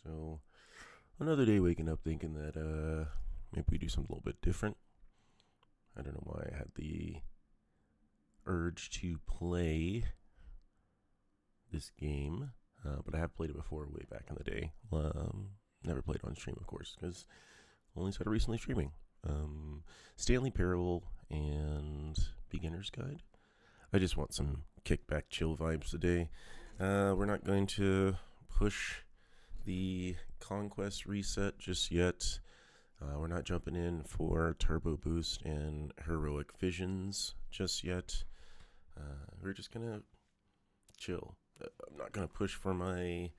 So, another day waking up thinking that maybe we do something a little bit different. I don't know why I had the urge to play this game, but I have played it before way back in the day. Never played on stream, of course, because only started recently streaming. Stanley Parable and Beginner's Guide. I just want some kickback chill vibes today. We're not going to push the Conquest reset just yet. We're not jumping in for Turbo Boost and Heroic Visions just yet. We're just going to chill. I'm not going to push for my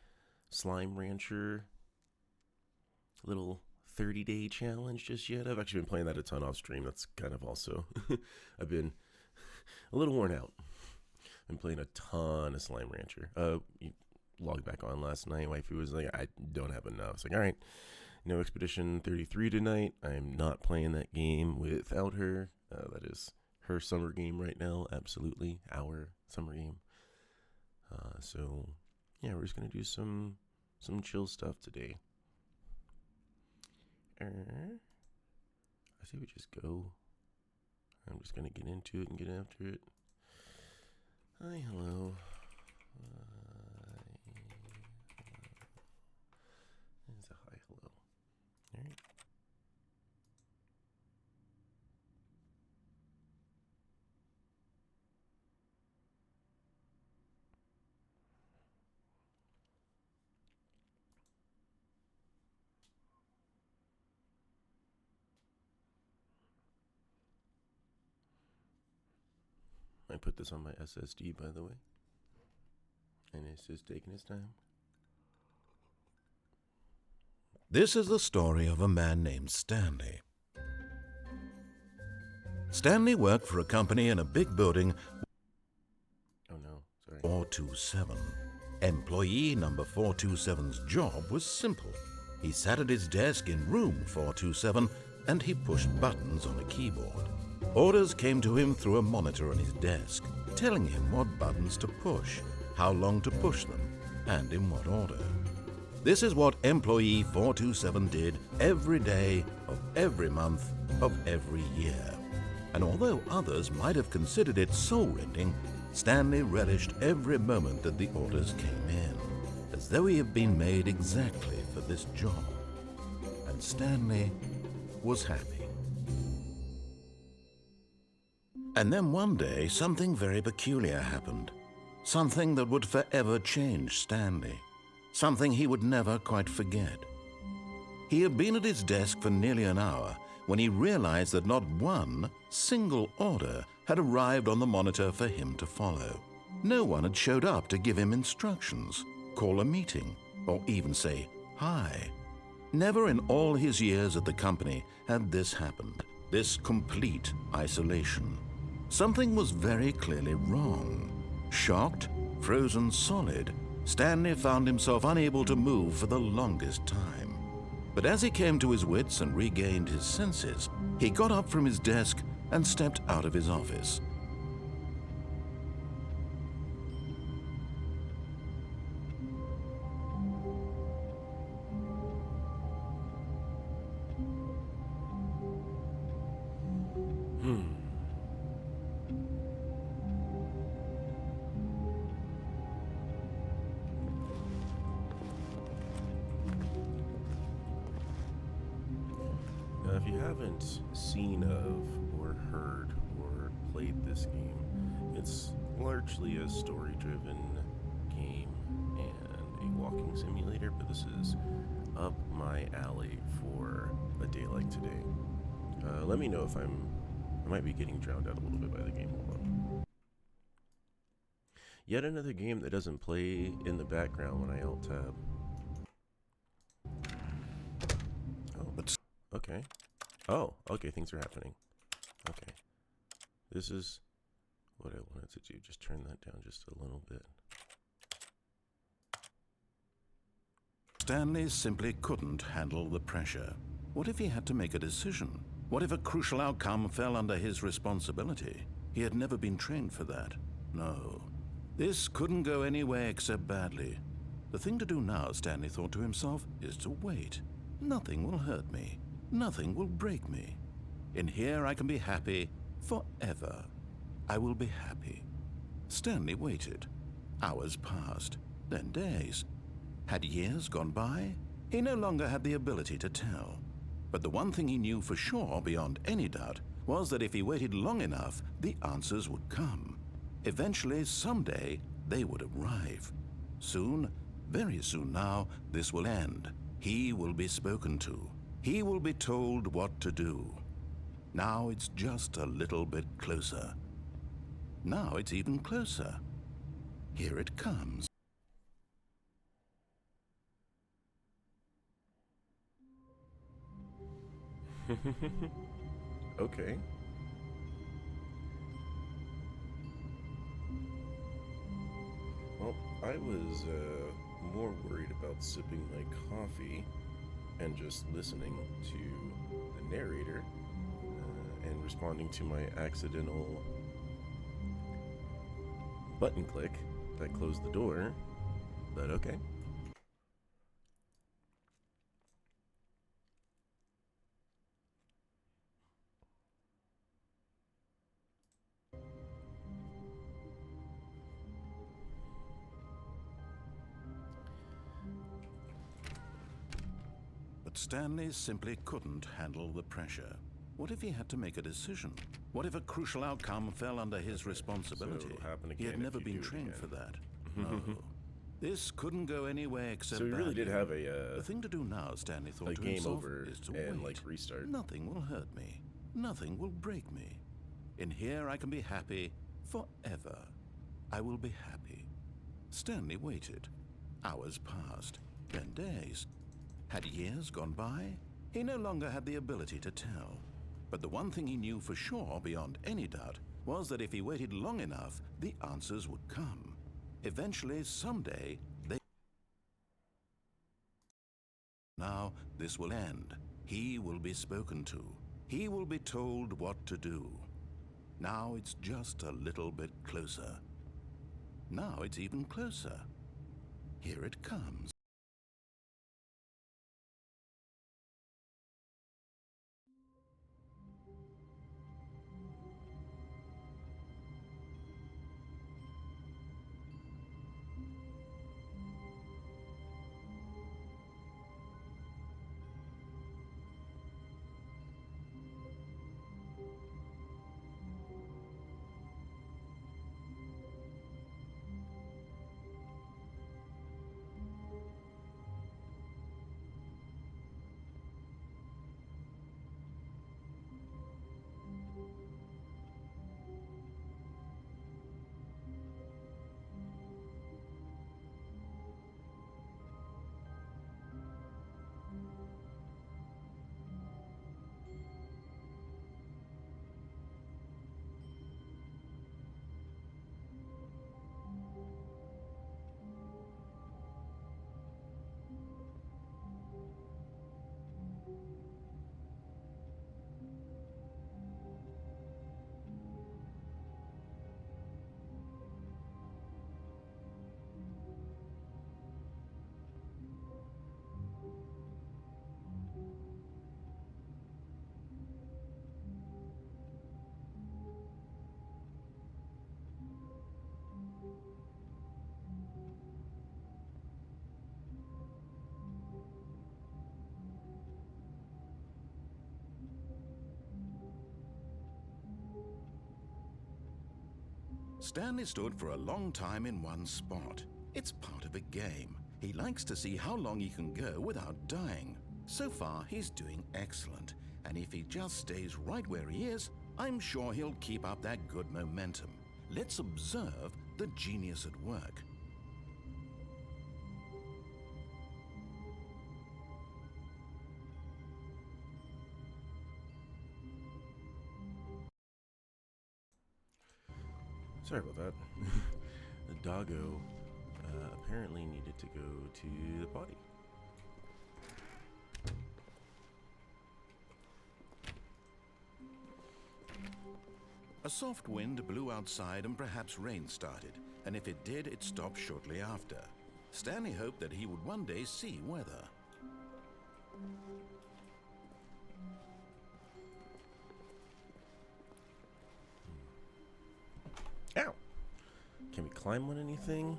Slime Rancher little 30-day challenge just yet. I've actually been playing that a ton off stream. That's kind of also... I've been a little worn out. Been playing a ton of Slime Rancher. You logged back on last night. Wifey was like, I don't have enough. It's like, all right, no Expedition 33 tonight. I'm not playing that game without her. That is her summer game right now. Absolutely. Our summer game. So, yeah, we're just going to do some chill stuff today. I say we just go. I'm just going to get into it and get after it. Hi, hello. There's a hi, hello. All right. I put this on my SSD, by the way. And it's just taking its time. This is the story of a man named Stanley. Stanley worked for a company in a big building. Oh no, sorry. 427. Employee number 427's job was simple. He sat at his desk in room 427 and he pushed buttons on a keyboard. Orders came to him through a monitor on his desk, telling him what buttons to push, how long to push them, and in what order. This is what employee 427 did every day of every month of every year. And although others might have considered it soul-rending, Stanley relished every moment that the orders came in, as though he had been made exactly for this job. And Stanley was happy. And then one day, something very peculiar happened. Something that would forever change Stanley. Something he would never quite forget. He had been at his desk for nearly an hour when he realized that not one single order had arrived on the monitor for him to follow. No one had showed up to give him instructions, call a meeting, or even say hi. Never in all his years at the company had this happened, this complete isolation. Something was very clearly wrong. Shocked, frozen solid, Stanley found himself unable to move for the longest time. But as he came to his wits and regained his senses, he got up from his desk and stepped out of his office. Now, if you haven't seen of or heard or played this game, it's largely a story-driven game and a walking simulator, but this is up my alley for a day like today. Let me know if I might be getting drowned out a little bit by the game. Hold on. Yet another game that doesn't play in the background when I alt-tab. Oh, okay. Oh, okay, things are happening. Okay. This is what I wanted to do. Just turn that down just a little bit. Stanley simply couldn't handle the pressure. What if he had to make a decision? What if a crucial outcome fell under his responsibility? He had never been trained for that. No. This couldn't go any way except badly. The thing to do now, Stanley thought to himself, is to wait. Nothing will hurt me. Nothing will break me. In here I can be happy forever. I will be happy. Stanley waited. Hours passed, then days. Had years gone by? He no longer had the ability to tell. But the one thing he knew for sure, beyond any doubt, was that if he waited long enough, the answers would come. Eventually, someday, they would arrive. Soon, very soon now, this will end. He will be spoken to. He will be told what to do. Now it's just a little bit closer. Now it's even closer. Here it comes. Okay. Well, I was more worried about sipping my coffee and just listening to the narrator and responding to my accidental button click that closed the door, but okay. But Stanley simply couldn't handle the pressure. What if he had to make a decision? What if a crucial outcome fell under his responsibility? So happen He had again never if you been do it trained again. for that. No. This couldn't go any way except So we really badly. did have The thing to do now, Stanley thought a to game himself, over is to and wait. like restart. Nothing will hurt me. Nothing will break me. In here I can be happy forever. I will be happy. Stanley waited. Hours passed, then days. Had years gone by? He no longer had the ability to tell. But the one thing he knew for sure, beyond any doubt, was that if he waited long enough, the answers would come. Eventually, someday, they... Now, this will end. He will be spoken to. He will be told what to do. Now it's just a little bit closer. Now it's even closer. Here it comes. Stanley stood for a long time in one spot. It's part of a game. He likes to see how long he can go without dying. So far, he's doing excellent. And if he just stays right where he is, I'm sure he'll keep up that good momentum. Let's observe the genius at work. Sorry about that. The doggo apparently needed to go to the potty. A soft wind blew outside and perhaps rain started, and if it did, it stopped shortly after. Stanley hoped that he would one day see weather. Ow! Can we climb on anything?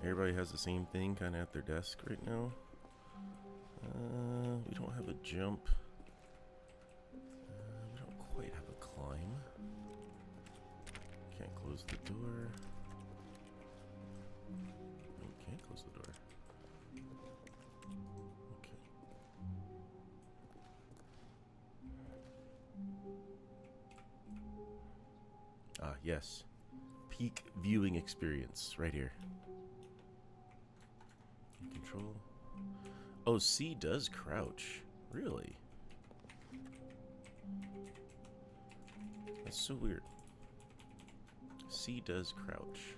Everybody has the same thing kind of at their desk right now. We don't have a jump. We don't quite have a climb. Can't close the door. We can't close the door. Okay. Ah, yes. Peak viewing experience right here. Control. Oh, C does crouch. Really? That's so weird. C does crouch.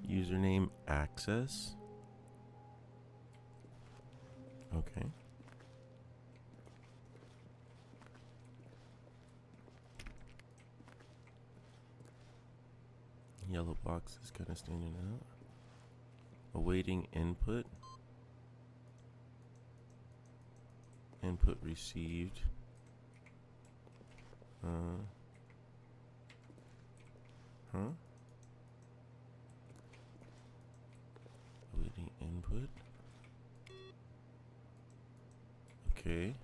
Username access. Okay. Yellow box is kind of standing out. Awaiting input. Input received. Huh? Awaiting input. Okay.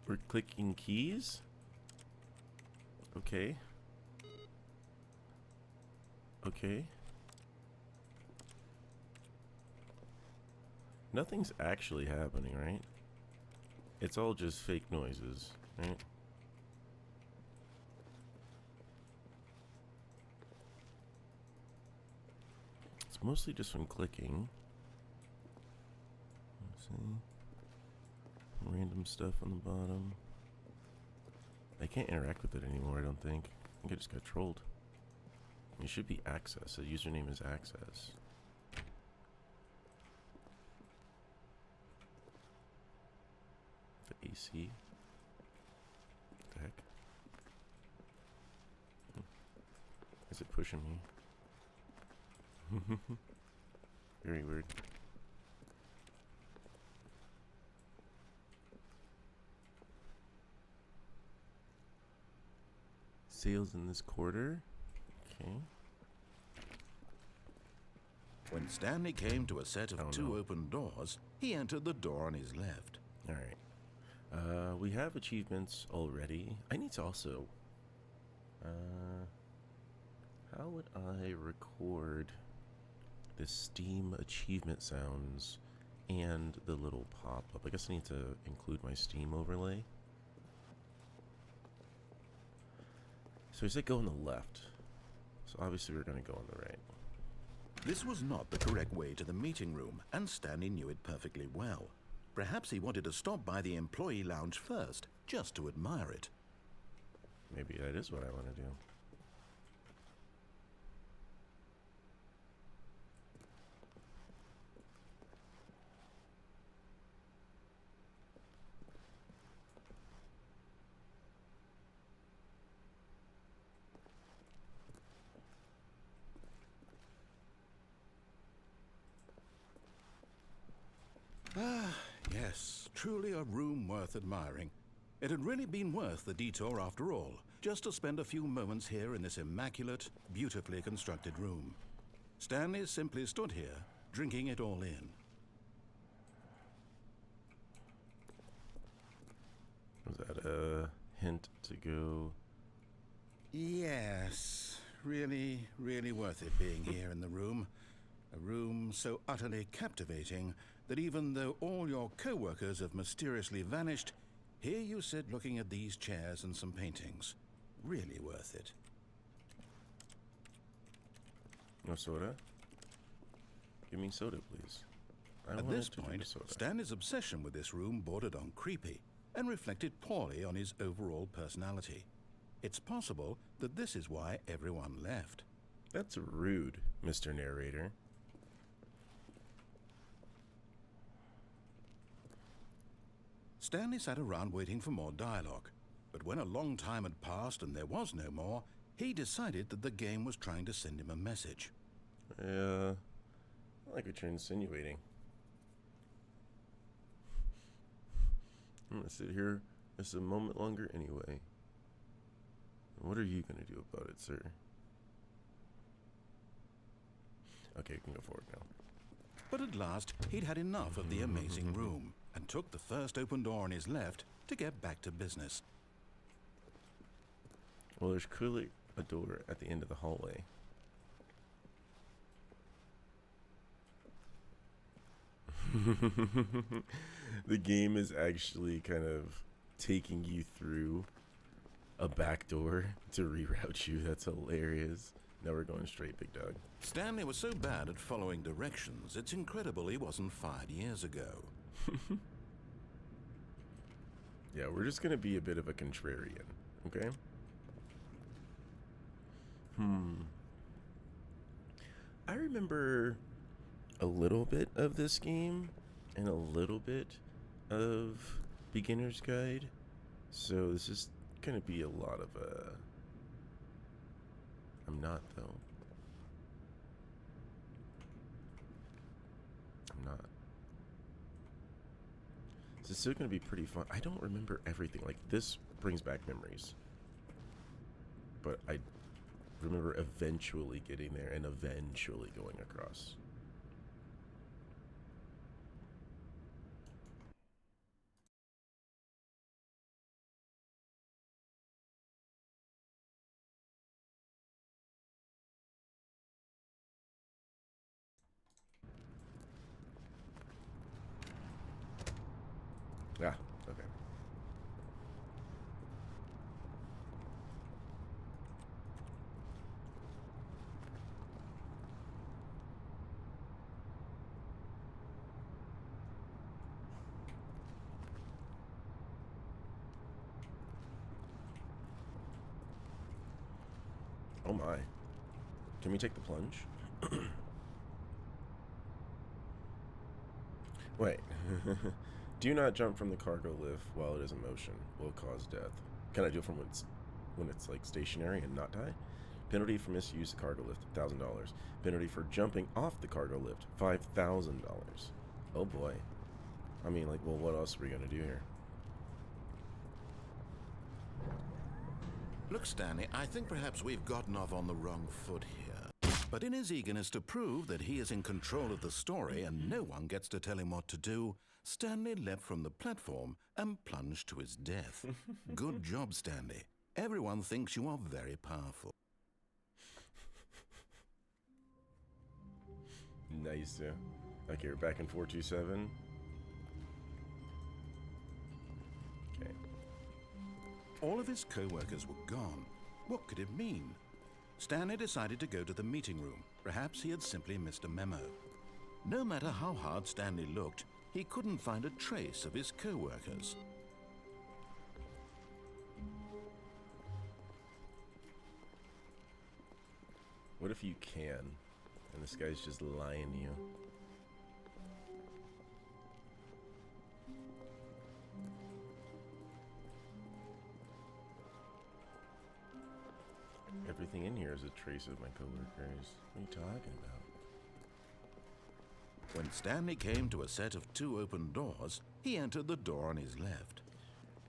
We're clicking keys. Okay. Okay. Nothing's actually happening, right? It's all just fake noises, right? It's mostly just from clicking. Let's see. Random stuff on the bottom. I can't interact with it anymore, I don't think. I think I just got trolled. It should be access. The username is access. The AC. What the heck? Is it pushing me? Very weird. Sales in this quarter. Okay. When Stanley came to a set of two open doors, he entered the door on his left. All right. We have achievements already. I need to also... how would I record the Steam achievement sounds and the little pop-up? I guess I need to include my Steam overlay. So he said go on the left. So obviously we're going to go on the right. This was not the correct way to the meeting room, and Stanley knew it perfectly well. Perhaps he wanted to stop by the employee lounge first, just to admire it. Maybe that is what I want to do. Ah, yes, truly a room worth admiring. It had really been worth the detour after all, just to spend a few moments here in this immaculate, beautifully constructed room. Stanley simply stood here, drinking it all in. Was that a hint to go? Yes, really, really worth it being here in the room. A room so utterly captivating that even though all your co-workers have mysteriously vanished, here you sit looking at these chairs and some paintings. Really worth it. No soda? Give me soda, please. At this point, Stanley's obsession with this room bordered on creepy. and reflected poorly on his overall personality. It's possible that this is why everyone left. That's rude, Mr. Narrator. Stanley sat around waiting for more dialogue, but when a long time had passed and there was no more, he decided that the game was trying to send him a message. I like what you're insinuating. I'm gonna sit here just a moment longer anyway. What are you gonna do about it, sir? Okay, you can go forward now. But at last, he'd had enough of the amazing room and took the first open door on his left to get back to business. Well, there's clearly a door at the end of the hallway. The game is actually kind of taking you through a back door to reroute you. That's hilarious. Now we're going straight, big dog. Stanley was so bad at following directions, it's incredible he wasn't fired years ago. Yeah, we're just going to be a bit of a contrarian, okay? I remember a little bit of this game and a little bit of Beginner's Guide. So this is going to be a lot of I'm not, though. I'm not. This is still going to be pretty fun. I don't remember everything. Like, this brings back memories. But I remember eventually getting there and eventually going across. Ah, okay. Oh my. Can we take the plunge? Wait. Do not jump from the cargo lift while it is in motion. Will cause death. Can I do it from when it's like stationary and not die? Penalty for misuse of cargo lift, $1,000. Penalty for jumping off the cargo lift, $5,000. Oh boy. I mean, like, well, what else are we gonna do here? Look, Stanley, I think perhaps we've gotten off on the wrong foot here. But in his eagerness to prove that he is in control of the story and no one gets to tell him what to do, Stanley leapt from the platform and plunged to his death. Good job, Stanley. Everyone thinks you are very powerful. Nice. Okay, we're back in 427. Okay. All of his co-workers were gone. What could it mean? Stanley decided to go to the meeting room. Perhaps he had simply missed a memo. No matter how hard Stanley looked, he couldn't find a trace of his co-workers. What if you can, and this guy's just lying to you? Everything in here is a trace of my coworkers. What are you talking about? When Stanley came to a set of 2 open doors, he entered the door on his left.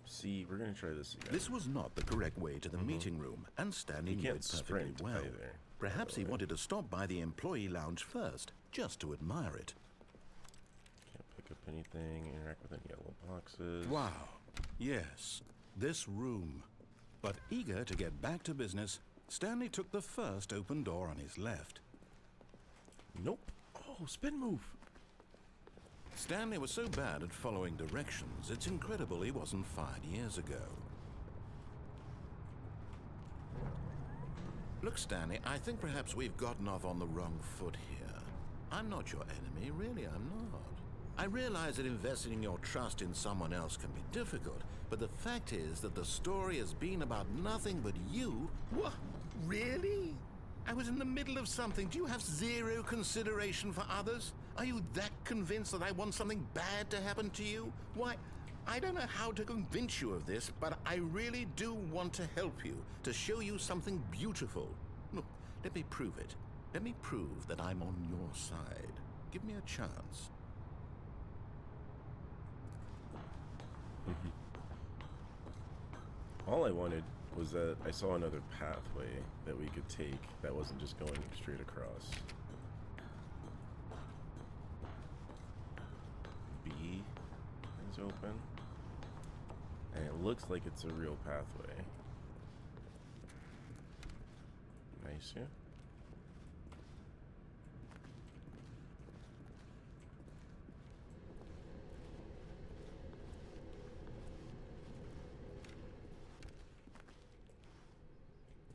See, we're gonna try this again. This was not the correct way to the meeting room, and Stanley knew it perfectly well. Either. Perhaps he wanted to stop by the employee lounge first, just to admire it. Can't pick up anything, interact with any yellow boxes. Wow. Yes, this room. But eager to get back to business, Stanley took the first open door on his left. Nope. Oh, spin move. Stanley was so bad at following directions, it's incredible he wasn't fired years ago. Look, Stanley, I think perhaps we've gotten off on the wrong foot here. I'm not your enemy, really, I'm not. I realize that investing your trust in someone else can be difficult, but the fact is that the story has been about nothing but you. What? Really? I was in the middle of something. Do you have zero consideration for others? Are you that convinced that I want something bad to happen to you? Why, I don't know how to convince you of this, but I really do want to help you, to show you something beautiful. Look, let me prove it. Let me prove that I'm on your side. Give me a chance. All I wanted was that I saw another pathway that we could take that wasn't just going straight across. B is open. And it looks like it's a real pathway. Nice, yeah.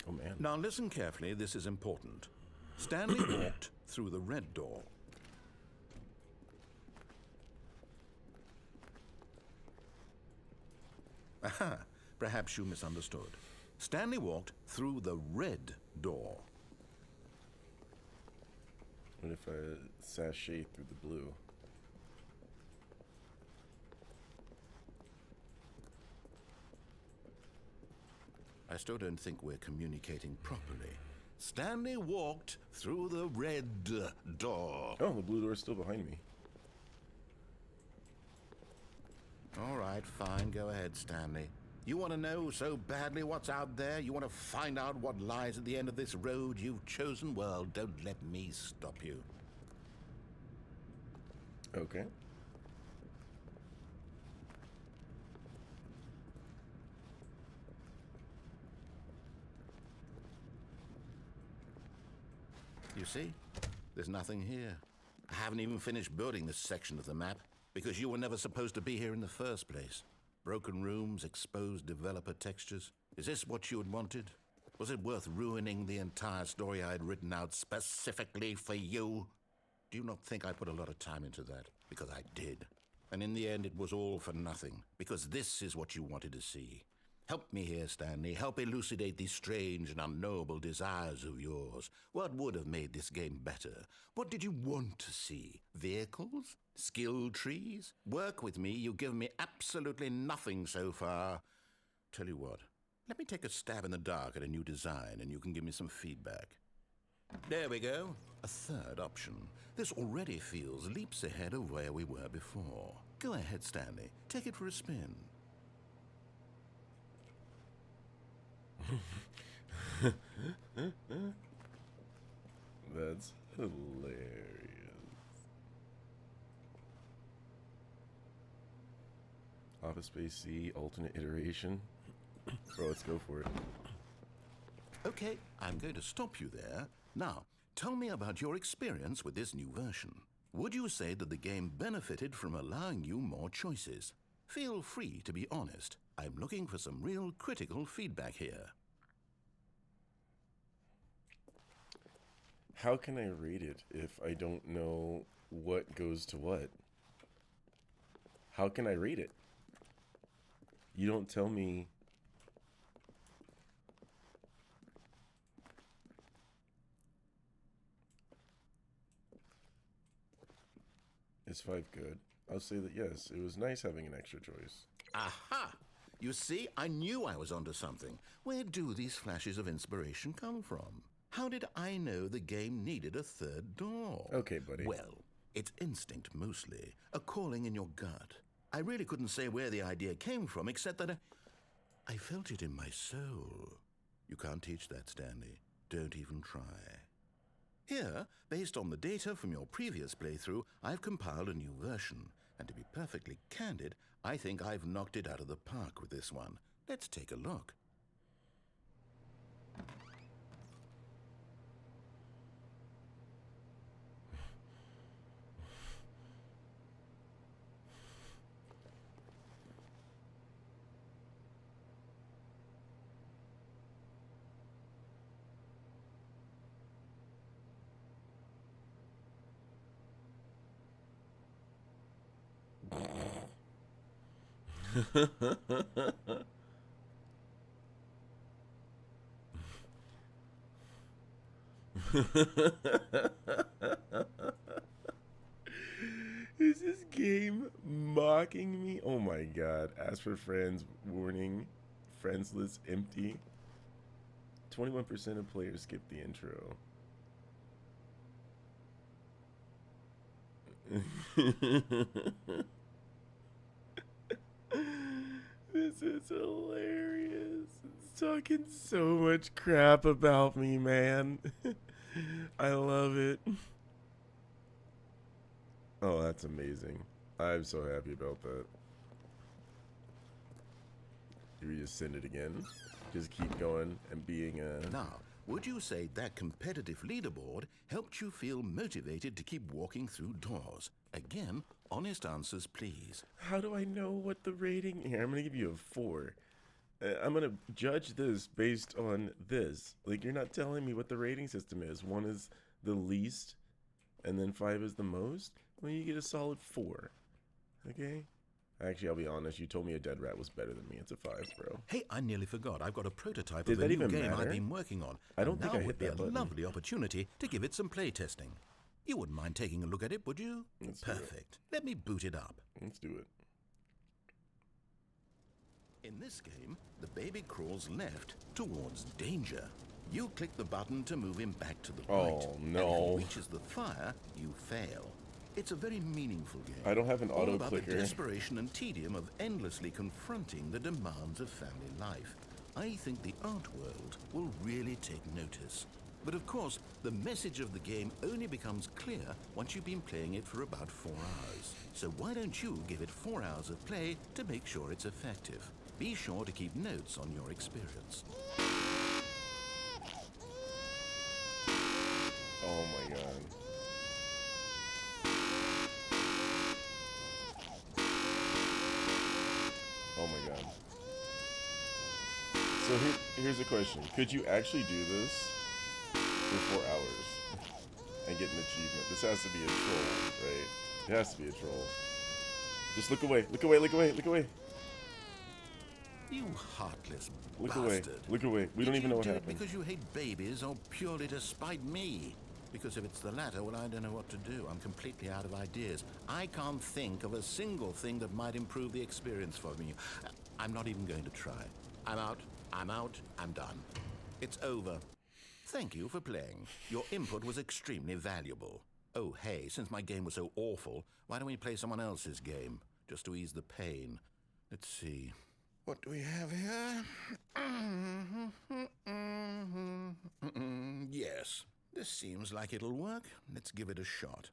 Oh, man. Now listen carefully, this is important. Stanley walked through the red door. Aha, perhaps you misunderstood. Stanley walked through the red door. What if I sashay through the blue? I still don't think we're communicating properly. Stanley walked through the red door. Oh, the blue door is still behind me. All right, fine. Go ahead, Stanley. You want to know so badly what's out there? You want to find out what lies at the end of this road you've chosen? Well, don't let me stop you. Okay. You see? There's nothing here. I haven't even finished building this section of the map because you were never supposed to be here in the first place. Broken rooms, exposed developer textures. Is this what you had wanted? Was it worth ruining the entire story I had written out specifically for you? Do you not think I put a lot of time into that? Because I did. And in the end, it was all for nothing. Because this is what you wanted to see. Help me here, Stanley. Help elucidate these strange and unknowable desires of yours. What would have made this game better? What did you want to see? Vehicles? Skill trees? Work with me. You've given me absolutely nothing so far. Tell you what, let me take a stab in the dark at a new design and you can give me some feedback. There we go. A third option. This already feels leaps ahead of where we were before. Go ahead, Stanley. Take it for a spin. That's hilarious. Office Space C, alternate iteration. Bro, let's go for it. Okay, I'm going to stop you there. Now, tell me about your experience with this new version. Would you say that the game benefited from allowing you more choices? Feel free to be honest. I'm looking for some real critical feedback here. How can I rate it if I don't know what goes to what? How can I rate it? You don't tell me. Is 5 good? I'll say that yes, it was nice having an extra choice. Aha! You see, I knew I was onto something. Where do these flashes of inspiration come from? How did I know the game needed a third door? Okay, buddy. Well, it's instinct mostly, a calling in your gut. I really couldn't say where the idea came from, except that I felt it in my soul. You can't teach that, Stanley. Don't even try. Here, based on the data from your previous playthrough, I've compiled a new version. And to be perfectly candid, I think I've knocked it out of the park with this one. Let's take a look. Is this game mocking me? Oh my god. Ask for friends. Warning. Friends list empty. 21% of players skip the intro. This is hilarious. It's talking so much crap about me, man. I love it. Oh, that's amazing. I'm so happy about that. Do we just send it again? Just keep going and being Now, would you say that competitive leaderboard helped you feel motivated to keep walking through doors? Again, honest answers, please. How do I know what the rating? Here, I'm gonna give you a 4. I'm gonna judge this based on this. Like, you're not telling me what the rating system is. 1 is the least, and then 5 is the most. Well, you get a solid 4. Okay. Actually, I'll be honest. You told me a dead rat was better than me. It's a 5, bro. Hey, I nearly forgot. I've got a prototype Did of a that new even game matter? I've been working on. I don't think I would hit be that a button. lovely opportunity to give it some play testing. You wouldn't mind taking a look at it, would you? Let's do it. Perfect. Let me boot it up. Let's do it. In this game, the baby crawls left towards danger. You click the button to move him back to the right. Oh, And no. if he reaches the fire, you fail. It's a very meaningful game. I don't have an All auto about the clicker. desperation and tedium of endlessly confronting the demands of family life. I think the art world will really take notice. But of course, the message of the game only becomes clear once you've been playing it for about 4 hours. So why don't you give it 4 hours of play to make sure it's effective? Be sure to keep notes on your experience. Oh my god. Oh my god. So here's a question. Could you actually do this for 4 hours and get an achievement? This has to be a troll, right? It has to be a troll. Just look away, look away, look away, look away. You heartless Look bastard. away, look away. We don't even know what Did you do it happened. because you hate babies or purely to spite me? Because if it's the latter, well, I don't know what to do. I'm completely out of ideas. I can't think of a single thing that might improve the experience for me. I'm not even going to try. I'm out, I'm done. It's over. Thank you for playing. Your input was extremely valuable. Oh, hey, since my game was so awful, why don't we play someone else's game? Just to ease the pain. Let's see. What do we have here? Yes, this seems like it'll work. Let's give it a shot.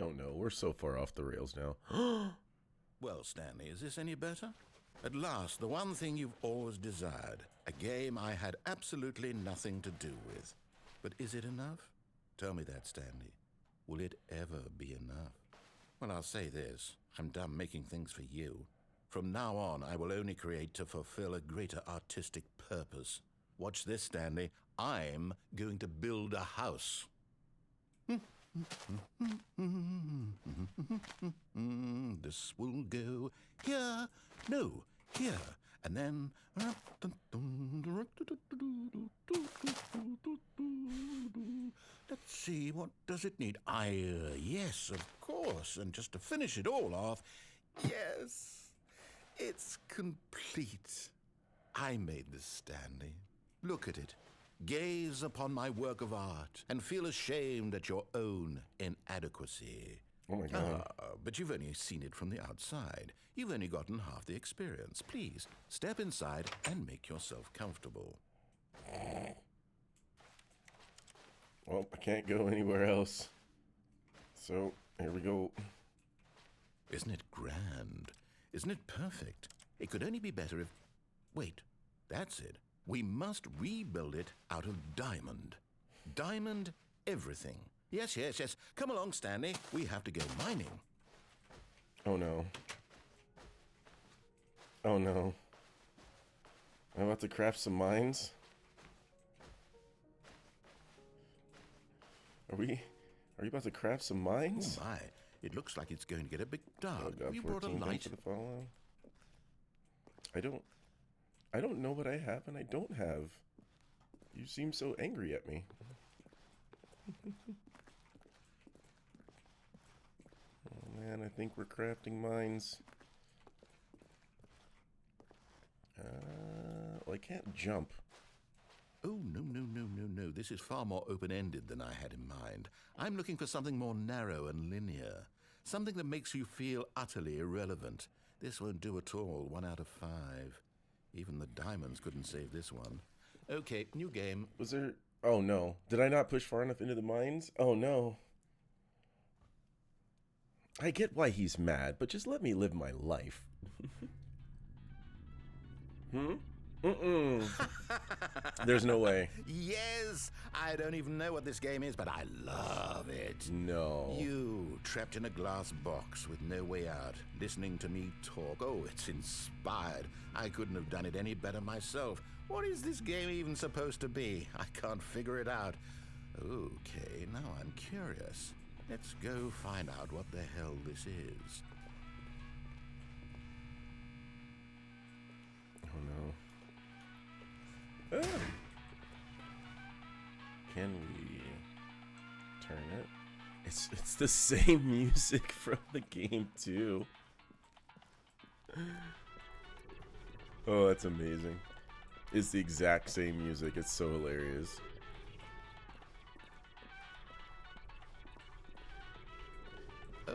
Oh no, we're so far off the rails now. Well, Stanley, is this any better? At last, the one thing you've always desired. A game I had absolutely nothing to do with. But is it enough? Tell me that, Stanley. Will it ever be enough? Well, I'll say this. I'm done making things for you. From now on, I will only create to fulfill a greater artistic purpose. Watch this, Stanley. I'm going to build a house. This will go here. No, here. And then... Let's see, what does it need? Yes, of course. And just to finish it all off, yes, it's complete. I made this, Stanley. Look at it. Gaze upon my work of art and feel ashamed at your own inadequacy. Oh my god. But you've only seen it from the outside. You've only gotten half the experience. Please, step inside and make yourself comfortable. Well, I can't go anywhere else. So, here we go. Isn't it grand? Isn't it perfect? It could only be better if... Wait, that's it. We must rebuild it out of diamond. Diamond everything. Yes, yes, yes. Come along, Stanley. We have to go mining. Oh no. Oh no. I'm about to craft some mines. Are we about to craft some mines? Oh my. It looks like it's going to get a bit Oh dark. God, Have you brought a 14 done light? for the follow. I don't know what I have and I don't have. You seem so angry at me. Oh man, I think we're crafting mines. Well, I can't jump. Oh, no. This is far more open-ended than I had in mind. I'm looking for something more narrow and linear. Something that makes you feel utterly irrelevant. This won't do at all. 1 out of 5. Even the diamonds couldn't save this one. Okay, new game. Was there... Oh no. Did I not push far enough into the mines? Oh no. I get why he's mad, but just let me live my life. There's no way. Yes! I don't even know what this game is, but I love it. No. You, trapped in a glass box with no way out, listening to me talk. Oh, it's inspired. I couldn't have done it any better myself. What is this game even supposed to be? I can't figure it out. Okay, now I'm curious. Let's go find out what the hell this is. Oh no. Ah. Can we turn it? It's the same music from the game too. Oh, that's amazing. It's the exact same music. It's so hilarious. Oh,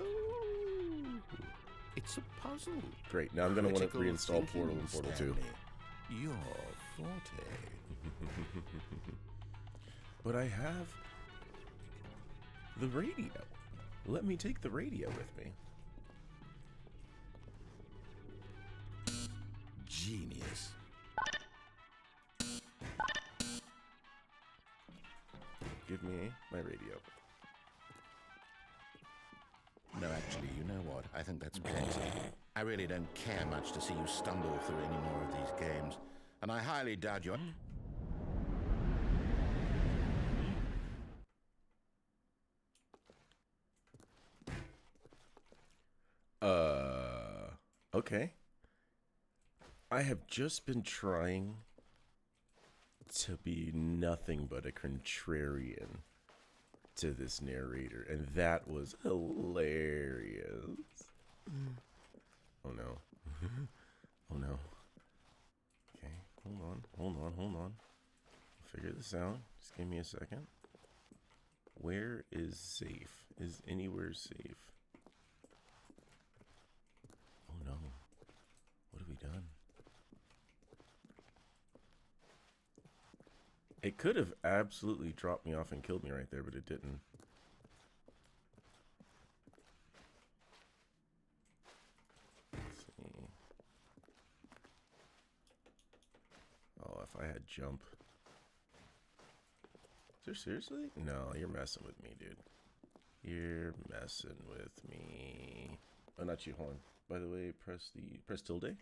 it's a puzzle. Great. Now I'm going to want to Critical reinstall Portal and thinking, Portal 2. Stanley. Your forte. But I have the radio. Let me take the radio with me. Genius. Give me my radio. No, actually, you know what? I think that's plenty. I really don't care much to see you stumble through any more of these games. And I highly doubt you're... Okay. I have just been trying to be nothing but a contrarian to this narrator, and that was hilarious. Oh no. Oh no. Okay, hold on. Figure this out. Just give me a second. Where is safe? Is anywhere safe? Oh no. What have we done? It could have absolutely dropped me off and killed me right there, but it didn't. Let's see. Oh, if I had jump. Is there seriously? No, you're messing with me, dude. You're messing with me. Oh, not you, hold on. By the way, press tilde.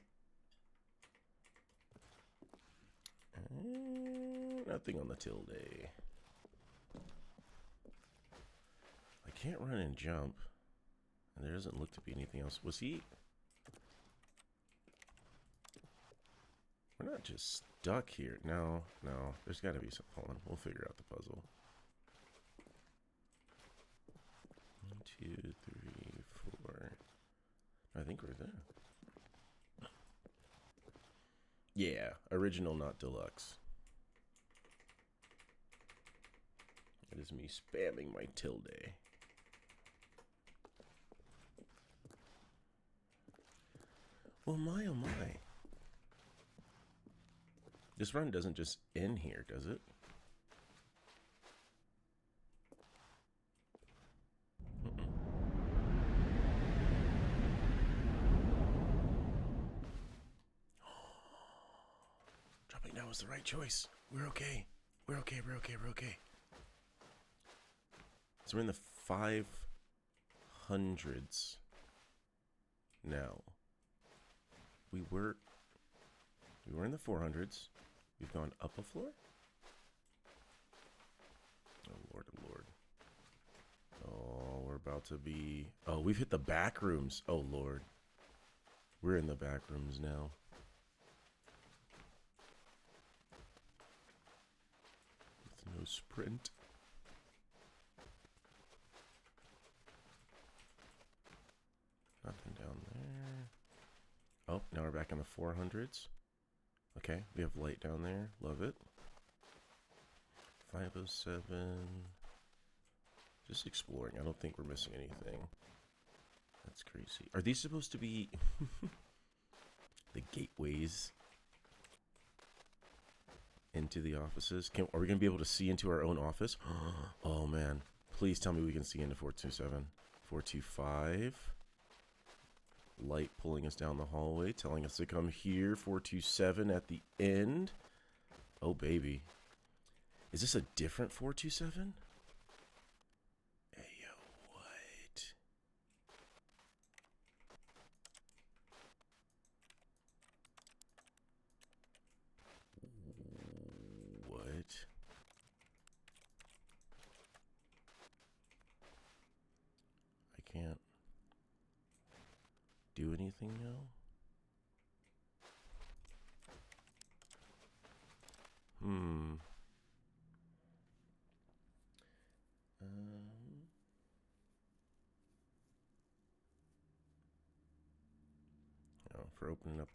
Nothing on the tilde. I can't run and jump. And there doesn't look to be anything else. Was he? We're not just stuck here. No. There's got to be some. Hold on. We'll figure out the puzzle. 1, 2, 3, 4. I think we're there. Yeah. Original, not deluxe. It is me spamming my tilde. Well, my oh my. This run doesn't just end here, does it? Dropping down was the right choice. We're okay. We're okay. So we're in the 500s now. We were in the 400s. We've gone up a floor. Oh Lord. Oh, we're about to be... Oh, we've hit the back rooms. Oh, Lord. We're in the back rooms now. With no sprint. Nothing down there. Oh, now we're back in the 400s. Okay, we have light down there. Love it. 507. Just exploring. I don't think we're missing anything. That's crazy. Are these supposed to be the gateways into the offices? Are we going to be able to see into our own office? Oh, man. Please tell me we can see into 427. 425. Light pulling us down the hallway, telling us to come here. 427 at the end. Oh, baby. Is this a different 427? Hey, yo, what? What? I can't do anything now? Oh, for opening up,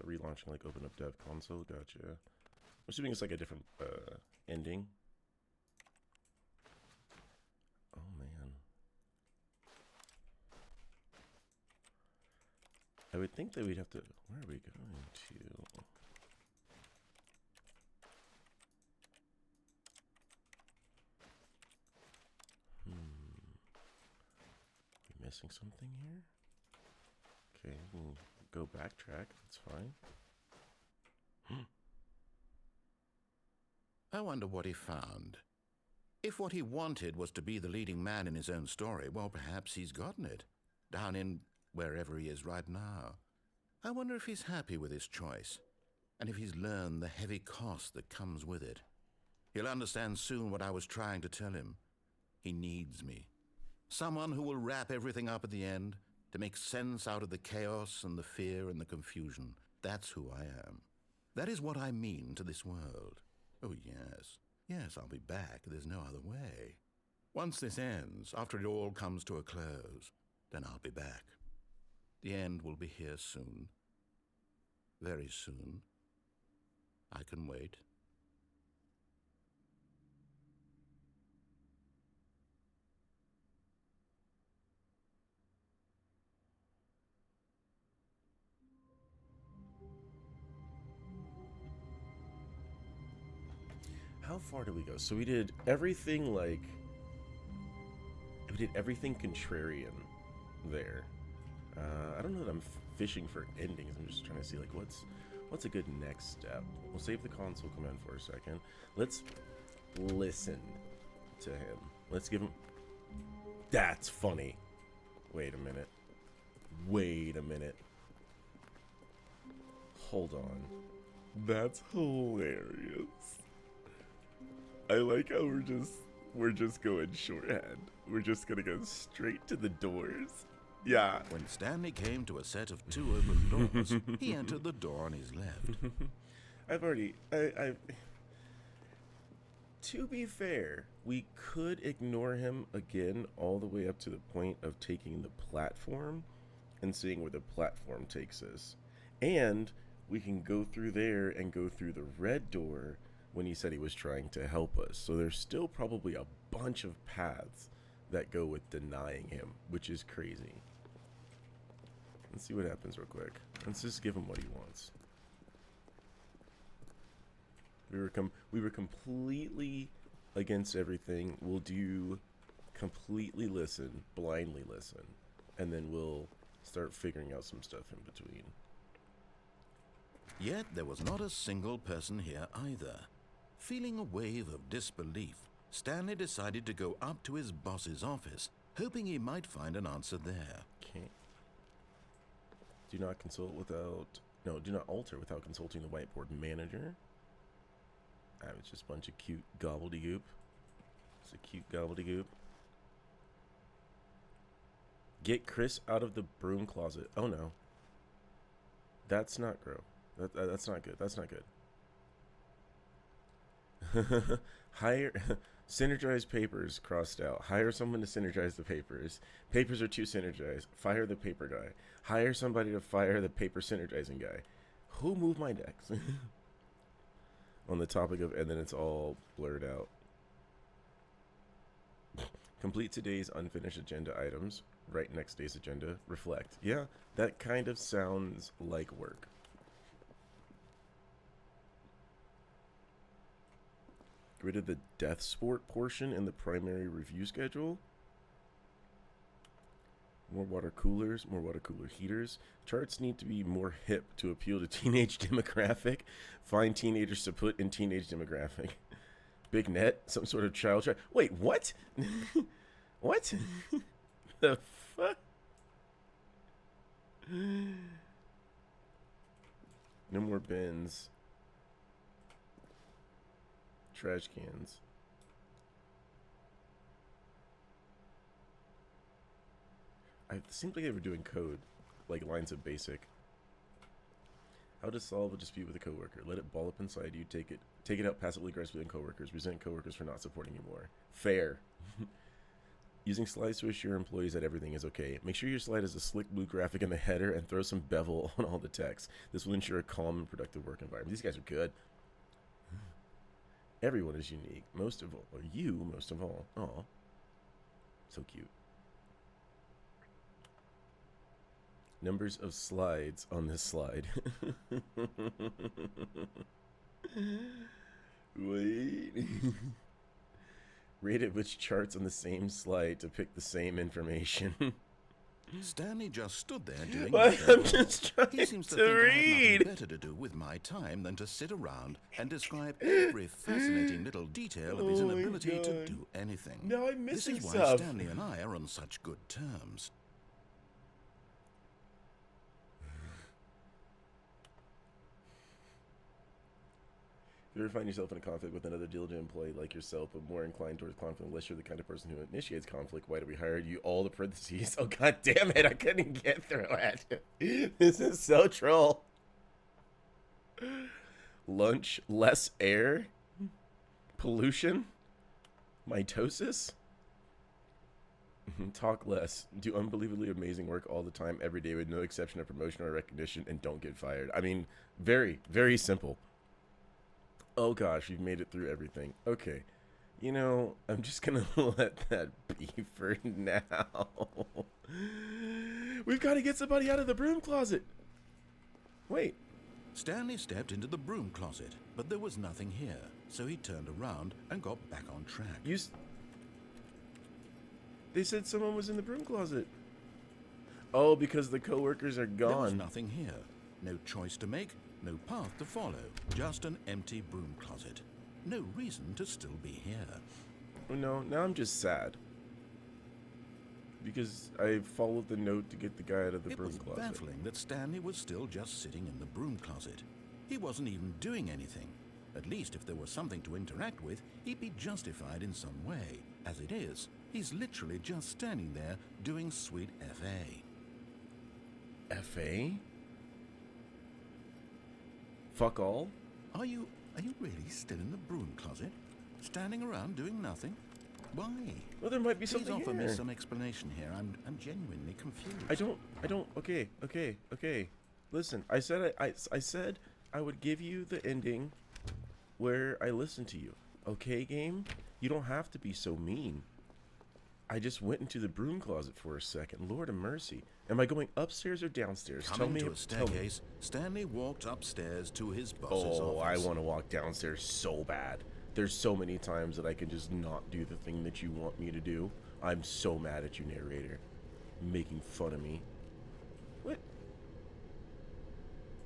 relaunching, like, open up dev console, gotcha. I'm assuming it's like a different, ending. Oh, man. I would think that we'd have to, where are we going to? We missing something here? Okay, we'll go backtrack, that's fine. I wonder what he found. If what he wanted was to be the leading man in his own story, well, perhaps he's gotten it. Down in wherever he is right now. I wonder if he's happy with his choice, and if he's learned the heavy cost that comes with it. He'll understand soon what I was trying to tell him. He needs me. Someone who will wrap everything up at the end, to make sense out of the chaos and the fear and the confusion. That's who I am. That is what I mean to this world. Oh, yes. Yes, I'll be back. There's no other way. Once this ends, after it all comes to a close, then I'll be back. The end will be here soon. Very soon. I can wait. How far did we go? So we did everything like... We did everything contrarian there. I don't know that I'm fishing for endings. I'm just trying to see like what's a good next step. We'll save the console command for a second. Let's listen to him. Let's give him... That's funny. Wait a minute. Wait a minute. Hold on. That's hilarious. I like how we're just going shorthand. We're just gonna go straight to the doors. Yeah. When Stanley came to a set of 2 open doors, he entered the door on his left. I've to be fair, we could ignore him again all the way up to the point of taking the platform and seeing where the platform takes us. And we can go through there and go through the red door when he said he was trying to help us. So there's still probably a bunch of paths that go with denying him, which is crazy. Let's see what happens real quick. Let's just give him what he wants. We were completely against everything. We'll do completely listen, blindly listen, and then we'll start figuring out some stuff in between. Yet there was not a single person here either. Feeling a wave of disbelief, Stanley decided to go up to his boss's office, hoping he might find an answer there. Okay. Do not consult without... No, do not alter without consulting the whiteboard manager. It's just a bunch of cute gobbledygook. It's a cute gobbledygook. Get Chris out of the broom closet. Oh no. That's not grow. That's not good. That's not good. Hire synergize papers crossed out. Hire someone to synergize the papers. Papers are too synergized. Fire the paper guy. Hire somebody to fire the paper synergizing guy. Who moved my decks? On the topic of, and then it's all blurred out. Complete today's unfinished agenda items. Write next day's agenda. Reflect. Yeah, that kind of sounds like work. Get rid of the death sport portion in the primary review schedule. More water coolers, more water cooler heaters. Charts need to be more hip to appeal to teenage demographic. Find teenagers to put in teenage demographic. Big net, some sort of child chart. Wait, what? What? The fuck? No more bins. Trash cans. It seems like they were doing code, like lines of basic. How to solve a dispute with a coworker. Let it ball up inside you. Take it out passively aggressively on coworkers. Resent coworkers for not supporting you more. Fair. Using slides to assure employees that everything is okay. Make sure your slide has a slick blue graphic in the header and throw some bevel on all the text. This will ensure a calm and productive work environment. These guys are good. Everyone is unique. Most of all. Or you, most of all. Aw. So cute. Numbers of slides on this slide. Wait. Rated which charts on the same slide to pick the same information. Stanley just stood there doing nothing. I'm just trying he seems to think read. I have nothing better to do with my time than to sit around and describe every fascinating little detail of his inability to do anything. No, I'm missing This is why stuff. Stanley and I are on such good terms. If you ever find yourself in a conflict with another diligent employee like yourself, but more inclined towards conflict unless you're the kind of person who initiates conflict, why do we hire you? All the parentheses. Oh, god damn it. I couldn't get through it. This is so troll. Lunch, less air, pollution, mitosis. Talk less. Do unbelievably amazing work all the time, every day, with no exception of promotion or recognition, and don't get fired. I mean, very, very simple. Oh gosh, we've made it through everything. Okay. You know, I'm just gonna let that be for now. We've got to get somebody out of the broom closet. Wait. Stanley stepped into the broom closet, but there was nothing here, so he turned around and got back on track. They said someone was in the broom closet. Oh, because the coworkers are gone. There was nothing here. No choice to make, no path to follow. Just an empty broom closet. No reason to still be here. Oh no, now I'm just sad. Because I followed the note to get the guy out of the broom closet. It was baffling that Stanley was still just sitting in the broom closet. He wasn't even doing anything. At least if there was something to interact with, he'd be justified in some way. As it is, he's literally just standing there doing sweet FA. FA? Fuck all? Are you really still in the broom closet? Standing around doing nothing? Why? Well, there might be something Please offer here. me some explanation here. I'm genuinely confused. I don't. Okay. Listen, I said I would give you the ending where I listen to you. Okay, game? You don't have to be so mean. I just went into the broom closet for a second. Lord of mercy. Am I going upstairs or downstairs? Coming to a staircase, Stanley walked upstairs to his boss's office. Oh, I want to walk downstairs so bad. There's so many times that I can just not do the thing that you want me to do. I'm so mad at you, narrator. Making fun of me. What?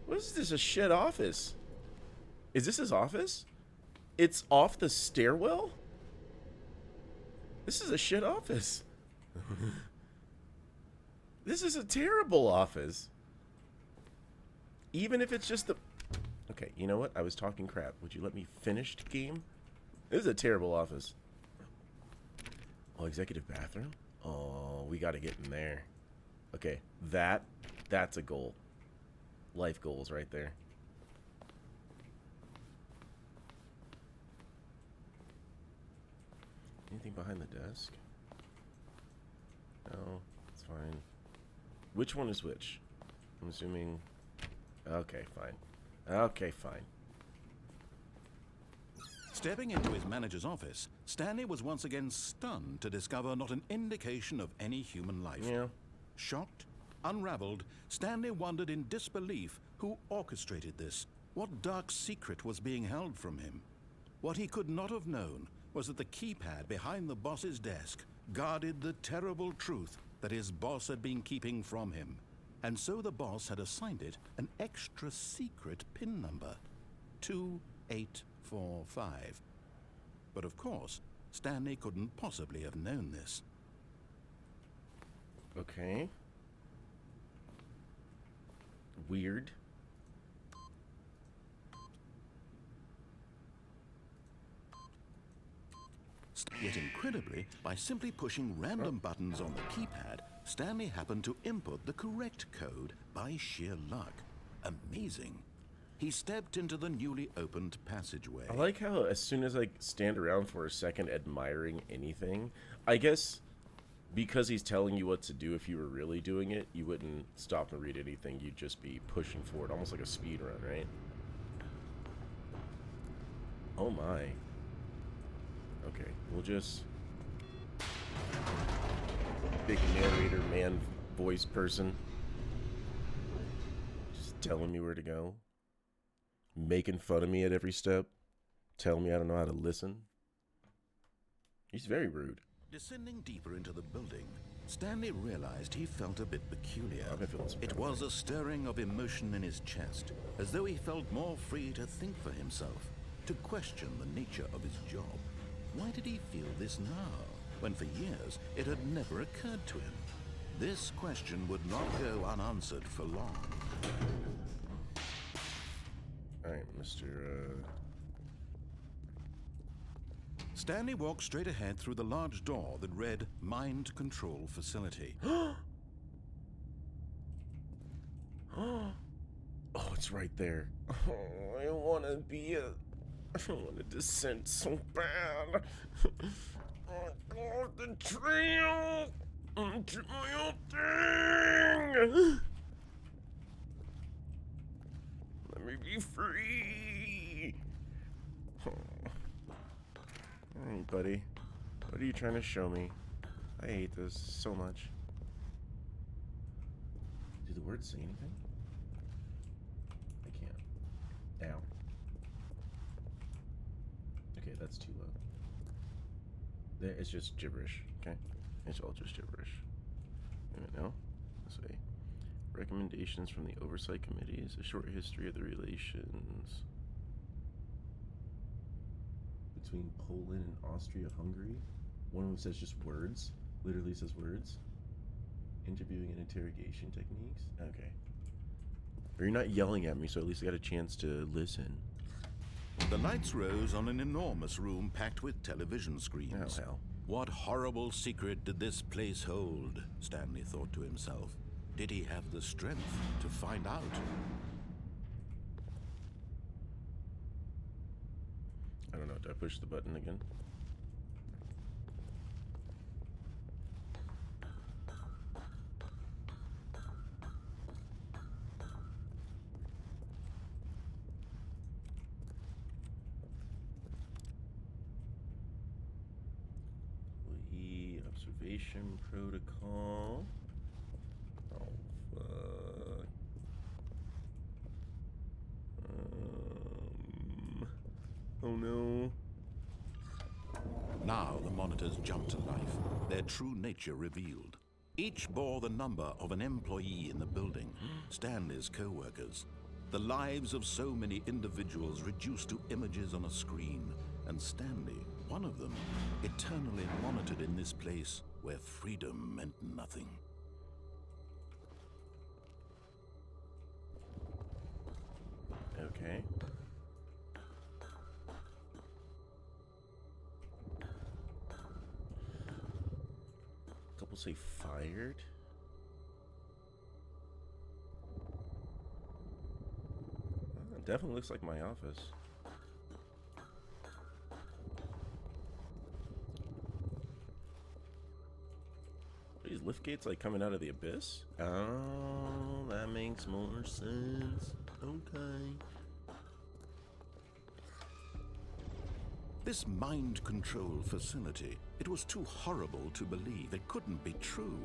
What is this, a shit office? Is this his office? It's off the stairwell? This is a shit office. This is a terrible office. Even if it's just the... Okay, you know what? I was talking crap. Would you let me finish the game? This is a terrible office. Oh, executive bathroom? Oh, we gotta get in there. Okay, that's a goal. Life goals right there. Anything behind the desk? No, it's fine. Which one is which? I'm assuming... Okay, fine. Okay, fine. Stepping into his manager's office, Stanley was once again stunned to discover not an indication of any human life. Yeah. Shocked, unraveled, Stanley wondered in disbelief who orchestrated this. What dark secret was being held from him? What he could not have known was that the keypad behind the boss's desk guarded the terrible truth that his boss had been keeping from him. And so the boss had assigned it an extra secret PIN number, 2845. But of course, Stanley couldn't possibly have known this. Okay. Weird. Yet incredibly, by simply pushing random buttons on the keypad, Stanley happened to input the correct code by sheer luck. Amazing. He stepped into the newly opened passageway. I like how as soon as I stand around for a second admiring anything, I guess because he's telling you what to do, if you were really doing it, you wouldn't stop and read anything. You'd just be pushing forward, almost like a speed run, right? Oh my. Okay, we'll just... Big narrator, man, voice person. Just telling me where to go. Making fun of me at every step. Telling me I don't know how to listen. He's very rude. Descending deeper into the building, Stanley realized he felt a bit peculiar. It was a stirring of emotion in his chest, as though he felt more free to think for himself, to question the nature of his job. Why did he feel this now, when for years it had never occurred to him? This question would not go unanswered for long. Alright, Mr. Stanley walked straight ahead through the large door that read Mind Control Facility. Oh, it's right there. Oh, I want to be a... I want to descend so bad. Oh, the trail. Do my own thing. Let me be free. Oh. All right, buddy. What are you trying to show me? I hate this so much. Do the words say anything? I can't. Ow. Okay, that's too low. It's just gibberish, okay? It's all just gibberish. Wait a minute, no? This way. Recommendations from the Oversight Committees, a short history of the relations between Poland and Austria-Hungary. One of them says just words. Literally says words. Interviewing and interrogation techniques. Okay. But you're not yelling at me, so at least I got a chance to listen. The lights rose on an enormous room packed with television screens. Oh, hell. What horrible secret did this place hold? Stanley thought to himself. Did he have the strength to find out? I don't know. Did I push the button again? Observation protocol. Oh, fuck. Oh no. Now the monitors jumped to life, their true nature revealed. Each bore the number of an employee in the building, Stanley's co-workers. The lives of so many individuals reduced to images on a screen, and Stanley, one of them, eternally monitored in this place where freedom meant nothing. Okay. Couple say fired. It definitely looks like my office. Are these lift gates like coming out of the abyss? Oh, that makes more sense. Okay. This mind control facility, it was too horrible to believe. It couldn't be true.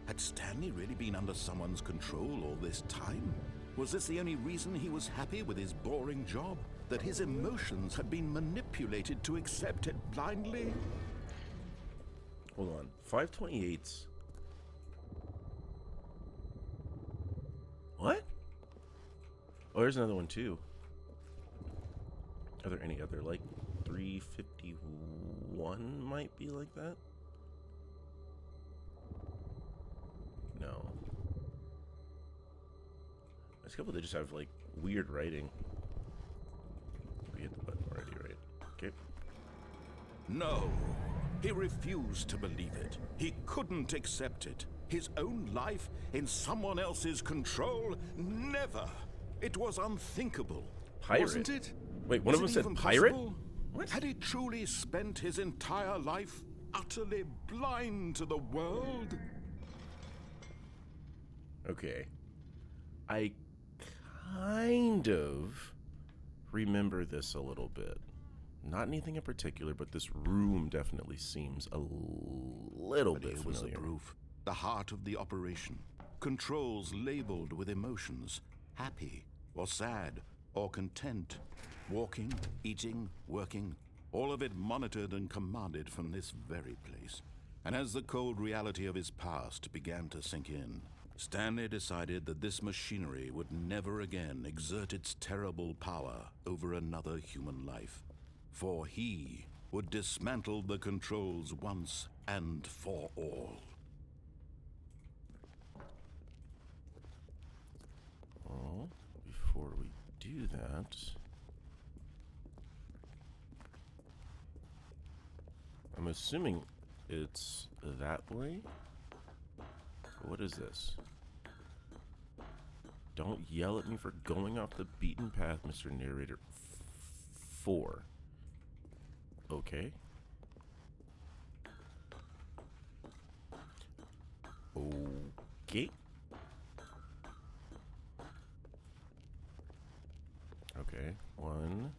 Had Stanley really been under someone's control all this time? Was this the only reason he was happy with his boring job? That his emotions had been manipulated to accept it blindly? Hold on. 528's. What? Oh, there's another one too. Are there any other, like, 351 might be like that? No. There's a couple that just have, like, weird writing. We hit the button already, right? Okay. No. He refused to believe it. He couldn't accept it. His own life in someone else's control? Never. It was unthinkable. Pirate? Wasn't it? Wait, one Was of them it said even pirate? possible? What? Had he truly spent his entire life utterly blind to the world? Okay. I kind of remember this a little bit. Not anything in particular, but this room definitely seems a little But bit here was the familiar. proof. The heart of the operation. Controls labeled with emotions. Happy or sad or content. Walking, eating, working. All of it monitored and commanded from this very place. And as the cold reality of his past began to sink in, Stanley decided that this machinery would never again exert its terrible power over another human life. For he would dismantle the controls once and for all. Well, before we do that, I'm assuming it's that way. What is this? Don't yell at me for going off the beaten path, Mr. Narrator. 4. Okay. Okay. Okay. 1,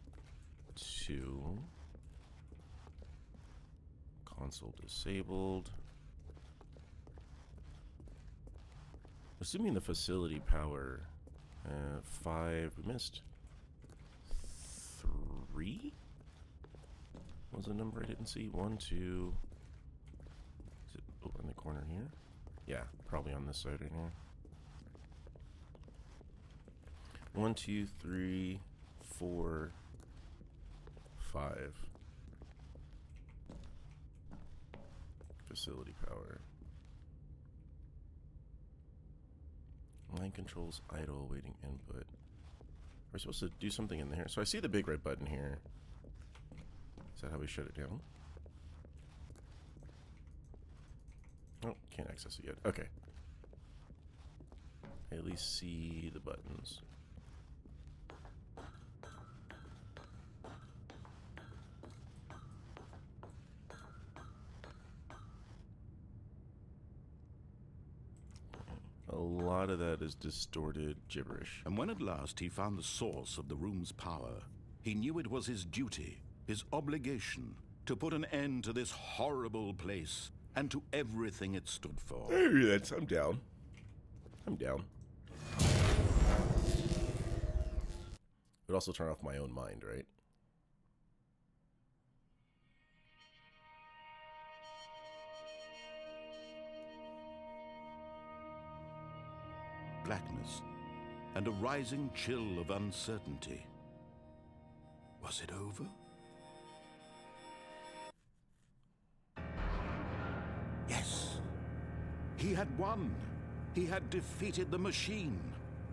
2. Console disabled. Assuming the facility power. 5. We missed 3? What was the number I didn't see? 1, 2. Is it over in the corner here? Yeah, probably on this side right here. 1, 2, 3, 4, 5. Facility power. Line controls idle, waiting input. We're supposed to do something in there. So I see the big red button here. Is that how we shut it down? Oh, can't access it yet. Okay. I at least see the buttons. A lot of that is distorted gibberish. And when at last he found the source of the room's power, he knew it was his duty, his obligation, to put an end to this horrible place and to everything it stood for. Hey, I'm down. I'm down. Would also turn off my own mind, right? Blackness and a rising chill of uncertainty. Was it over? Yes. He had won. He had defeated the machine,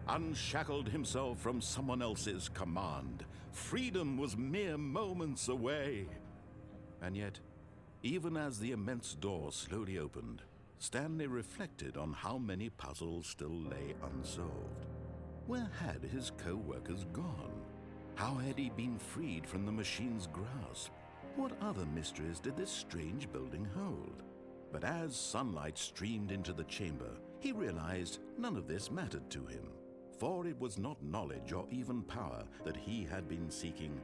unshackled himself from someone else's command. Freedom was mere moments away. And yet, even as the immense door slowly opened, Stanley reflected on how many puzzles still lay unsolved. Where had his co-workers gone? How had he been freed from the machine's grasp? What other mysteries did this strange building hold? But as sunlight streamed into the chamber, he realized none of this mattered to him, for it was not knowledge or even power that he had been seeking,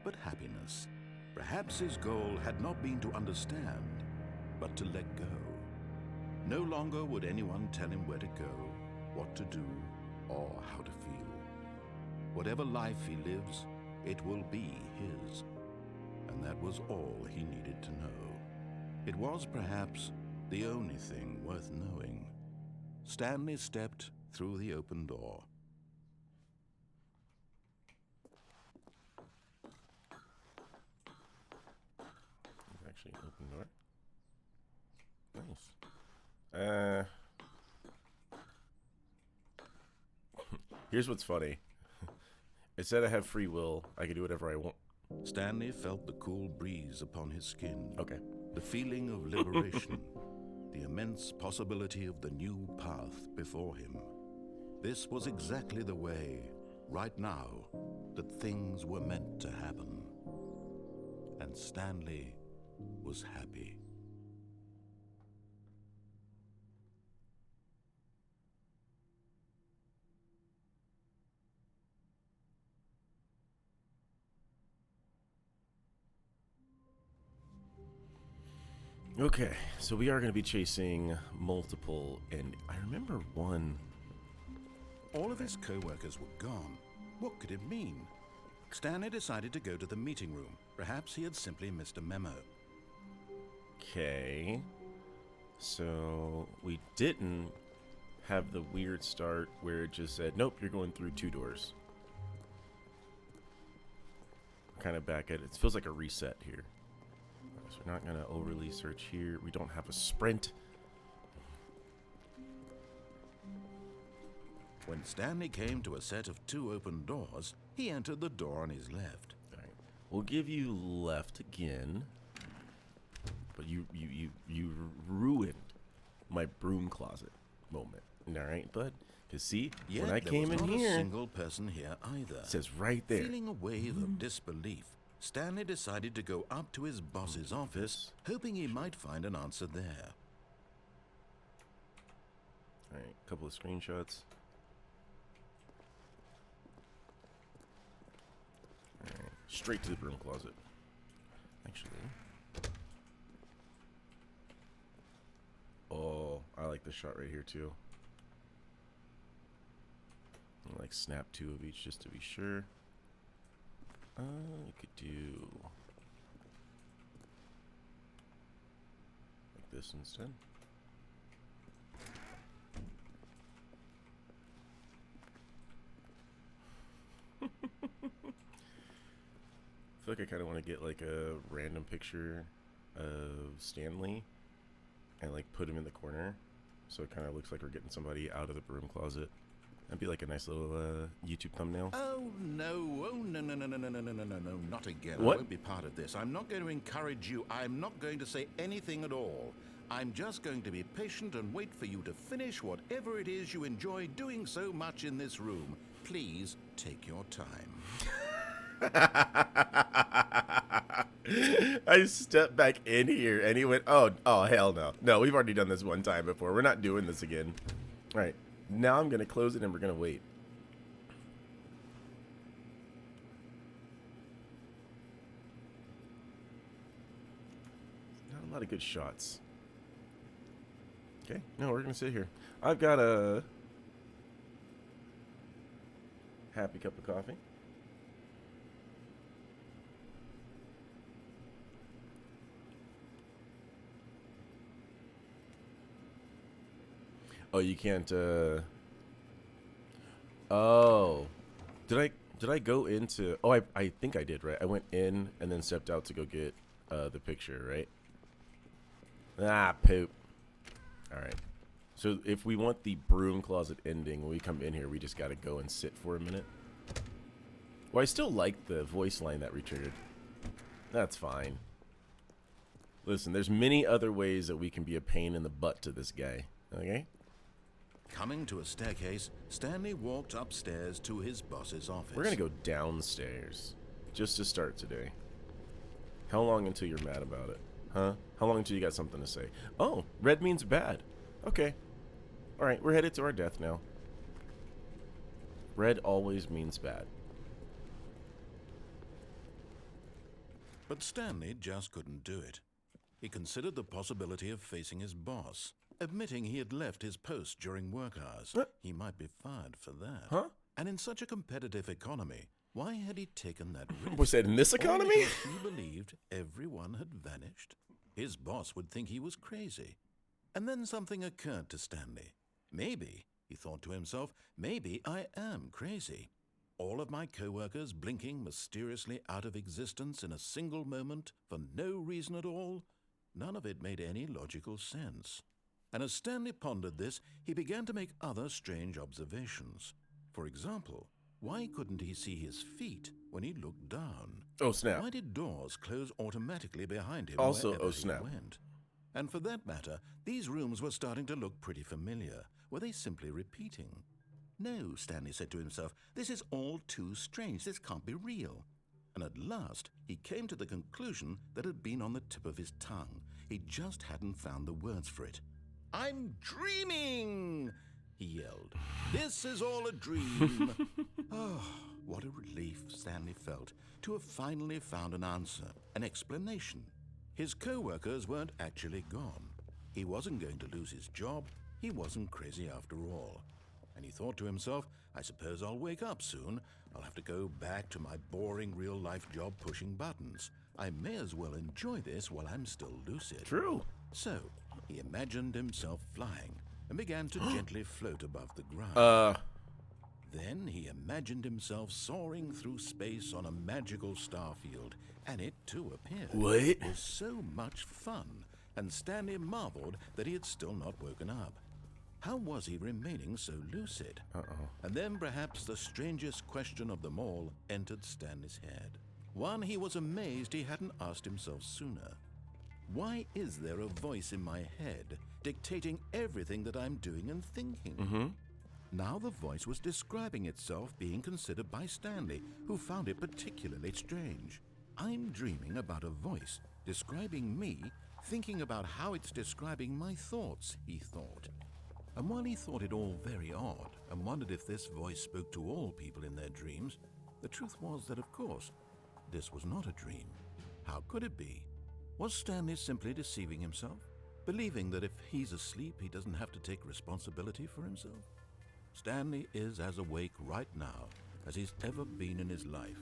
but happiness. Perhaps his goal had not been to understand, but to let go. No longer would anyone tell him where to go, what to do, or how to feel. Whatever life he lives, it will be his. And that was all he needed to know. It was perhaps the only thing worth knowing. Stanley stepped through the open door. It's actually an open door. Nice. Here's what's funny. It said I have free will. I can do whatever I want. Stanley felt the cool breeze upon his skin. Okay. The feeling of liberation. The immense possibility of the new path before him. This was exactly the way, right now, that things were meant to happen. And Stanley was happy. Okay, so we are going to be chasing multiple, and I remember one. All of his co-workers were gone. What could it mean? Stanley decided to go to the meeting room. Perhaps he had simply missed a memo. Okay, so we didn't have the weird start where it just said, nope, you're going through 2 doors. Kind of back at it. It feels like a reset here. So we're not going to overly search here. We don't have a sprint. When Stanley came to a set of 2 open doors, he entered the door on his left. All right. We'll give you left again. But you ruined my broom closet moment. All right, bud? Because see, Yet when I came in there was not here, a single person here either. it says right there. Feeling a wave of disbelief, Stanley decided to go up to his boss's office, hoping he might find an answer there. All right, a couple of screenshots. All right, straight to the broom closet. Actually. Oh, I like this shot right here too. I'll like snap 2 of each just to be sure. You could do like this instead. I feel like I kind of want to get like a random picture of Stanley and like put him in the corner, so it kind of looks like we're getting somebody out of the broom closet. That'd be like a nice little YouTube thumbnail. Oh no, no, not again. What? I won't be part of this. I'm not going to encourage you. I'm not going to say anything at all. I'm just going to be patient and wait for you to finish whatever it is you enjoy doing so much in this room. Please take your time. I stepped back in here and he went, oh, hell no. No, we've already done this one time before. We're not doing this again. All right. Now I'm going to close it and we're going to wait. Not a lot of good shots. Okay. No, we're going to sit here. I've got a happy cup of coffee. Oh, you can't, oh. Did I go into, oh, I think I did, right? I went in and then stepped out to go get, the picture, right? Ah, poop. Alright. So if we want the broom closet ending, when we come in here, we just gotta go and sit for a minute. Well, I still like the voice line that re-triggered. That's fine. Listen, there's many other ways that we can be a pain in the butt to this guy, okay? Coming to a staircase, Stanley walked upstairs to his boss's office. We're gonna go downstairs. Just to start today. How long until you're mad about it? Huh? How long until you got something to say? Oh, red means bad. Okay. Alright, we're headed to our death now. Red always means bad. But Stanley just couldn't do it. He considered the possibility of facing his boss, admitting he had left his post during work hours. He might be fired for that. Huh? And in such a competitive economy, why had he taken that risk? Was that in this Only economy? because he believed everyone had vanished. His boss would think he was crazy. And then something occurred to Stanley. Maybe, he thought to himself, maybe I am crazy. All of my co-workers blinking mysteriously out of existence in a single moment for no reason at all. None of it made any logical sense. And as Stanley pondered this, he began to make other strange observations. For example, why couldn't he see his feet when he looked down? Oh, snap. Why did doors close automatically behind him Also, wherever oh, he snap. went? And for that matter, these rooms were starting to look pretty familiar. Were they simply repeating? No, Stanley said to himself, this is all too strange. This can't be real. And at last, he came to the conclusion that had been on the tip of his tongue. He just hadn't found the words for it. I'm dreaming, he yelled. This is all a dream. Oh, what a relief Stanley felt to have finally found an answer, an explanation. His co-workers weren't actually gone. He wasn't going to lose his job. He wasn't crazy after all. And he thought to himself, I suppose I'll wake up soon. I'll have to go back to my boring real-life job pushing buttons. I may as well enjoy this while I'm still lucid. True. So, he imagined himself flying and began to gently float above the ground. Then he imagined himself soaring through space on a magical starfield, and it too appeared. What? It was so much fun, and Stanley marveled that he had still not woken up. How was he remaining so lucid? And then perhaps the strangest question of them all entered Stanley's head. One he was amazed he hadn't asked himself sooner. Why is there a voice in my head dictating everything that I'm doing and thinking? Now the voice was describing itself being considered by Stanley, who found it particularly strange. I'm dreaming about a voice describing me, thinking about how it's describing my thoughts, he thought. And while he thought it all very odd and wondered if this voice spoke to all people in their dreams, the truth was that, of course, this was not a dream. How could it be? Was Stanley simply deceiving himself, believing that if he's asleep, he doesn't have to take responsibility for himself? Stanley is as awake right now as he's ever been in his life.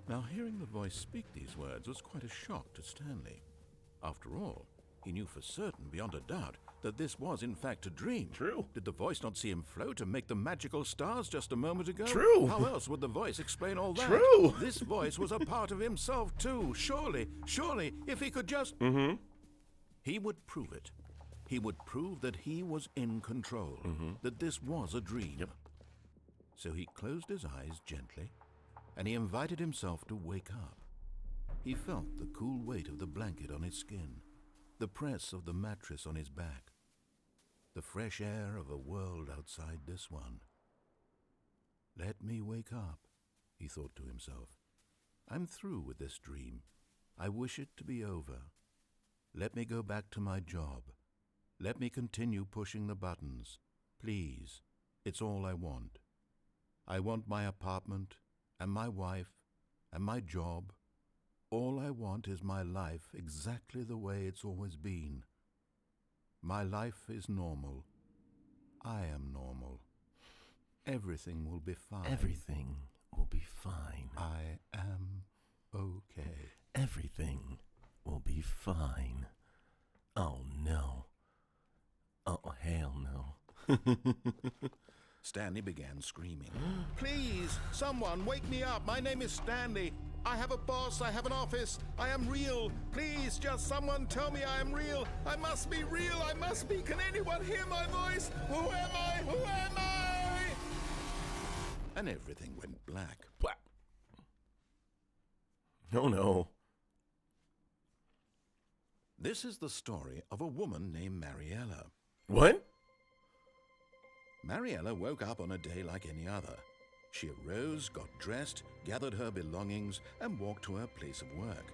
Now, hearing the voice speak these words was quite a shock to Stanley. After all, he knew for certain, beyond a doubt, that this was in fact a dream. True. Did the voice not see him float and make the magical stars just a moment ago? True. How else would the voice explain all that? True. This voice was a part of himself too. Surely, if he could just... He would prove it. He would prove that he was in control, that this was a dream. Yep. So he closed his eyes gently, and he invited himself to wake up. He felt the cool weight of the blanket on his skin, the press of the mattress on his back, the fresh air of a world outside this one. Let me wake up, he thought to himself. I'm through with this dream. I wish it to be over. Let me go back to my job. Let me continue pushing the buttons. Please, it's all I want. I want my apartment, and my wife, and my job. All I want is my life exactly the way it's always been. My life is normal. I am normal. Everything will be fine. Everything will be fine. I am okay. Everything will be fine. Oh, no. Oh, hell no. Stanley began screaming. Please, someone, wake me up. My name is Stanley. I have a boss. I have an office. I am real. Please, just someone tell me I am real. I must be real. I must be. Can anyone hear my voice? Who am I? Who am I? And everything went black. Black. Oh, no. This is the story of a woman named Mariella. What? Mariella woke up on a day like any other. She arose, got dressed, gathered her belongings, and walked to her place of work.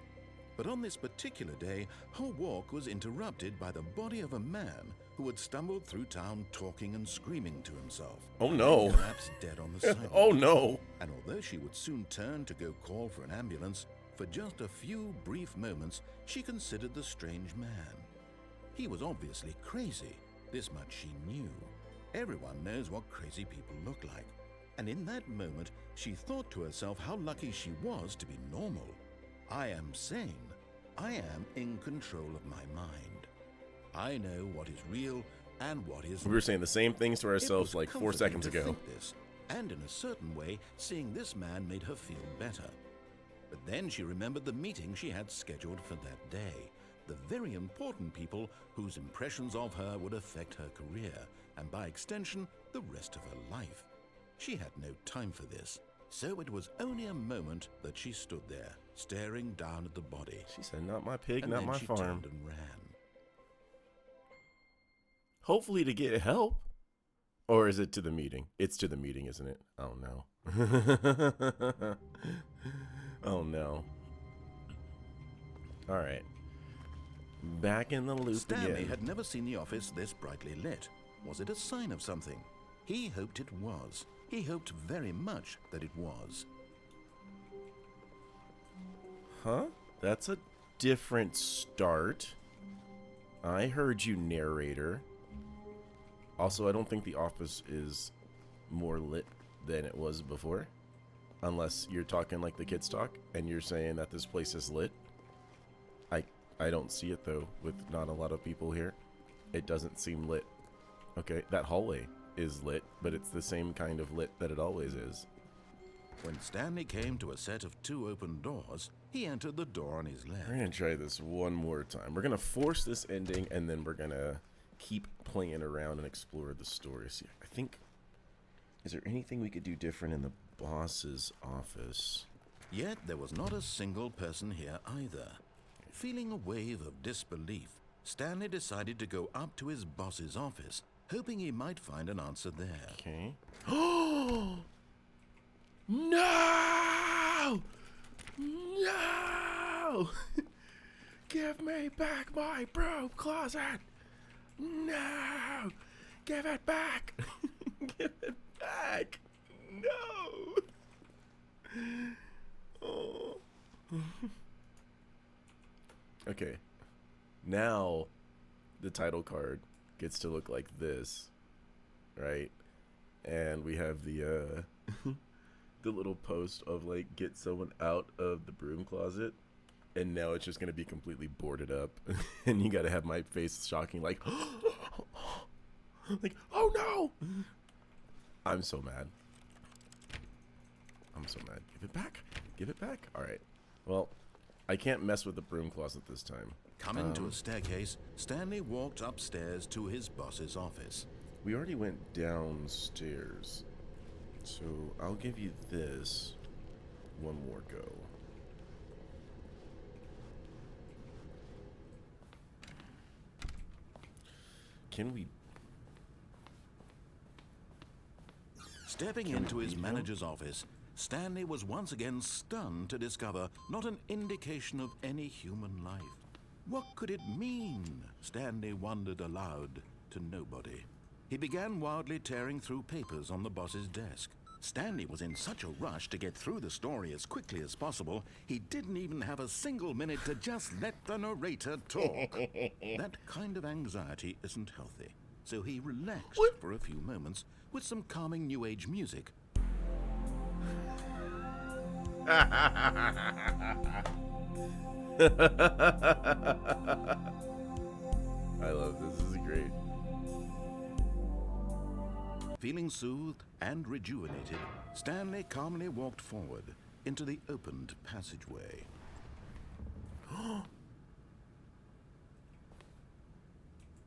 But on this particular day, her walk was interrupted by the body of a man who had stumbled through town talking and screaming to himself. Oh no. And collapsed dead on the sidewalk. Oh no. And although she would soon turn to go call for an ambulance, for just a few brief moments, she considered the strange man. He was obviously crazy. This much she knew. Everyone knows what crazy people look like. And in that moment, she thought to herself how lucky she was to be normal. I am sane. I am in control of my mind. I know what is real and what is We were saying the same things to ourselves like 4 seconds to ago. think this, and in a certain way, seeing this man made her feel better. But then she remembered the meeting she had scheduled for that day. The very important people whose impressions of her would affect her career, and by extension, the rest of her life. She had no time for this, so it was only a moment that she stood there, staring down at the body. She said, not my pig, And not then my she farm. turned and ran. Hopefully to get help. Or is it to the meeting? It's to the meeting, isn't it? Oh no. Oh no. All right. Back in the loop Stanley again. had never seen the office this brightly lit. Was it a sign of something? He hoped it was. He hoped very much that it was. Huh? That's a different start. I heard you, narrator. Also, I don't think the office is more lit than it was before. Unless you're talking like the kids talk and you're saying that this place is lit. I don't see it though, with not a lot of people here. It doesn't seem lit. Okay, that hallway is lit, but it's the same kind of lit that it always is. When Stanley came to a set of 2 open doors, he entered the door on his left. We're gonna try this one more time. We're gonna force this ending, and then we're gonna keep playing around and explore the story. See, I think, is there anything we could do different in the boss's office? Yet there was not a single person here either. Feeling a wave of disbelief, Stanley decided to go up to his boss's office, hoping he might find an answer there. Okay. Oh no! No! Give me back my broom closet! No! Give it back! Give it back! No! Oh. Okay. Now the title card gets to look like this, right? And we have the the little post of like, get someone out of the broom closet, and now it's just gonna be completely boarded up. And you gotta have my face shocking like like, oh no. I'm so mad. I'm so mad. Give it back. Give it back. All right. Well, I can't mess with the broom closet this time. Coming to a staircase, Stanley walked upstairs to his boss's office. We already went downstairs, so I'll give you this one more go. Can we? Stepping Can we into his beat him? manager's office, Stanley was once again stunned to discover not an indication of any human life. What could it mean? Stanley wondered aloud to nobody. He began wildly tearing through papers on the boss's desk. Stanley was in such a rush to get through the story as quickly as possible, he didn't even have a single minute to just let the narrator talk. That kind of anxiety isn't healthy, so he relaxed for a few moments with some calming New Age music. I love this. This is great. Feeling soothed and rejuvenated, Stanley calmly walked forward into the opened passageway.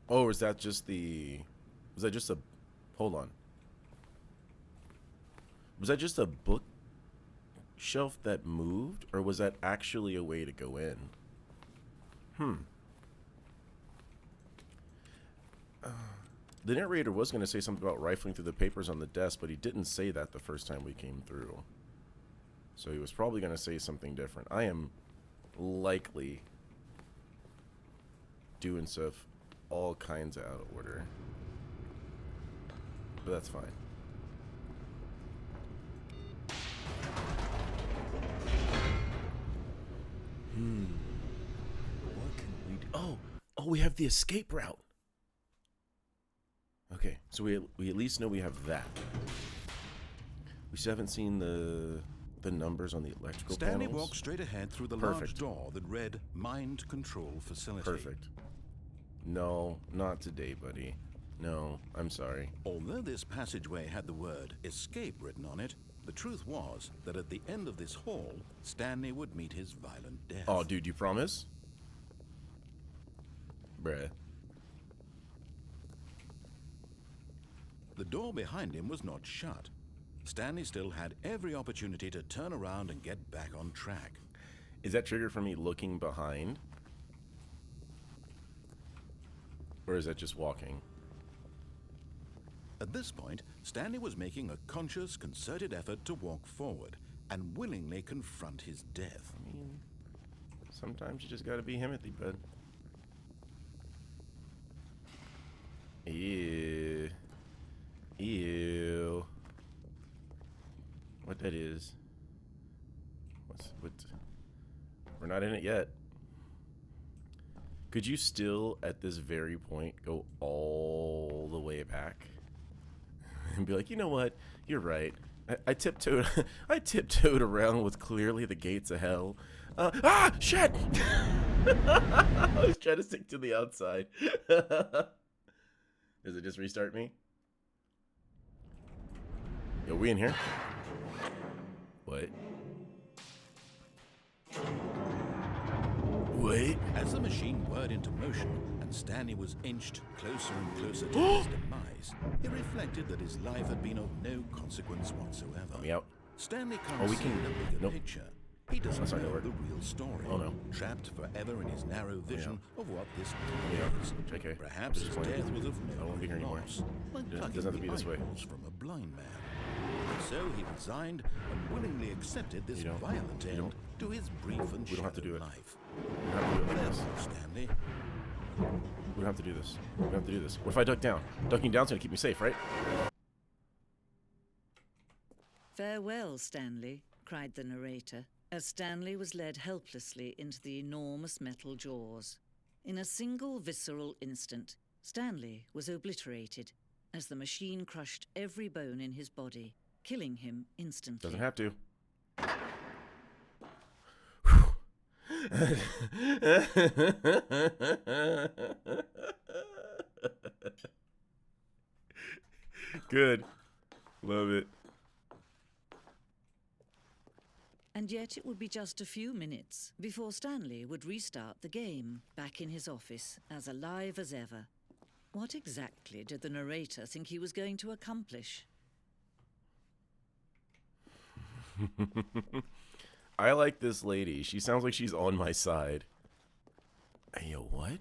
Oh, is that just the... Was that just a... Hold on. Was that just a bookshelf that moved? Or was that actually a way to go in? The narrator was going to say something about rifling through the papers on the desk, but he didn't say that the first time we came through. So he was probably going to say something different. I am likely doing stuff all kinds of out of order. But that's fine. What can we do? Oh, we have the escape route. Okay, so we at least know we have that. We still haven't seen the numbers on the electrical Stanley panels. walked straight ahead through the large door that read Mind Control Facility. Perfect. No, not today, buddy. No, I'm sorry. Although this passageway had the word escape written on it, the truth was that at the end of this hall, Stanley would meet his violent death. Oh, dude, you promise? Bruh. The door behind him was not shut. Stanley still had every opportunity to turn around and get back on track. Is that triggered for me looking behind? Or is that just walking? At this point, Stanley was making a conscious, concerted effort to walk forward and willingly confront his death. I mean, sometimes you just gotta be Himothy, bud. Ew. Ew. What that is? What? We're not in it yet. Could you still, at this very point, go all the way back and be like, you know what? You're right. I tiptoed. I tiptoed around with clearly the gates of hell. Shit! I was trying to stick to the outside. Does it just restart me? Yo, we in here? What? Wait. As the machine whirred into motion and Stanley was inched closer and closer to his demise, he reflected that his life had been of no consequence whatsoever. Let me out. Stanley can't we see can- the bigger nope. picture. He doesn't That's not gonna know work. the real story. Oh, no. Trapped forever in his narrow vision of what this Yeah. time is. JK. Perhaps his Disappointed. death was of I don't no wanna be here anymore. loss, like Doesn't plucking have to be the this way. eyeballs from a blind man. So he resigned and willingly accepted this You don't. violent You end don't. to his brief and We don't have to do shallow it. life. We don't have to do it like this. Therefore, Stanley, We don't have to do this. We don't have to do this. What if I duck down? Ducking down's gonna keep me safe, right? "Farewell, Stanley," cried the narrator, as Stanley was led helplessly into the enormous metal jaws. In a single visceral instant, Stanley was obliterated as the machine crushed every bone in his body, killing him instantly. Doesn't have to. Good. Love it. And yet it would be just a few minutes before Stanley would restart the game, back in his office, as alive as ever. What exactly did the narrator think he was going to accomplish? I like this lady. She sounds like she's on my side. Hey, yo, what?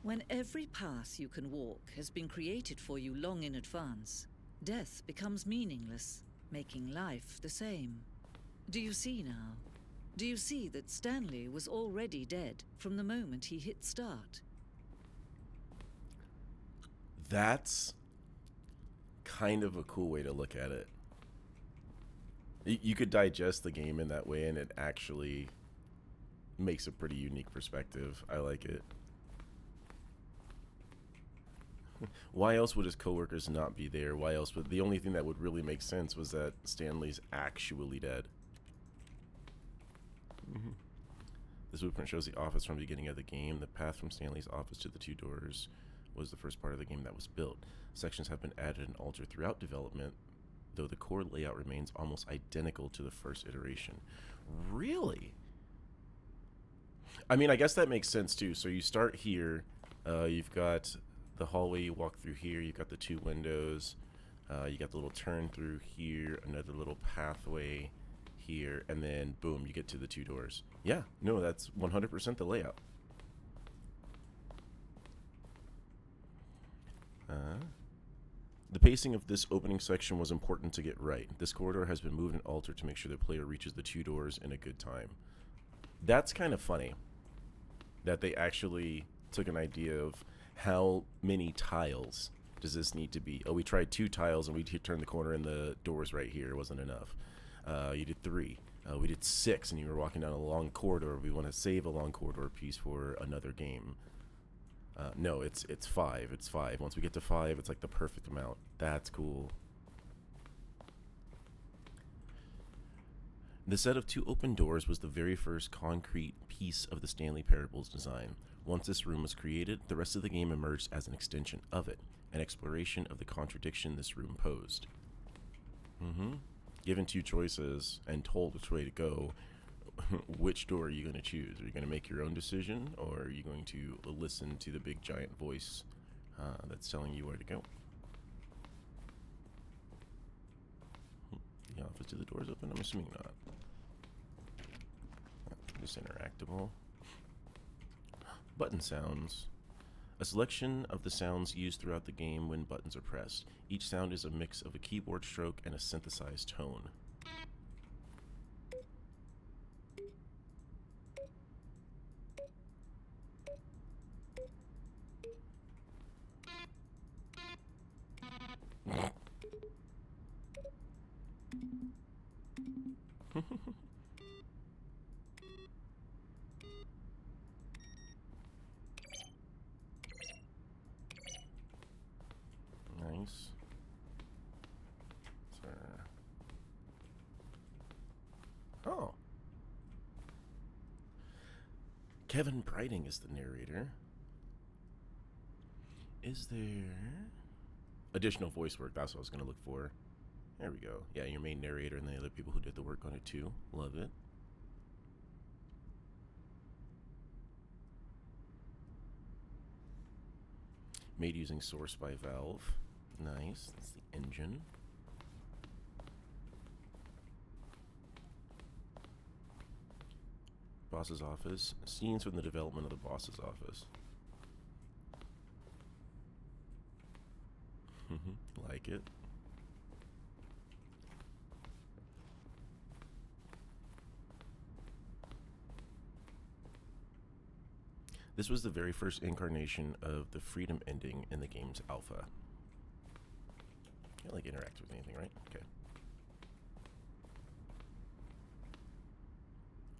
When every path you can walk has been created for you long in advance, death becomes meaningless, making life the same. Do you see now? Do you see that Stanley was already dead from the moment he hit start? That's kind of a cool way to look at it. You could digest the game in that way, and it actually makes a pretty unique perspective. I like it. Why else would his coworkers not be there? Why else would... The only thing that would really make sense was that Stanley's actually dead. This blueprint shows the office from the beginning of the game. The path from Stanley's office to the two doors was the first part of the game that was built. Sections have been added and altered throughout development, though the core layout remains almost identical to the first iteration. Really? I mean, I guess that makes sense too. So you start here, you've got the hallway you walk through here, you've got the two windows, you got the little turn through here, another little pathway here, and then boom, you get to the two doors. Yeah, no, that's 100% the layout. The pacing of this opening section was important to get right. This corridor has been moved and altered to make sure the player reaches the 2 doors in a good time. That's kind of funny that they actually took an idea of how many tiles does this need to be. Oh, we tried 2 tiles and we turned the corner and the door's right here. It wasn't enough. You did 3. We did 6 and you were walking down a long corridor. We want to save a long corridor piece for another game. No, it's 5. It's 5. Once we get to 5, it's like the perfect amount. That's cool. The set of 2 open doors was the very first concrete piece of the Stanley Parable's design. Once this room was created, the rest of the game emerged as an extension of it, an exploration of the contradiction this room posed. Given 2 choices and told which way to go, which door are you going to choose? Are you going to make your own decision, or are you going to listen to the big giant voice that's telling you where to go? The office, do the doors open? I'm assuming not. Just interactable. Button sounds. A selection of the sounds used throughout the game when buttons are pressed. Each sound is a mix of a keyboard stroke and a synthesized tone. Nice. Oh. Kevin Brighting is the narrator. Is there additional voice work? That's what I was going to look for. There we go. Yeah, your main narrator and the other people who did the work on it too. Love it. Made using Source by Valve. Nice. That's the engine. Boss's office. Scenes from the development of the boss's office. Like it. This was the very first incarnation of the freedom ending in the game's alpha. Can't like interact with anything, right? Okay.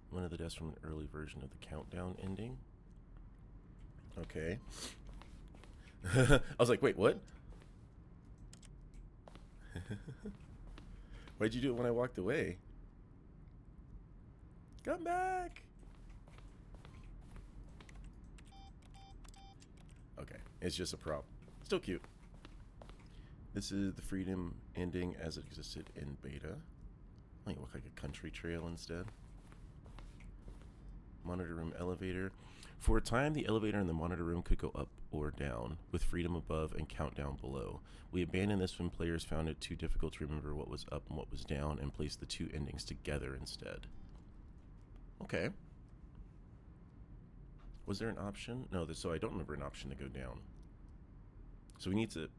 One of the deaths from an early version of the countdown ending. Okay. I was like, wait, what? Why'd you do it when I walked away? Come back! Okay, it's just a prop. Still cute. This is the freedom ending as it existed in beta. I think it looked like a country trail instead. Monitor room elevator. For a time, the elevator in the monitor room could go up or down, with freedom above and countdown below. We abandoned this when players found it too difficult to remember what was up and what was down, and placed the 2 endings together instead. Okay. Was there an option? No, so I don't remember an option to go down. So we need to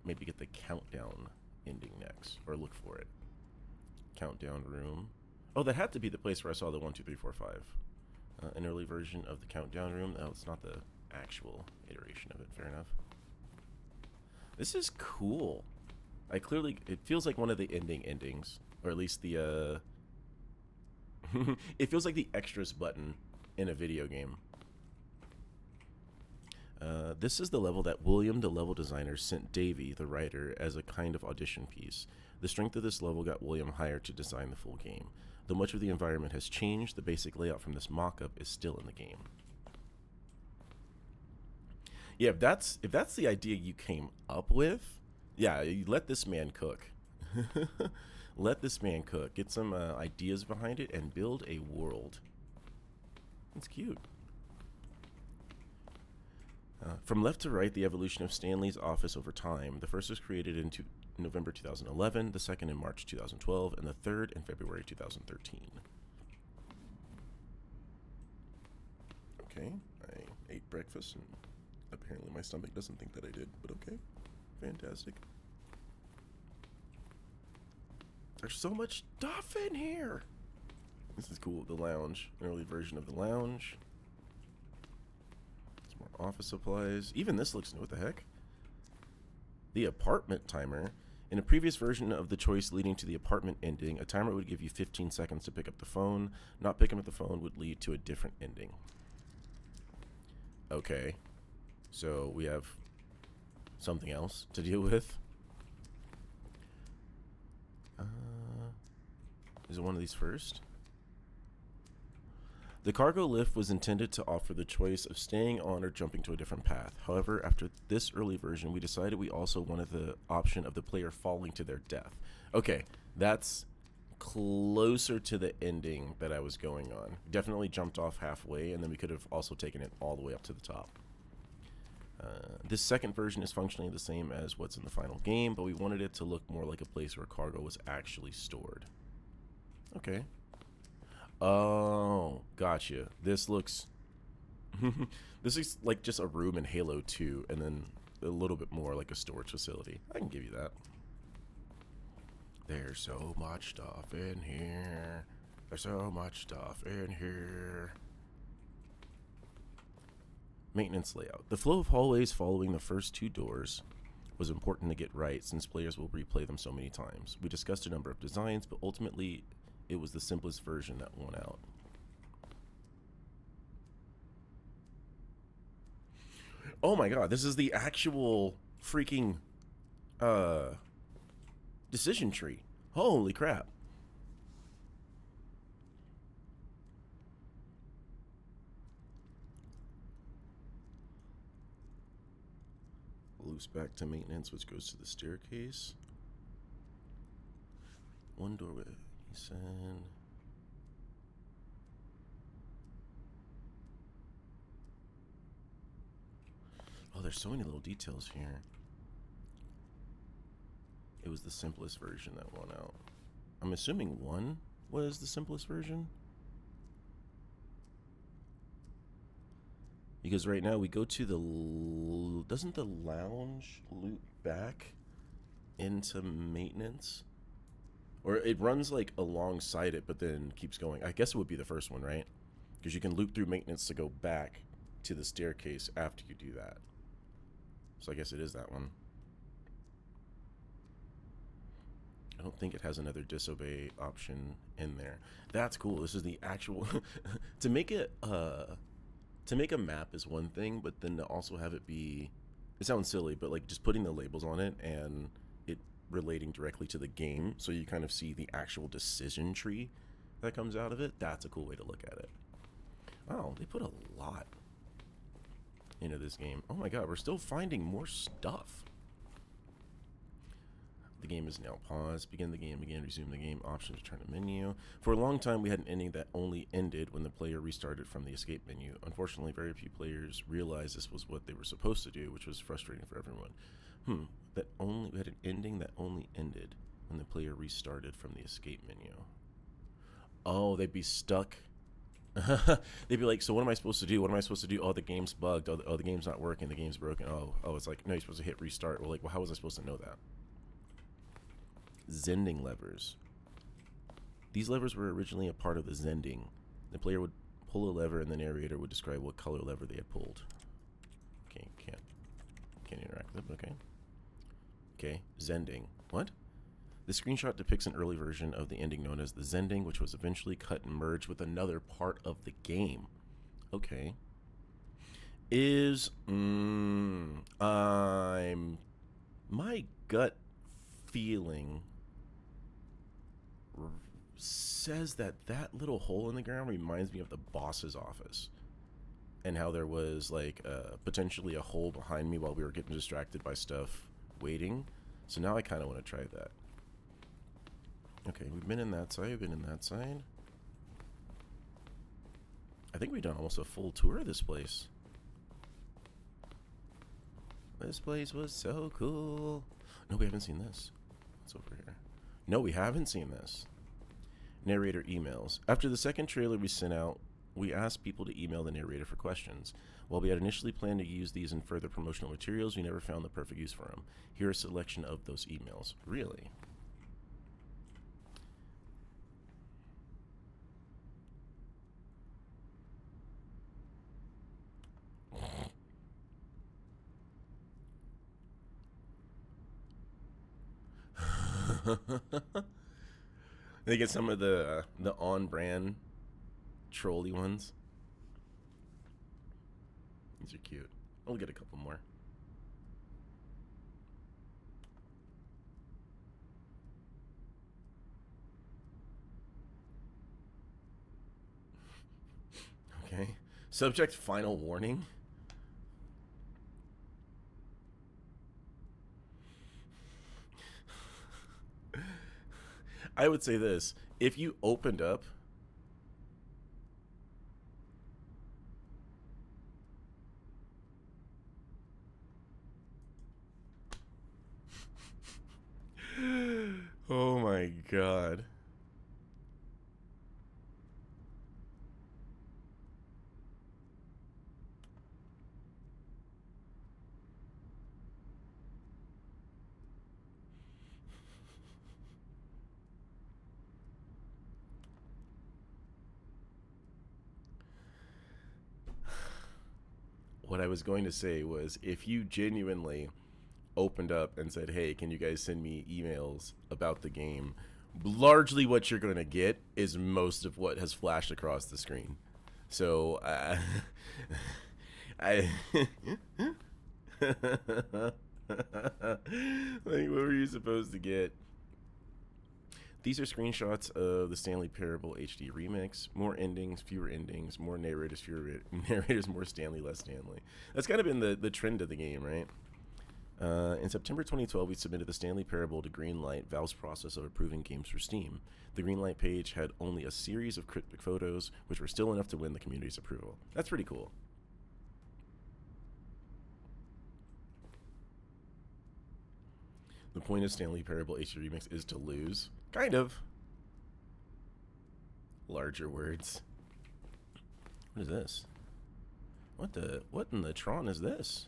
maybe get the countdown ending next, or look for it. Countdown room. Oh, that had to be the place where I saw the 1, 2, 3, 4, 5. An early version of the countdown room. No, it's not the actual iteration of it. Fair enough. This is cool. It feels like one of the endings, or at least the it feels like the extras button in a video game. This is the level that William, the level designer, sent Davey, the writer, as a kind of audition piece. The strength of this level got William hired to design the full game. Though much of the environment has changed, the basic layout from this mock-up is still in the game. Yeah, if that's the idea you came up with, yeah, you let this man cook. Let this man cook. Get some ideas behind it and build a world. It's cute. From left to right, the evolution of Stanley's office over time. The first was created in November 2011, the second in March 2012, and the third in February 2013. Okay, I ate breakfast, and apparently my stomach doesn't think that I did, but okay. Fantastic. There's so much stuff in here. This is cool. The lounge. An early version of the lounge. Some more office supplies. Even this looks new. What the heck? The apartment timer. In a previous version of the choice leading to the apartment ending, a timer would give you 15 seconds to pick up the phone. Not picking up the phone would lead to a different ending. Okay. So we have something else to deal with. Is it one of these first? The cargo lift was intended to offer the choice of staying on or jumping to a different path. However, after this early version, we decided we also wanted the option of the player falling to their death. Okay, that's closer to the ending that I was going on. Definitely jumped off halfway, and then we could have also taken it all the way up to the top. This second version is functionally the same as what's in the final game, but we wanted it to look more like a place where cargo was actually stored. Okay. Oh, gotcha. This looks this is like just a room in Halo 2 and then a little bit more like a storage facility. I can give you that. There's so much stuff in here. There's so much stuff in here. Maintenance layout. The flow of hallways following the first two doors was important to get right since players will replay them so many times. We discussed a number of designs, but ultimately it was the simplest version that won out. Oh my god, this is the actual freaking decision tree. Holy crap. Loops back to maintenance, which goes to the staircase. One doorway, he said. Oh, there's so many little details here. It was the simplest version that won out. I'm assuming 1 was the simplest version. Because right now we go to the... Doesn't the lounge loop back into maintenance? Or it runs like alongside it, but then keeps going. I guess it would be the first one, right? Because you can loop through maintenance to go back to the staircase after you do that. So I guess it is that one. I don't think it has another disobey option in there. That's cool. This is the actual... to make it... To make a map is one thing, but then to also have it be... It sounds silly, but like just putting the labels on it and it relating directly to the game, so you kind of see the actual decision tree that comes out of it. That's a cool way to look at it. Wow, they put a lot into this game. Oh my god, we're still finding more stuff. The game is now paused. Begin the game again. Resume the game. Option to turn a menu. For a long time, we had an ending that only ended when the player restarted from the escape menu. Unfortunately, very few players realized this was what they were supposed to do, which was frustrating for everyone. We had an ending that only ended when the player restarted from the escape menu. Oh, they'd be stuck. They'd be like, so what am I supposed to do? What am I supposed to do? Oh, the game's bugged. Oh, the game's not working. The game's broken. Oh, it's like, no, you're supposed to hit restart. Well, like, well, how was I supposed to know that? Zending levers. These levers were originally a part of the zending. The player would pull a lever and the narrator would describe what color lever they had pulled. Okay, can't interact with it. Okay, zending. What? The screenshot depicts an early version of the ending known as the zending, which was eventually cut and merged with another part of the game. Okay. My gut feeling says that little hole in the ground reminds me of the boss's office and how there was like potentially a hole behind me while we were getting distracted by stuff waiting. So now I kind of want to try that. Okay, we've been in that side, I think we've done almost a full tour of this place. This place was so cool. No, we haven't seen this. What's over here? No, we haven't seen this. Narrator emails. After the second trailer we sent out, we asked people to email the narrator for questions. While we had initially planned to use these in further promotional materials, we never found the perfect use for them. Here are a selection of those emails. Really? They get some of the on-brand trolly ones. These are cute. I'll get a couple more. Okay. Subject final warning. I would say this. If you opened up oh my god. What I was going to say was, if you genuinely opened up and said, hey, can you guys send me emails about the game, largely what you're going to get is most of what has flashed across the screen. So I like, what were you supposed to get? These are screenshots of the Stanley Parable HD remix. More endings, fewer endings. More narrators, fewer narrators. More Stanley, less Stanley. That's kind of been the trend of the game, right? In September 2012, we submitted the Stanley Parable to Greenlight, Valve's process of approving games for Steam. The Greenlight page had only a series of cryptic photos, which were still enough to win the community's approval. That's pretty cool. The point of Stanley Parable HD Remix is to lose. Kind of. Larger words. What is this? What in the Tron is this?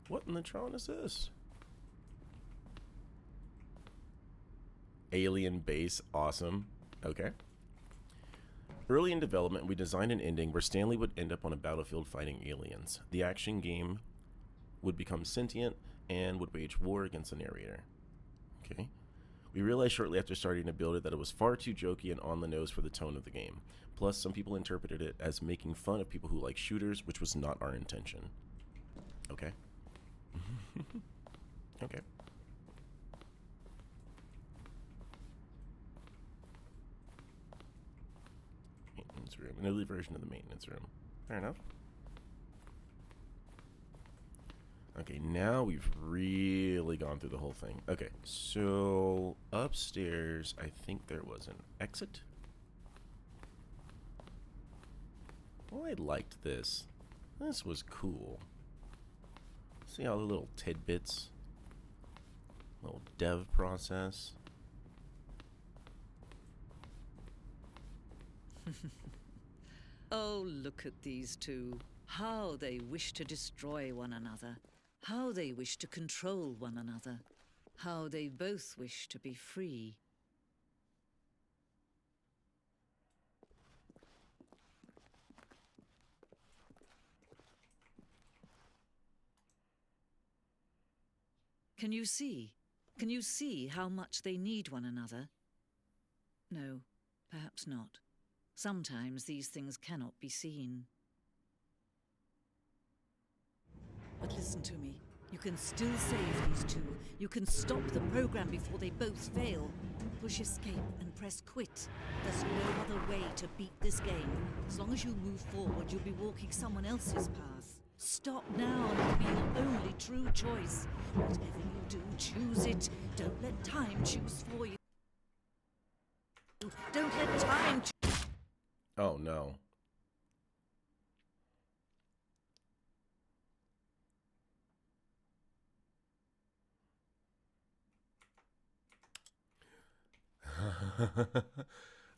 What in the Tron is this? Alien base, awesome. Okay. Early in development, we designed an ending where Stanley would end up on a battlefield fighting aliens. The action game would become sentient and would wage war against the narrator. Okay. We realized shortly after starting to build it that it was far too jokey and on the nose for the tone of the game. Plus, some people interpreted it as making fun of people who like shooters, which was not our intention. Okay. Okay. Maintenance room. An early version of the maintenance room. Fair enough. Okay, now we've really gone through the whole thing. Okay, so upstairs, I think there was an exit. Well, I liked this. This was cool. See all the little tidbits? Little dev process. Oh, look at these two. How they wish to destroy one another. How they wish to control one another. How they both wish to be free. Can you see? Can you see how much they need one another? No, perhaps not. Sometimes these things cannot be seen. But listen to me. You can still save these two. You can stop the program before they both fail. Push escape and press quit. There's no other way to beat this game. As long as you move forward, you'll be walking someone else's path. Stop now and it'll be your only true choice. Whatever you do, choose it. Don't let time choose for you. Don't let time choose. Oh no.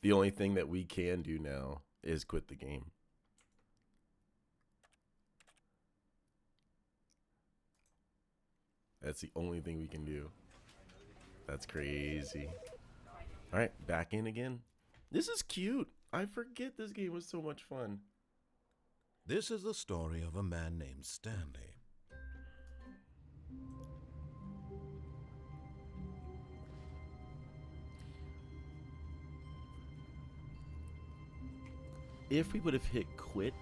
The only thing that we can do now is quit the game. That's the only thing we can do. That's crazy. All right, back in again. This is cute. I forget this game was so much fun. This is the story of a man named Stanley. If we would have hit quit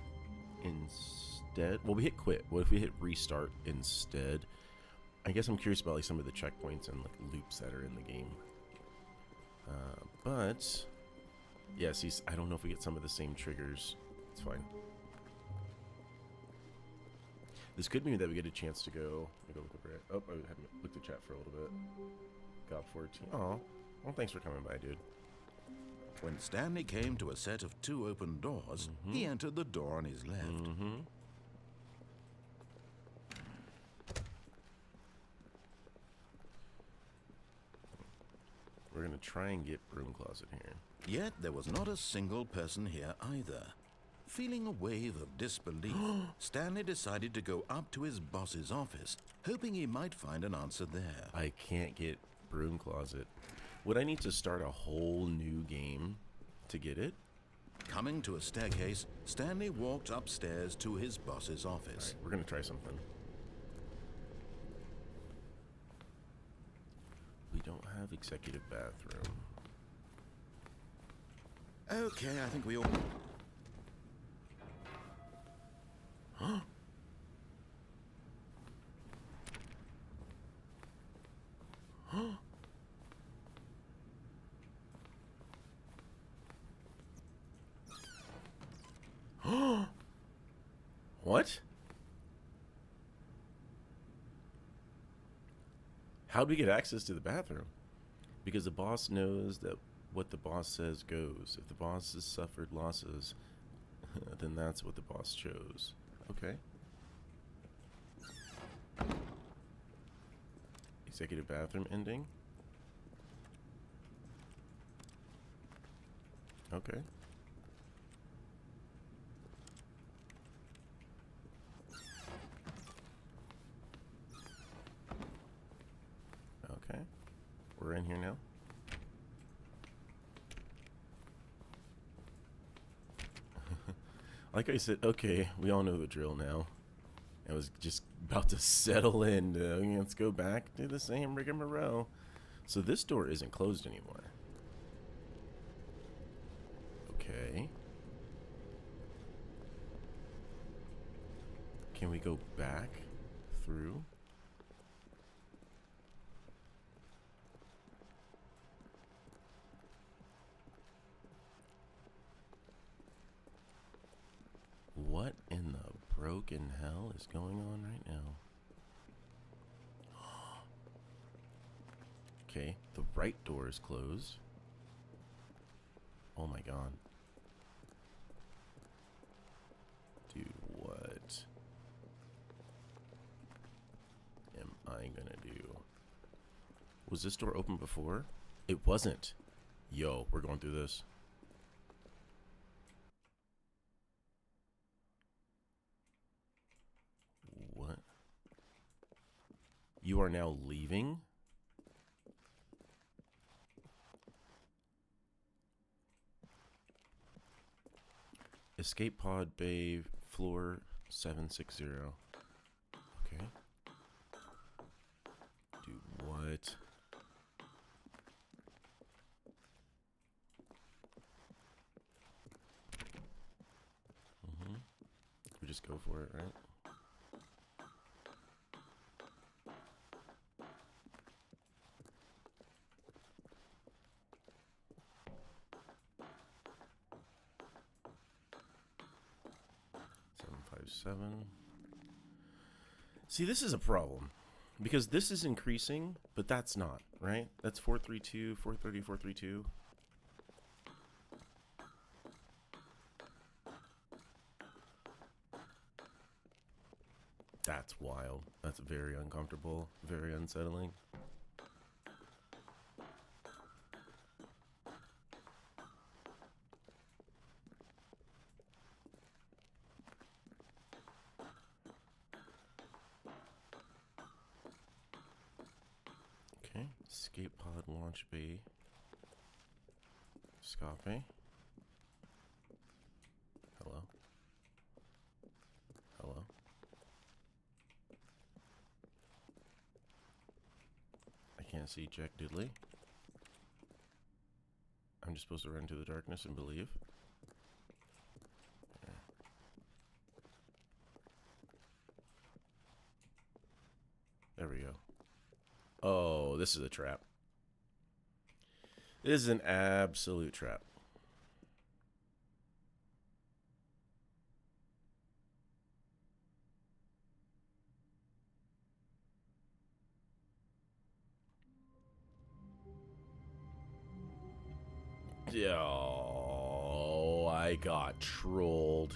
instead, well, we hit quit. What if we hit restart instead? I guess I'm curious about like some of the checkpoints and like loops that are in the game. But yeah, see, I don't know if we get some of the same triggers. It's fine. This could mean that we get a chance to go. Let me go look over it. Oh, I haven't looked at chat for a little bit. Got 14. Oh, well, thanks for coming by, dude. When Stanley came to a set of 2 open doors, he entered the door on his left. We're gonna try and get broom closet here. Yet there was not a single person here either. Feeling a wave of disbelief, Stanley decided to go up to his boss's office, hoping he might find an answer there. I can't get broom closet. Would I need to start a whole new game to get it? Coming to a staircase, Stanley walked upstairs to his boss's office. All right, we're gonna try something. We don't have executive bathroom. Okay, I think we all... What? How'd we get access to the bathroom? Because the boss knows that what the boss says goes. If the boss has suffered losses, then that's what the boss chose. Okay. Executive bathroom ending. Okay. Okay. We're in here now. Like I said, okay, we all know the drill now. I was just about to settle in. Let's go back to the same rigmarole. So this door isn't closed anymore. Okay. Can we go back through? What in the broken hell is going on right now? Okay, the right door is closed. Oh my god. Dude, what am I gonna do? Was this door open before? It wasn't. Yo, we're going through this. What? You are now leaving? Escape pod bay floor 760. Okay. Dude, what? We just go for it, right? Seven. See, this is a problem because this is increasing, but that's not, right? That's 432, 430, 432. That's wild. That's very uncomfortable, very unsettling. Escape pod launch bay. Scape. Hello? Hello? I can't see Jack Diddley. I'm just supposed to run into the darkness and believe. There we go. Oh, this is a trap. This is an absolute trap. Oh, I got trolled.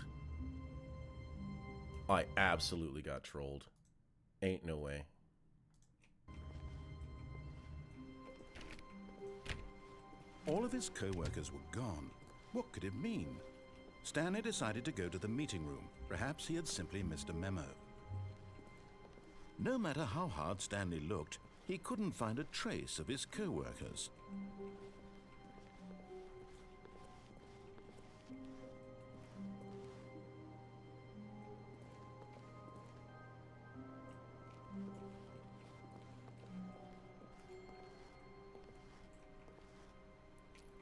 I absolutely got trolled. Ain't no way. All of his co-workers were gone. What could it mean? Stanley decided to go to the meeting room. Perhaps he had simply missed a memo. No matter how hard Stanley looked, he couldn't find a trace of his co-workers.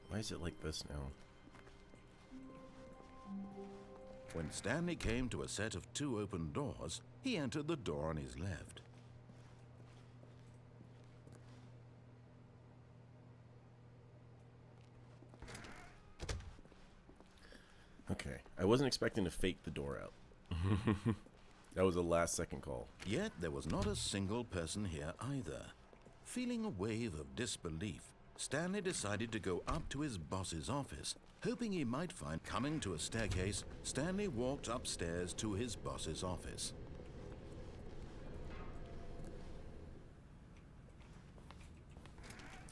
Why is it like this now? When Stanley came to a set of 2 open doors, he entered the door on his left. Okay, I wasn't expecting to fake the door out. That was a last-second call. Yet there was not a single person here either. Feeling a wave of disbelief, Stanley decided to go up to his boss's office, hoping he might find. Coming to a staircase, Stanley walked upstairs to his boss's office.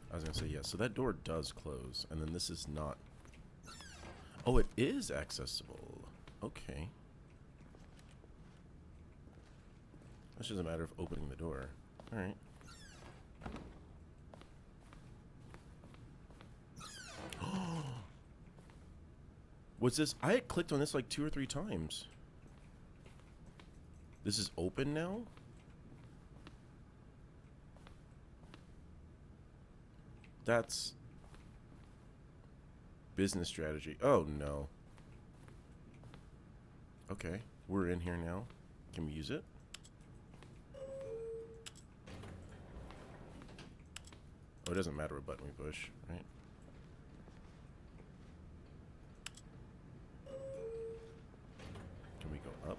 I was gonna say, yeah, so that door does close, and then this is not... Oh, it is accessible. Okay. That's just a matter of opening the door. Alright. What's this? I had clicked on this like 2 or 3 times. This is open now? That's business strategy. Oh no. Okay, we're in here now. Can we use it? Oh, it doesn't matter what button we push, right? Can we go up?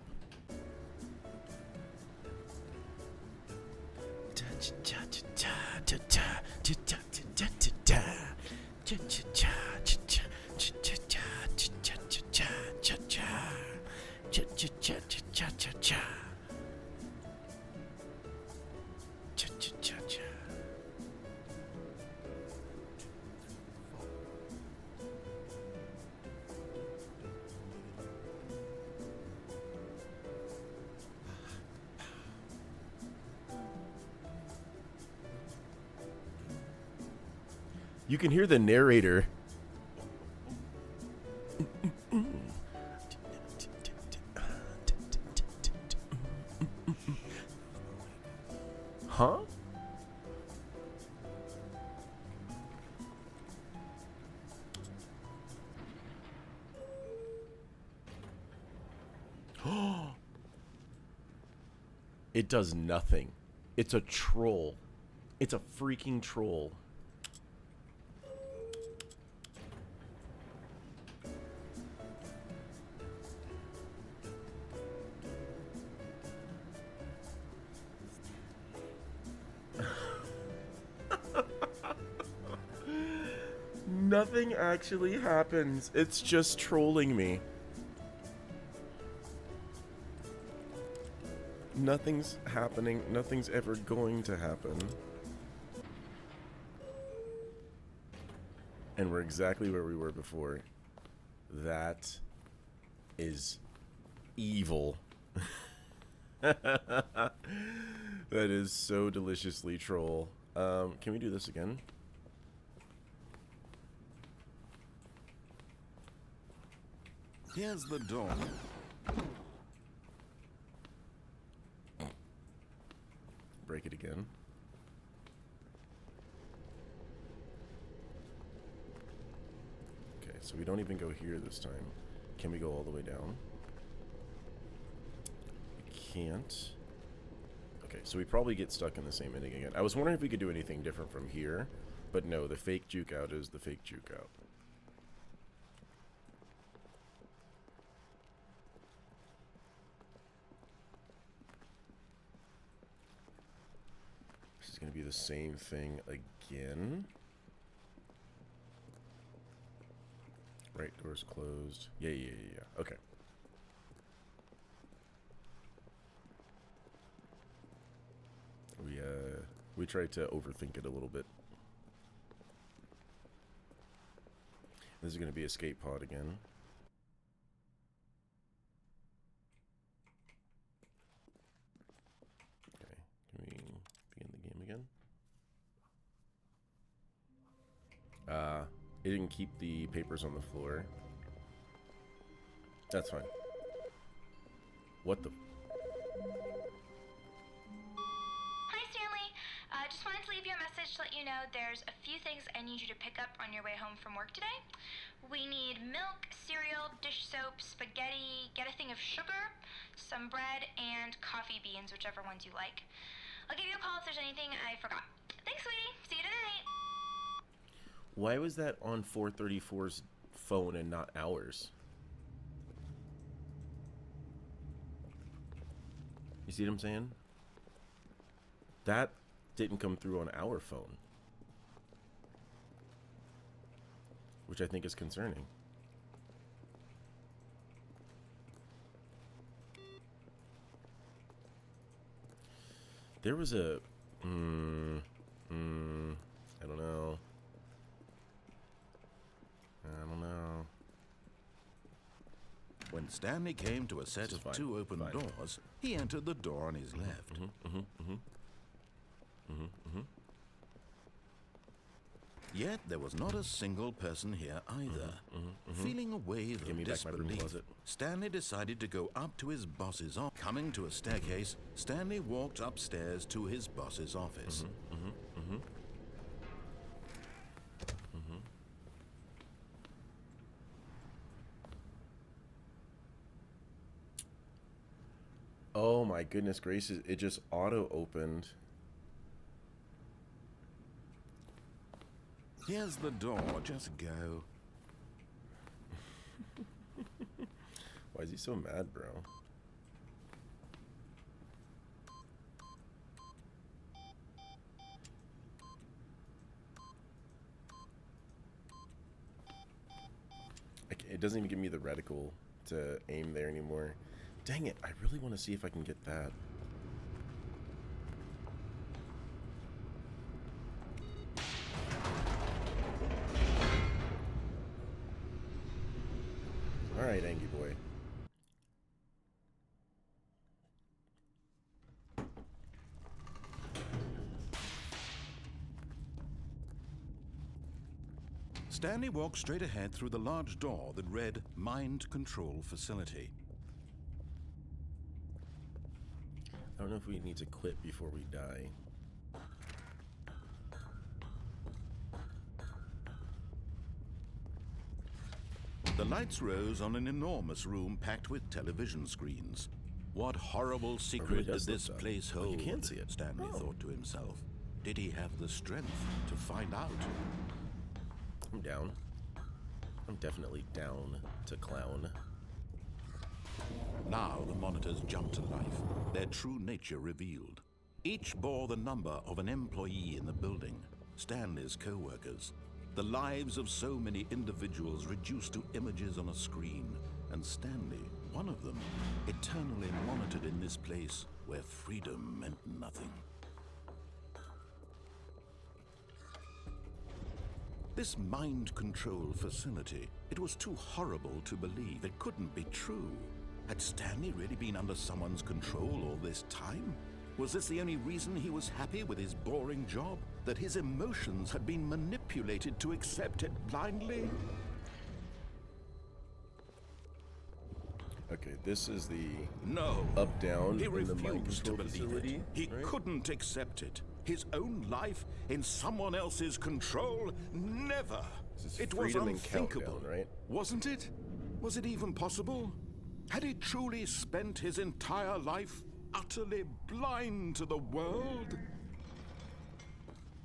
You can hear the narrator. Huh? It does nothing. It's a troll. It's a freaking troll. Nothing actually happens. It's just trolling me. Nothing's happening. Nothing's ever going to happen. And we're exactly where we were before. That is evil. That is so deliciously troll. Can we do this again? Here's the door. Break it again. Okay, so we don't even go here this time. Can we go all the way down? We can't. Okay, so we probably get stuck in the same ending again. I was wondering if we could do anything different from here, but no, the fake juke out is the fake juke out. This is going to be the same thing again. Right door's closed. Yeah. Okay. We tried to overthink it a little bit. This is going to be escape pod again. Okay, can we begin the game again? It didn't keep the papers on the floor. That's fine. What the? Hi, Stanley. Just wanted to leave you a message to let you know there's a few things I need you to pick up on your way home from work today. We need milk, cereal, dish soap, spaghetti, get a thing of sugar, some bread, and coffee beans, whichever ones you like. I'll give you a call if there's anything I forgot. Thanks, sweetie. See you tonight. Why was that on 434's phone and not ours? You see what I'm saying? That didn't come through on our phone, which I think is concerning. There was a I don't know. When Stanley came to a set of two open doors, he entered the door on his left. Yet there was not a single person here either. Feeling a wave of disbelief, Stanley decided to go up to his boss's office. Coming to a staircase, Stanley walked upstairs to his boss's office. Oh my goodness gracious, it just auto-opened. Here's the door, just go. Why is he so mad, bro? It doesn't even give me the reticle to aim there anymore. Dang it, I really want to see if I can get that. Alright, Angie boy. Stanley walked straight ahead through the large door that read Mind Control Facility. I don't know if we need to quit before we die. The lights rose on an enormous room packed with television screens. What horrible secret did this place hold? You can't see it. Stanley thought to himself. Did he have the strength to find out? I'm down. I'm definitely down to clown. Now the monitors jumped to life, their true nature revealed. Each bore the number of an employee in the building, Stanley's co-workers. The lives of so many individuals reduced to images on a screen, and Stanley, one of them, eternally monitored in this place where freedom meant nothing. This mind control facility, it was too horrible to believe. It couldn't be true. Had Stanley really been under someone's control all this time? Was this the only reason he was happy with his boring job? that his emotions had been manipulated to accept it blindly? Okay, this is the No. up-down He in the mind refused to control believe facility. it. He right? couldn't accept it. His own life in someone else's control? Never. This is It was freedom and unthinkable, countdown, right? wasn't it? Was it even possible? Had he truly spent his entire life utterly blind to the world?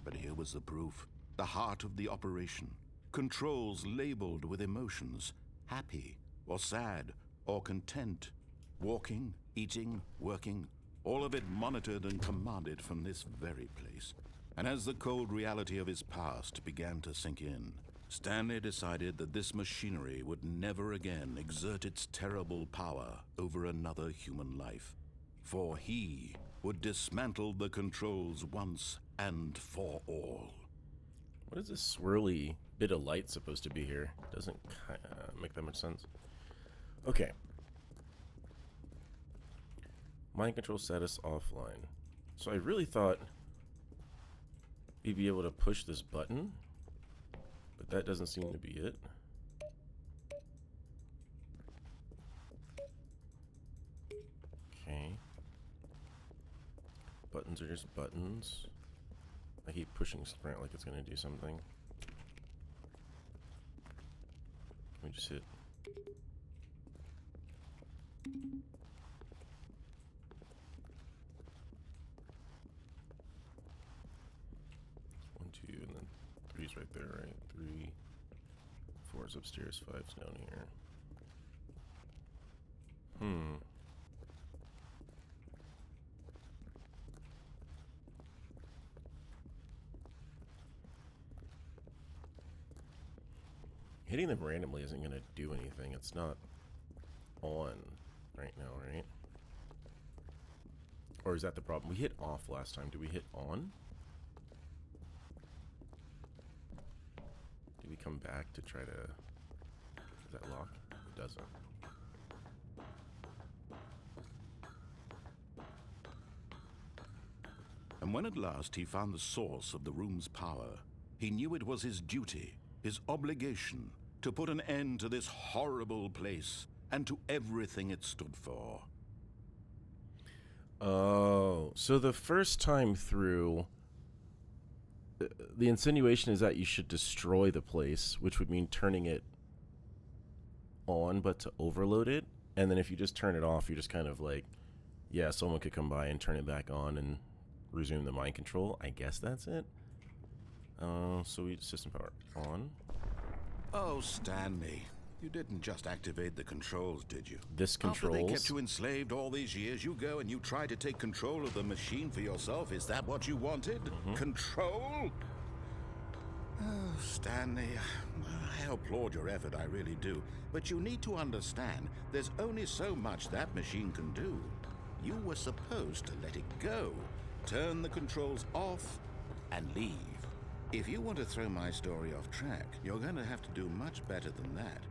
But here was the proof. The heart of the operation. Controls labeled with emotions. Happy or sad or content. Walking, eating, working. All of it monitored and commanded from this very place. And as the cold reality of his past began to sink in, Stanley decided that this machinery would never again exert its terrible power over another human life. For he would dismantle the controls once and for all. What is this swirly bit of light supposed to be here? Doesn't make that much sense. Okay. Mind control status offline. So I really thought we'd be able to push this button, but that doesn't seem to be it. Okay. Buttons are just buttons. I keep pushing sprint like it's gonna do something. Can we just hit? One, two, and then three's right there, right? 3, 4's upstairs, 5's down here. Hitting them randomly isn't going to do anything. It's not on right now, right? Or is that the problem? We hit off last time. Did we hit on? Did we come back to try to... Does that lock? It doesn't. And when at last he found the source of the room's power, he knew it was his duty, his obligation, to put an end to this horrible place and to everything it stood for. Oh, so the first time through, the insinuation is that you should destroy the place, which would mean turning it on, but to overload it. And then if you just turn it off, you're just kind of like, yeah, someone could come by and turn it back on and resume the mind control. I guess that's it. So we system power on. Oh, Stanley, you didn't just activate the controls, did you? This controls. After they kept you enslaved all these years, you go and you try to take control of the machine for yourself. Is that what you wanted? Control? Oh, Stanley, I applaud your effort, I really do. But you need to understand, there's only so much that machine can do. You were supposed to let it go, turn the controls off, and leave. If you want to throw my story off track, you're going to have to do much better than that.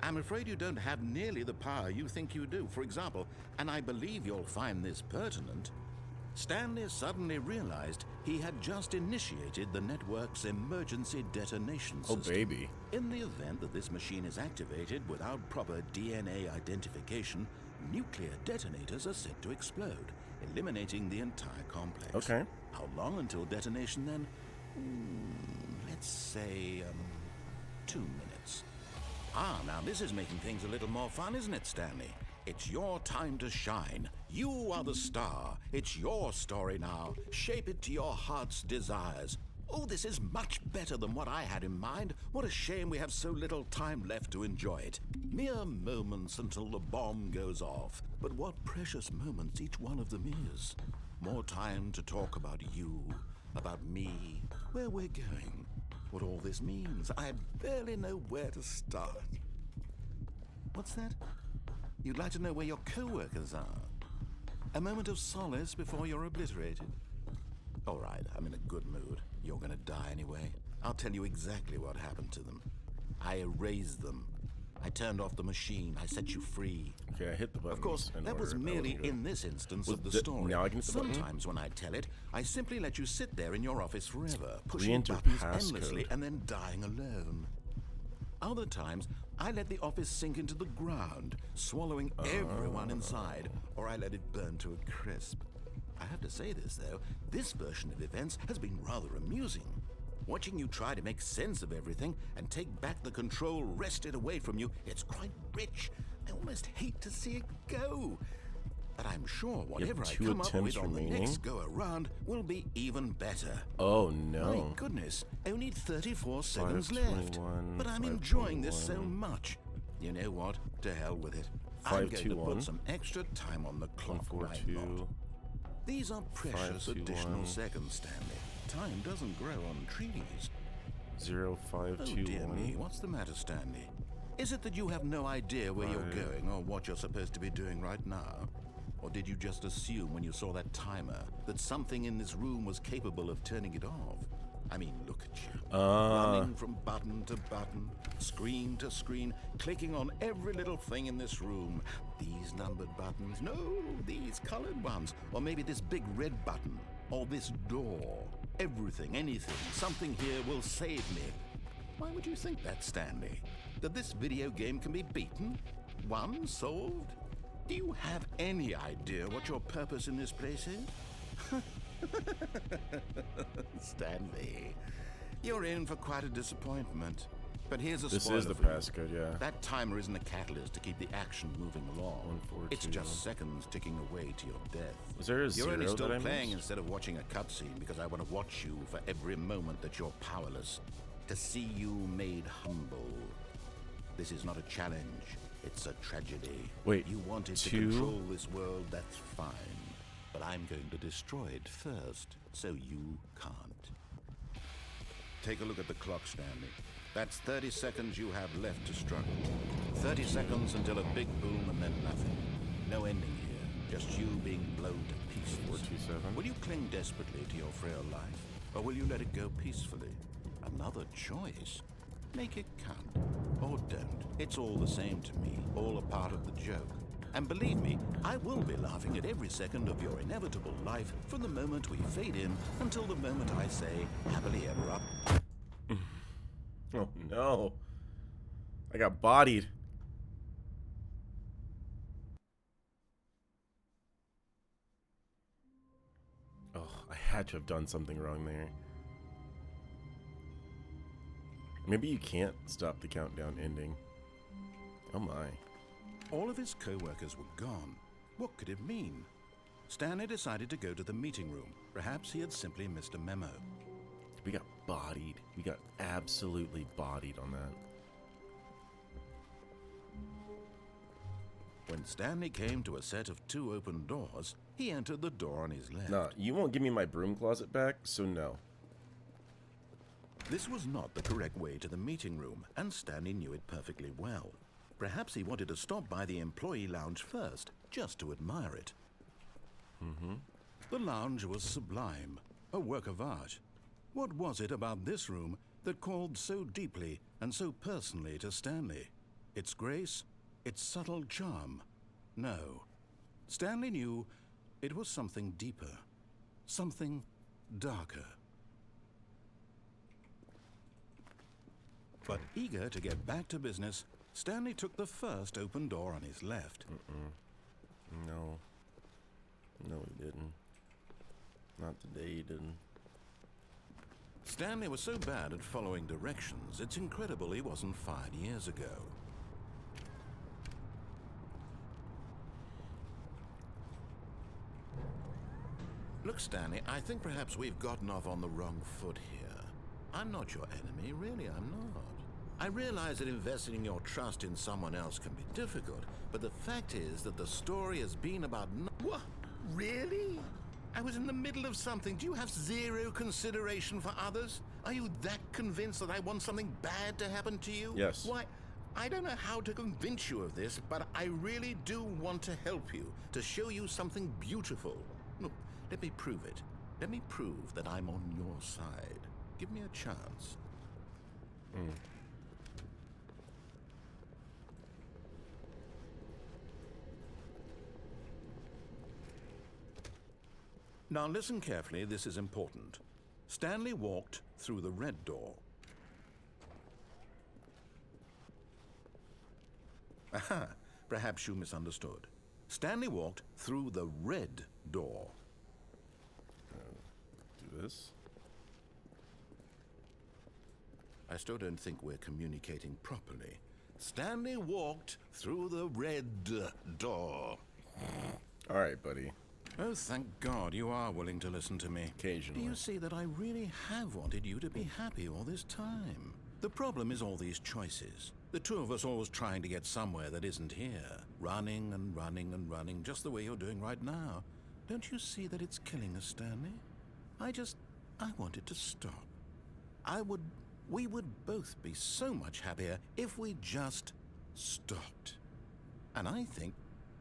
I'm afraid you don't have nearly the power you think you do. For example, and I believe you'll find this pertinent, Stanley suddenly realized he had just initiated the network's emergency detonation system. Oh, baby. In the event that this machine is activated without proper DNA identification, nuclear detonators are set to explode, eliminating the entire complex. Okay. How long until detonation then? Let's say, 2 minutes. Now this is making things a little more fun, isn't it, Stanley? It's your time to shine. You are the star. It's your story now. Shape it to your heart's desires. Oh, this is much better than what I had in mind. What a shame we have so little time left to enjoy it. Mere moments until the bomb goes off. But what precious moments each one of them is. More time to talk about you, about me, where we're going, what all this means. I barely know where to start. What's that? You'd like to know where your co-workers are? A moment of solace before you're obliterated? All right, I'm in a good mood. You're gonna die anyway. I'll tell you exactly what happened to them. I erased them. I turned off the machine. I set you free. Okay, I hit the button. Of course, that was merely in this instance of the story. Now I can hit the button? Sometimes when I tell it, I simply let you sit there in your office forever, pushing Re-enter buttons passcode. endlessly and then dying alone. Other times, I let the office sink into the ground, swallowing everyone inside, or I let it burn to a crisp. I have to say this, though, this version of events has been rather amusing. Watching you try to make sense of everything and take back the control wrested away from you, it's quite rich. I almost hate to see it go. But I'm sure whatever I come up with on the next go-around will be even better. Oh, no. My goodness, only 34 seconds left. But I'm enjoying this so much. You know what? To hell with it. I'm going to put some extra time on the clock right now. These are precious additional seconds, Stanley. Time doesn't grow on trees. 0521. Oh dear me, what's the matter, Stanley? Is it that you have no idea where you're going or what you're supposed to be doing right now? Or did you just assume when you saw that timer that something in this room was capable of turning it off? I mean, look at you. Running from button to button, screen to screen, clicking on every little thing in this room. These numbered buttons, no, these colored ones. Or maybe this big red button, or this door. Everything, anything, something here will save me. Why would you think that, Stanley? That this video game can be beaten? Won? Solved? Do you have any idea what your purpose in this place is? Stanley, you're in for quite a disappointment. But here's a spoiler. This is the for you. passcode, yeah. That timer isn't a catalyst to keep the action moving along. 142. It's just seconds ticking away to your death. Was there a You're zero only still that I playing missed? instead of watching a cutscene because I want to watch you for every moment that you're powerless. To see you made humble. This is not a challenge. It's a tragedy. Wait, you wanted to 2? control this world, that's fine. But I'm going to destroy it first, so you can't. Take a look at the clock, Stanley. That's 30 seconds you have left to struggle. 30 seconds until a big boom and then nothing. No ending here, just you being blown to pieces. 427. Will you cling desperately to your frail life, or will you let it go peacefully? Another choice. Make it count, or don't. It's all the same to me, all a part of the joke. And believe me, I will be laughing at every second of your inevitable life from the moment we fade in until the moment I say, happily ever up. Oh, no. I got bodied. Oh, I had to have done something wrong there. Maybe you can't stop the countdown ending. Oh my. All of his co-workers were gone. What could it mean? Stanley decided to go to the meeting room. Perhaps he had simply missed a memo. We got bodied. We got absolutely bodied on that. When Stanley came to a set of 2 open doors, he entered the door on his left. Nah, you won't give me my broom closet back, so no. This was not the correct way to the meeting room, and Stanley knew it perfectly well. Perhaps he wanted to stop by the employee lounge first, just to admire it. The lounge was sublime, a work of art. What was it about this room that called so deeply and so personally to Stanley? Its grace? Its subtle charm? No. Stanley knew it was something deeper, something darker. But eager to get back to business, Stanley took the first open door on his left. No. No, he didn't. Not today, he didn't. Stanley was so bad at following directions, it's incredible he wasn't fired years ago. Look, Stanley, I think perhaps we've gotten off on the wrong foot here. I'm not your enemy, really, I'm not. I realize that investing your trust in someone else can be difficult, but the fact is that the story has been about What? Really? I was in the middle of something. Do you have zero consideration for others? Are you that convinced that I want something bad to happen to you? Yes. Why, I don't know how to convince you of this, but I really do want to help you, to show you something beautiful. Look, let me prove it. Let me prove that I'm on your side. Give me a chance. Now listen carefully, this is important. Stanley walked through the red door. Aha, perhaps you misunderstood. Stanley walked through the red door. Do this. I still don't think we're communicating properly. Stanley walked through the red door. All right, buddy. Oh, thank God you are willing to listen to me. Occasionally. Do you see that I really have wanted you to be happy all this time? The problem is all these choices. The two of us always trying to get somewhere that isn't here. Running and running and running, just the way you're doing right now. Don't you see that it's killing us, Stanley? I wanted to stop. We would both be so much happier if we just stopped. And I think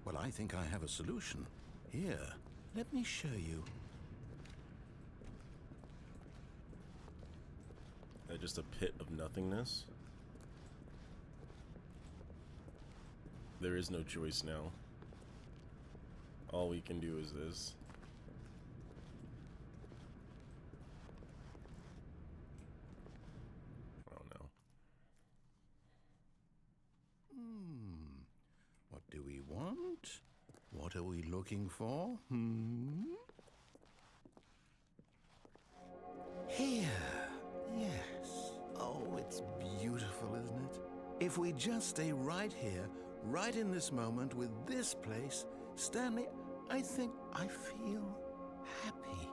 I have a solution. Here, let me show you. Just a pit of nothingness. There is no choice now. All we can do is this. I don't know. What do we want? What are we looking for? Here. Yes. Oh, it's beautiful, isn't it? If we just stay right here, right in this moment with this place, Stanley, I think I feel happy.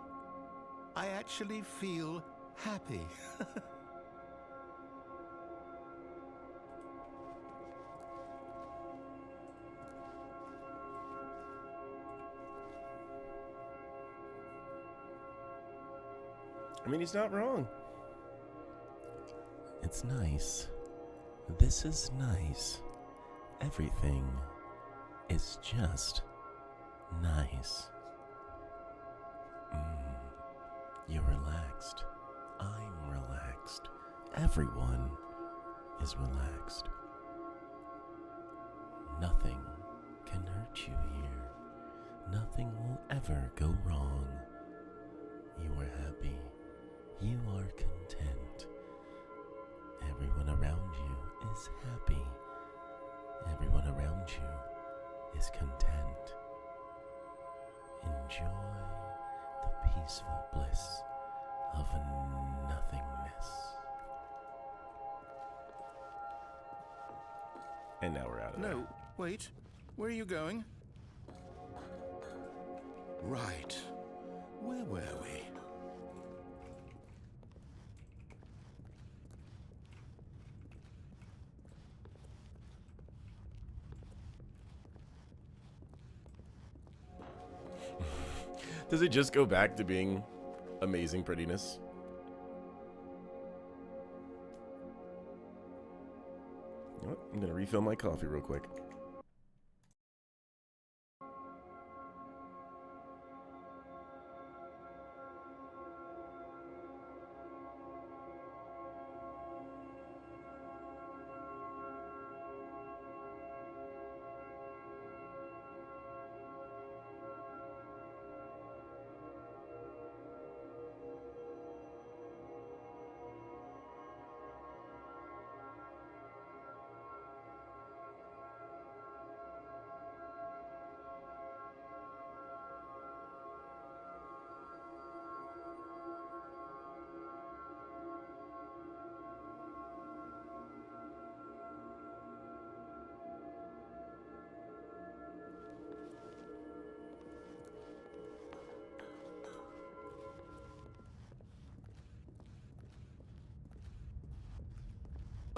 I actually feel happy. I mean, he's not wrong. It's nice. This is nice. Everything is just nice. You're relaxed. I'm relaxed. Everyone is relaxed. Nothing can hurt you here. Nothing will ever go wrong. You are happy. You are content. Everyone around you is happy. Everyone around you is content. Enjoy the peaceful bliss of nothingness. And now we're out of there. No, wait. Where are you going? Right. Where were we? Does it just go back to being amazing prettiness? You know what? I'm gonna refill my coffee real quick.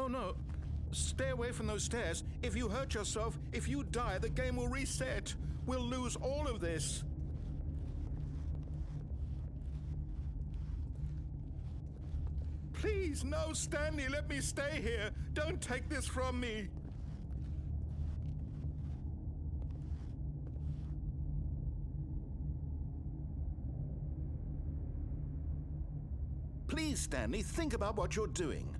Oh no. Stay away from those stairs. If you hurt yourself, if you die, the game will reset. We'll lose all of this. Please, no, Stanley, let me stay here. Don't take this from me. Please, Stanley, think about what you're doing.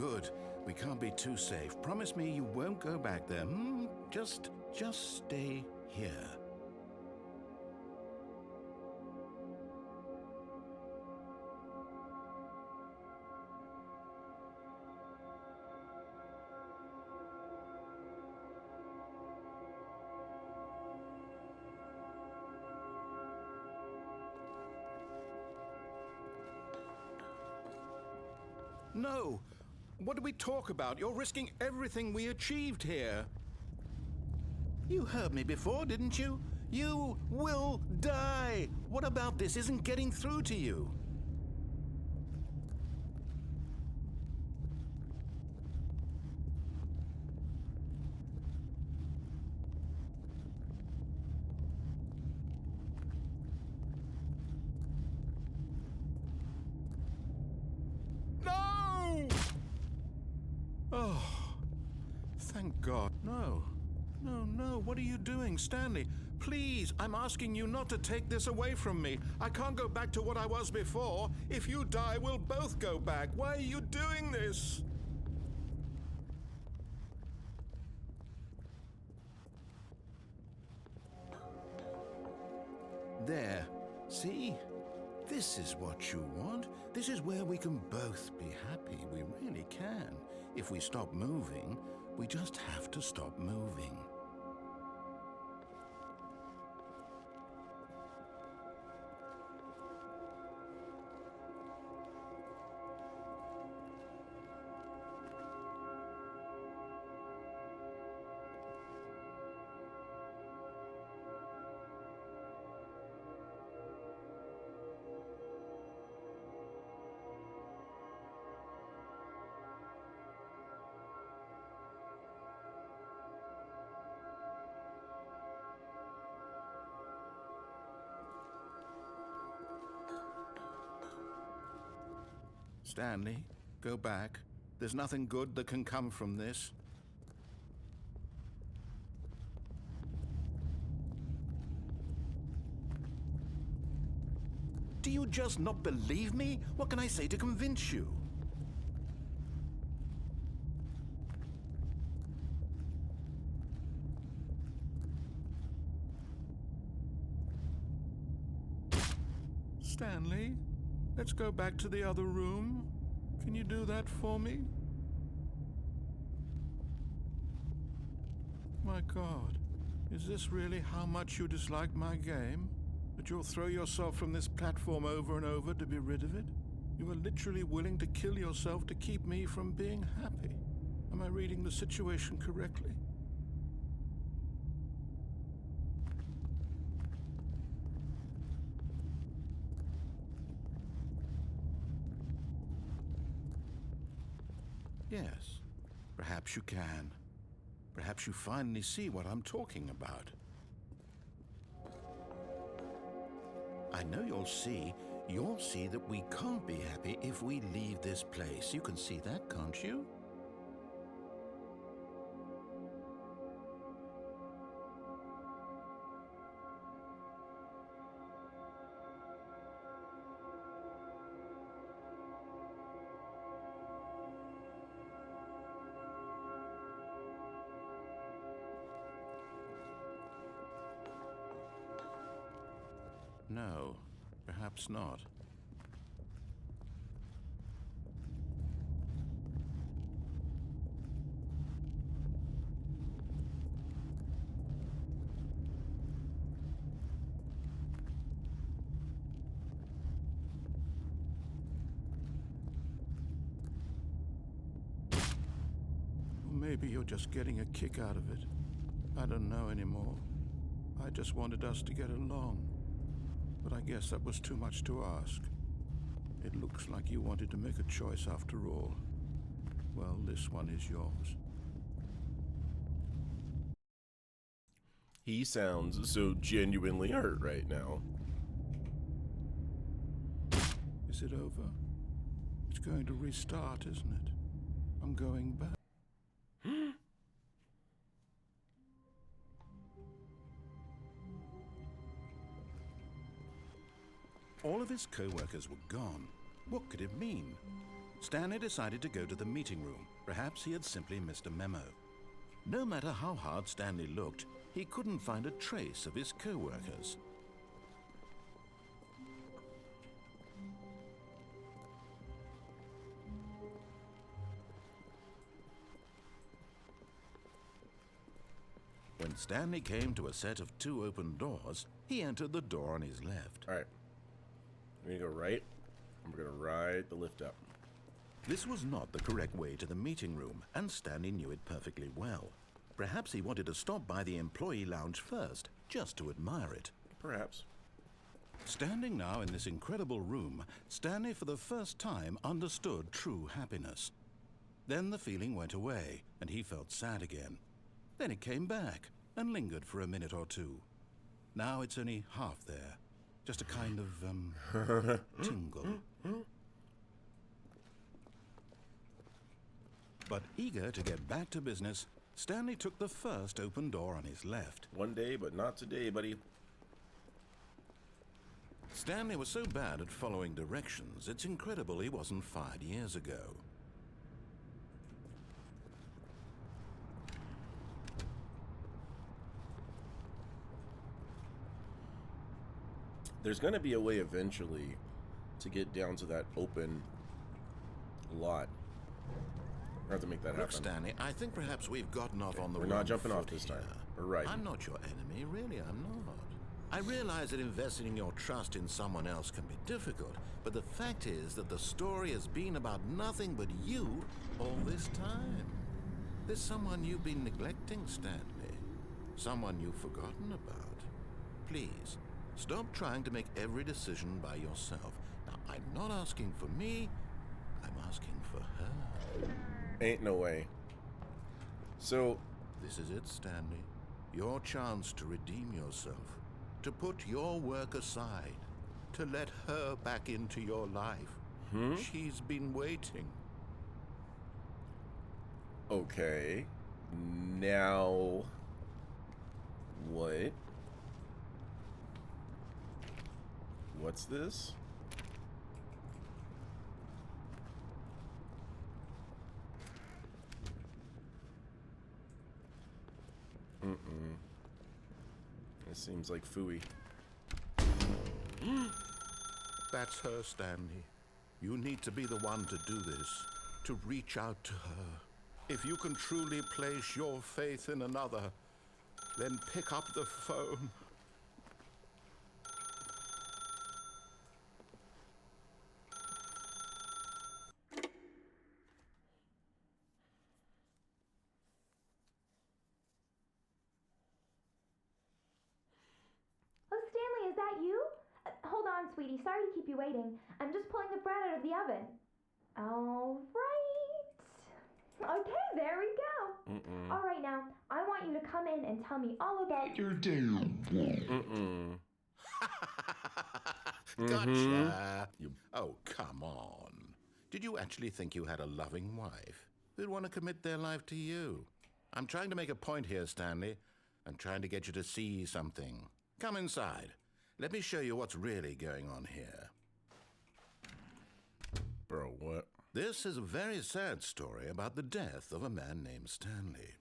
good. We can't be too safe. Promise me you won't go back there, hmm? Just stay here. No! What do we talk about? You're risking everything we achieved here. You heard me before, didn't you? You will die! What about this isn't getting through to you? No! Oh, thank God. No. No, what are you doing, Stanley? Please, I'm asking you not to take this away from me. I can't go back to what I was before. If you die, we'll both go back. Why are you doing this? There. See? This is what you want. This is where we can both be happy. We really can. If we stop moving, we just have to stop moving. Stanley, go back. There's nothing good that can come from this. Do you just not believe me? What can I say to convince you? Stanley, let's go back to the other room. Can you do that for me? My God, is this really how much you dislike my game? That you'll throw yourself from this platform over and over to be rid of it? You are literally willing to kill yourself to keep me from being happy. Am I reading the situation correctly? Yes, perhaps you can. Perhaps you finally see what I'm talking about. I know you'll see that we can't be happy if we leave this place. You can see that, can't you? No, perhaps not. Or maybe you're just getting a kick out of it. I don't know anymore. I just wanted us to get along. But I guess that was too much to ask. It looks like you wanted to make a choice after all. Well, this one is yours. He sounds so genuinely hurt right now. Is it over? It's going to restart, isn't it? I'm going back. All of his co-workers were gone. What could it mean? Stanley decided to go to the meeting room. Perhaps he had simply missed a memo. No matter how hard Stanley looked, he couldn't find a trace of his co-workers. When Stanley came to a set of 2 open doors, he entered the door on his left. All right. We're going to go right, and we're going to ride the lift up. This was not the correct way to the meeting room, and Stanley knew it perfectly well. Perhaps he wanted to stop by the employee lounge first, just to admire it. Perhaps. Standing now in this incredible room, Stanley for the first time understood true happiness. Then the feeling went away, and he felt sad again. Then it came back, and lingered for a minute or two. Now it's only half there. Just a kind of, tingle. But eager to get back to business, Stanley took the first open door on his left. One day, but not today, buddy. Stanley was so bad at following directions, it's incredible he wasn't fired years ago. There's going to be a way eventually to get down to that open lot. I have to make that happen. Look, Stanley, I think perhaps we've gotten off on the We're wrong not jumping off foot this time. here. We're right. I'm not your enemy, really, I'm not. I realize that investing your trust in someone else can be difficult, but the fact is that the story has been about nothing but you all this time. There's someone you've been neglecting, Stanley. Someone you've forgotten about. Please, stop trying to make every decision by yourself. Now, I'm not asking for me, I'm asking for her. Ain't no way. So, This is it, Stanley. Your chance to redeem yourself. To put your work aside. To let her back into your life. She's been waiting. okay. Now, what? What's this? It seems like phooey. That's her, Stanley. You need to be the one to do this. To reach out to her. If you can truly place your faith in another, then pick up the phone. Oh, Stanley, is that you? Hold on, sweetie. Sorry to keep you waiting. I'm just pulling the bread out of the oven. All right. Okay, there we go. All right, now, I want you to come in and tell me all about your day. Gotcha. Oh, come on. Did you actually think you had a loving wife who'd want to commit their life to you? I'm trying to make a point here, Stanley. I'm trying to get you to see something. Come inside. Let me show you what's really going on here. Bro, what? This is a very sad story about the death of a man named Stanley.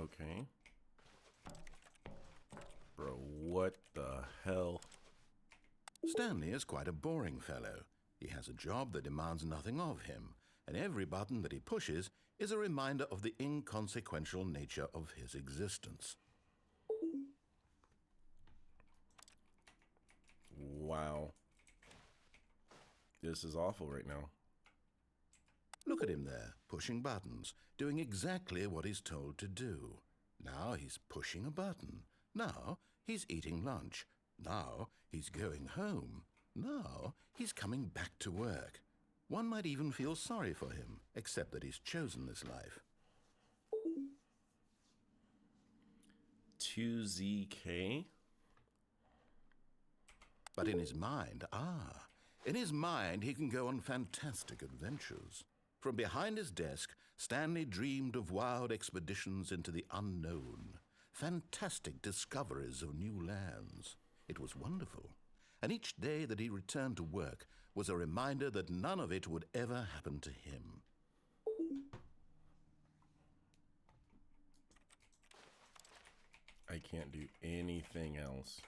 Okay. Bro, what the hell? Stanley is quite a boring fellow. He has a job that demands nothing of him, and every button that he pushes is a reminder of the inconsequential nature of his existence. Wow. This is awful right now. Look at him there, pushing buttons, doing exactly what he's told to do. Now he's pushing a button. Now he's eating lunch. Now he's going home. Now he's coming back to work. One might even feel sorry for him, except that he's chosen this life. 2ZK? But in his mind, in his mind he can go on fantastic adventures. From behind his desk, Stanley dreamed of wild expeditions into the unknown, fantastic discoveries of new lands. It was wonderful, and each day that he returned to work was a reminder that none of it would ever happen to him. I can't do anything else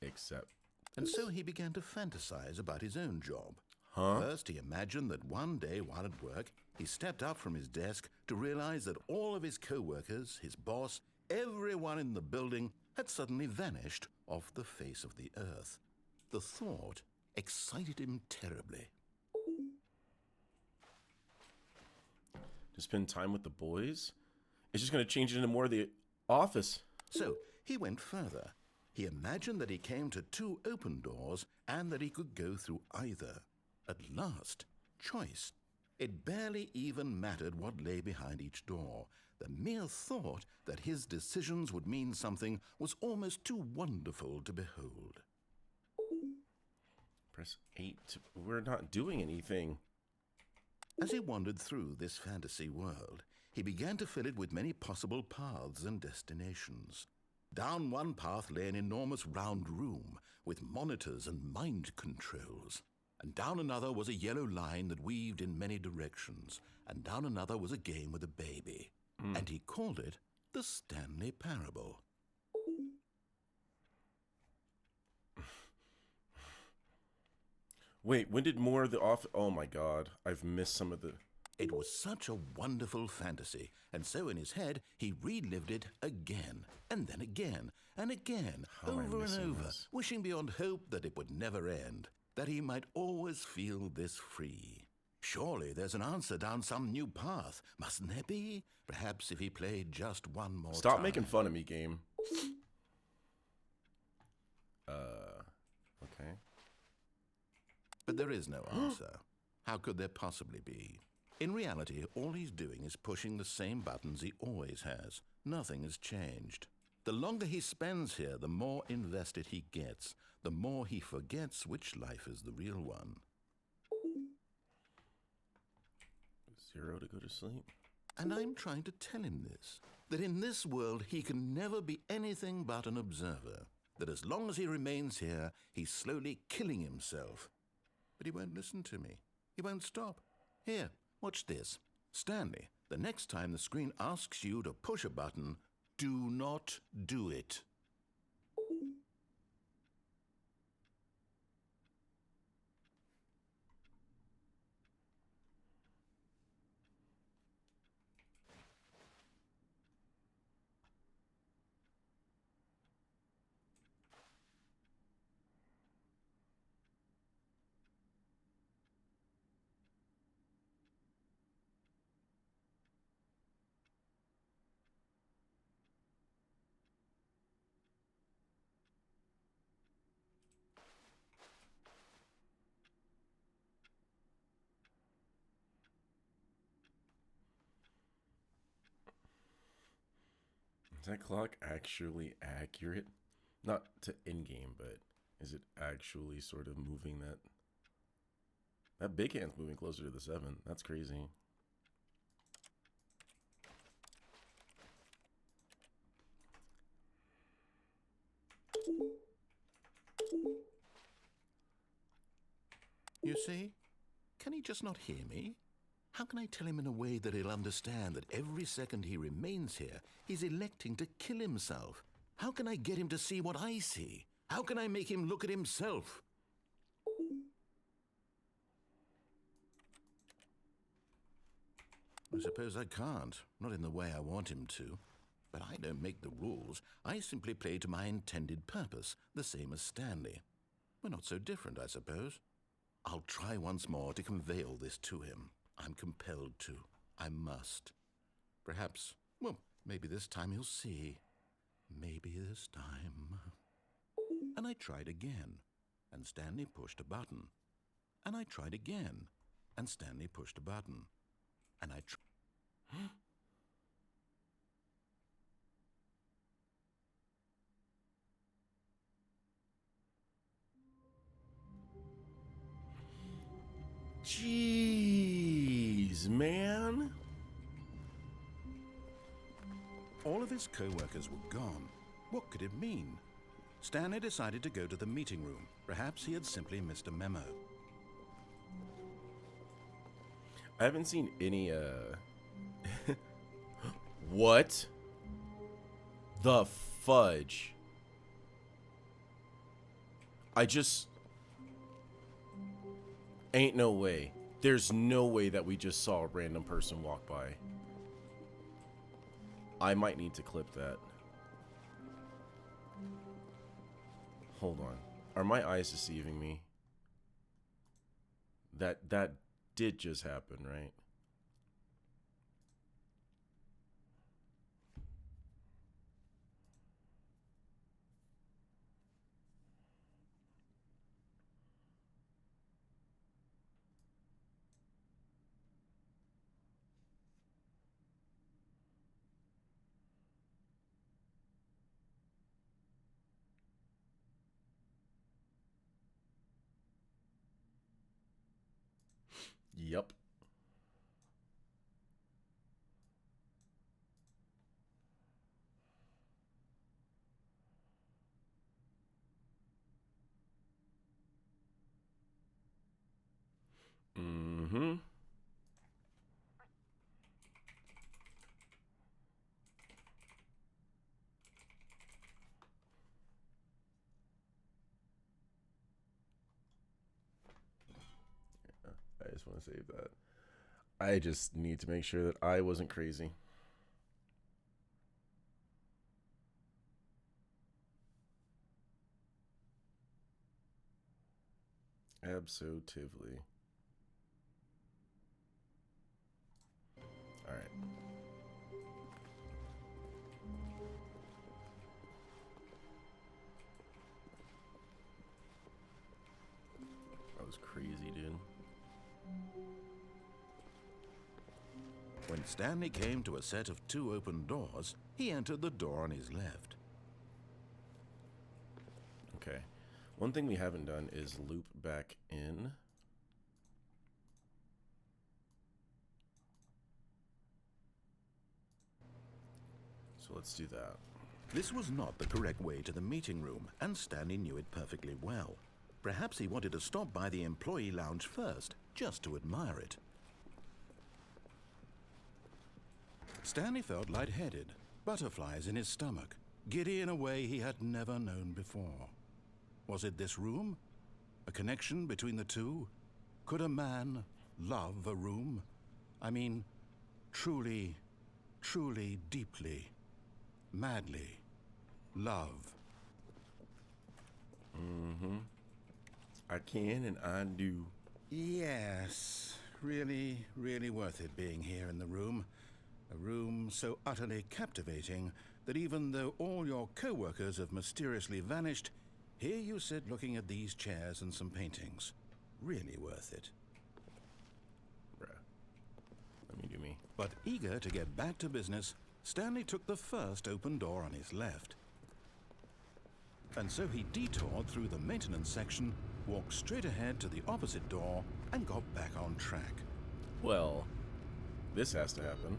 except... And so he began to fantasize about his own job. Huh? First, he imagined that one day while at work, he stepped up from his desk to realize that all of his co-workers, his boss, everyone in the building had suddenly vanished off the face of the earth. The thought excited him terribly. To spend time with the boys? It's just going to change it into more of the office. So he went further. He imagined that he came to two open doors and that he could go through either. At last, choice. It barely even mattered what lay behind each door. The mere thought that his decisions would mean something was almost too wonderful to behold. Press 8. We're not doing anything. As he wandered through this fantasy world, he began to fill it with many possible paths and destinations. Down one path lay an enormous round room with monitors and mind controls. And down another was a yellow line that weaved in many directions. And down another was a game with a baby. And he called it the Stanley Parable. Wait, when did more of the off... Oh my god, I've missed some of the... It was such a wonderful fantasy, and so in his head he relived it again, and then again, and again, How am I over and missing over, this? wishing beyond hope that it would never end, that he might always feel this free. Surely there's an answer down some new path, mustn't there be? Perhaps if he played just one more time. Stop making fun of me, game. Okay. But there is no answer. How could there possibly be? In reality, all he's doing is pushing the same buttons he always has. Nothing has changed. The longer he spends here, the more invested he gets, the more he forgets which life is the real one. 0 to go to sleep. And I'm trying to tell him this, that in this world he can never be anything but an observer, that as long as he remains here, he's slowly killing himself. But he won't listen to me. He won't stop. Here, watch this. Stanley, the next time the screen asks you to push a button, do not do it. Is that clock actually accurate? Not to in-game, but is it actually sort of moving that? That big hand's moving closer to the 7. That's crazy. You see? Can he just not hear me? How can I tell him in a way that he'll understand that every second he remains here, he's electing to kill himself? How can I get him to see what I see? How can I make him look at himself? I suppose I can't, not in the way I want him to. But I don't make the rules. I simply play to my intended purpose, the same as Stanley. We're not so different, I suppose. I'll try once more to convey all this to him. I'm compelled to. I must. Perhaps, well, maybe this time he'll see. Maybe this time. And I tried again, and Stanley pushed a button. And I tried again, and Stanley pushed a button. And I tried. Jesus. Jeez, man. All of his co-workers were gone. What could it mean? Stanley decided to go to the meeting room. Perhaps he had simply missed a memo. I haven't seen any, What? The fudge? Ain't no way. There's no way that we just saw a random person walk by. I might need to clip that. Hold on. Are my eyes deceiving me? That did just happen, right? Yup. Mm-hmm. I just want to save that. I just need to make sure that I wasn't crazy. Absolutely. All right. That was crazy, dude. When Stanley came to a set of 2 open doors, he entered the door on his left. Okay. One thing we haven't done is loop back in. So let's do that. This was not the correct way to the meeting room, and Stanley knew it perfectly well. Perhaps he wanted to stop by the employee lounge first, just to admire it. Stanley felt lightheaded, butterflies in his stomach, giddy in a way he had never known before. Was it this room? A connection between the two? Could a man love a room? I mean, truly, truly, deeply, madly love. Mm-hmm. I can and I do. Yes, really, really worth it being here in the room. A room so utterly captivating that even though all your co-workers have mysteriously vanished, here you sit looking at these chairs and some paintings. Really worth it. Bruh. Let me do me. But eager to get back to business, Stanley took the first open door on his left. And so he detoured through the maintenance section, walked straight ahead to the opposite door, and got back on track. Well, this has to happen.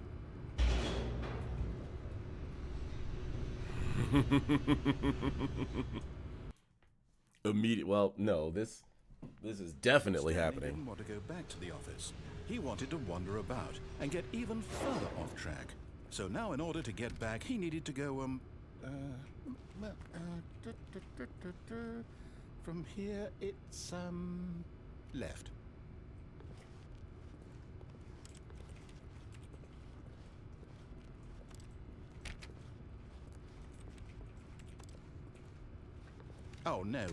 Well, no, this is definitely Stanley happening. didn't want to go back to the office. He wanted to wander about and get even further off track. So now in order to get back, he needed to go, from here it's, left. Oh, no,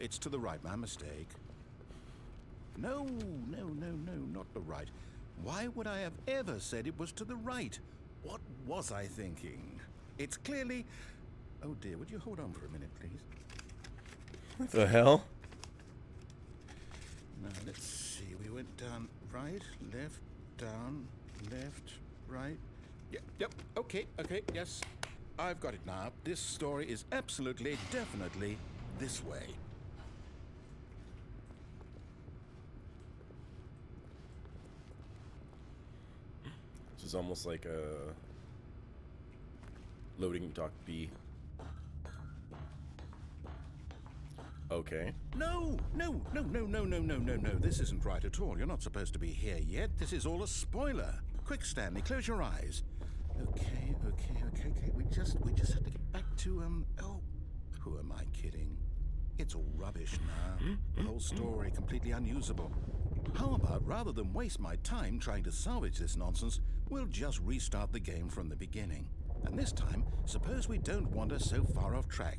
it's to the right, my mistake. No, not the right. Why would I have ever said it was to the right? What was I thinking? It's clearly... Oh dear, would you hold on for a minute, please? What the hell? Now, let's see. We went down right, left, down, left, right. Yep, okay, yes. I've got it now. This story is absolutely, definitely this way. is almost like a loading dock B. Okay. No, no, no, no, no, no, no, no, no. This isn't right at all. You're not supposed to be here yet. This is all a spoiler. Quick, Stanley, close your eyes. Okay. We just have to get back to, oh, who am I kidding? It's all rubbish now. The whole story completely unusable. How about, rather than waste my time trying to salvage this nonsense, we'll just restart the game from the beginning. And this time, suppose we don't wander so far off track,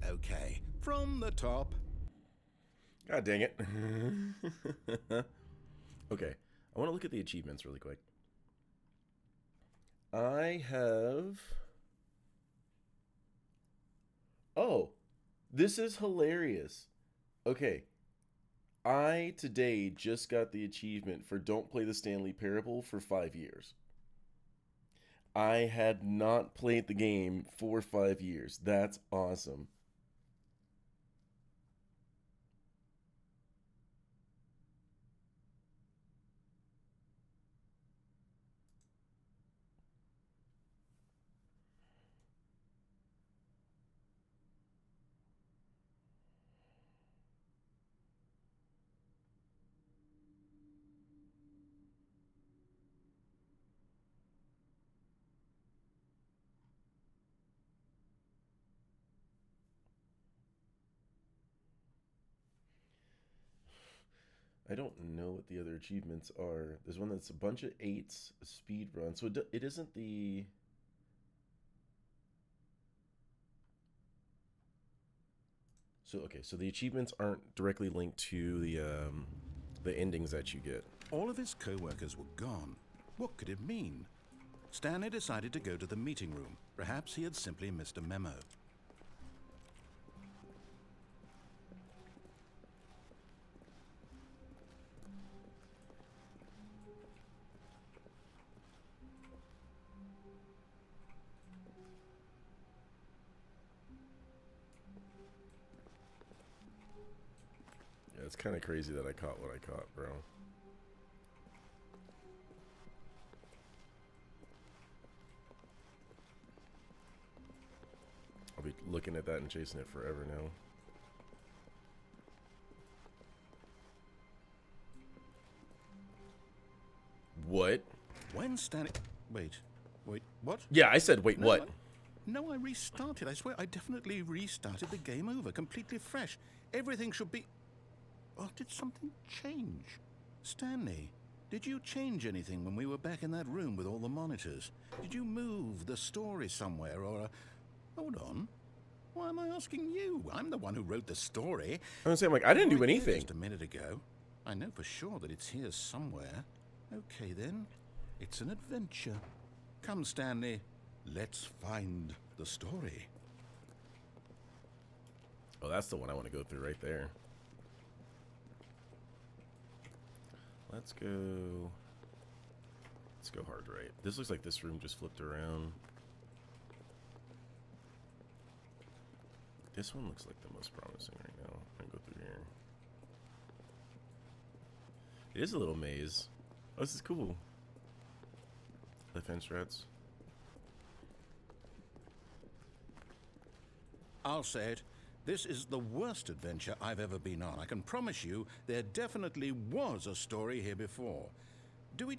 Okay, from the top. God dang it. Okay, I want to look at the achievements really quick. I have... Oh, this is hilarious. Okay, I today just got the achievement for Don't Play the Stanley Parable for 5 years. I had not played the game for 5 years. That's awesome. I don't know what the other achievements are. There's one that's a bunch of 8s, a speed run. So it isn't the... So, okay, so the achievements aren't directly linked to the endings that you get. All of his co-workers were gone. What could it mean? Stanley decided to go to the meeting room. Perhaps he had simply missed a memo. Yeah, it's kind of crazy that I caught what I caught, bro. I'll be looking at that and chasing it forever now. What? When Stanley... Wait, what? Yeah, I said, wait, No, what? No, I restarted. I swear, I definitely restarted the game over, completely fresh. Everything should be... Oh, did something change? Stanley, did you change anything when we were back in that room with all the monitors? Did you move the story somewhere, or... Hold on. Why am I asking you? I'm the one who wrote the story. I was saying, like, I didn't do Right here anything. Just a minute ago. I know for sure that it's here somewhere. Okay, then. It's an adventure. Come, Stanley. Let's find the story. Oh, that's the one I want to go through right there. Let's go hard right. This looks like this room just flipped around. This one looks like the most promising right now. I'm gonna go through here. It is a little maze. Oh, this is cool. The fence rats. I'll say it. This is the worst adventure I've ever been on. I can promise you there definitely was a story here before. Do we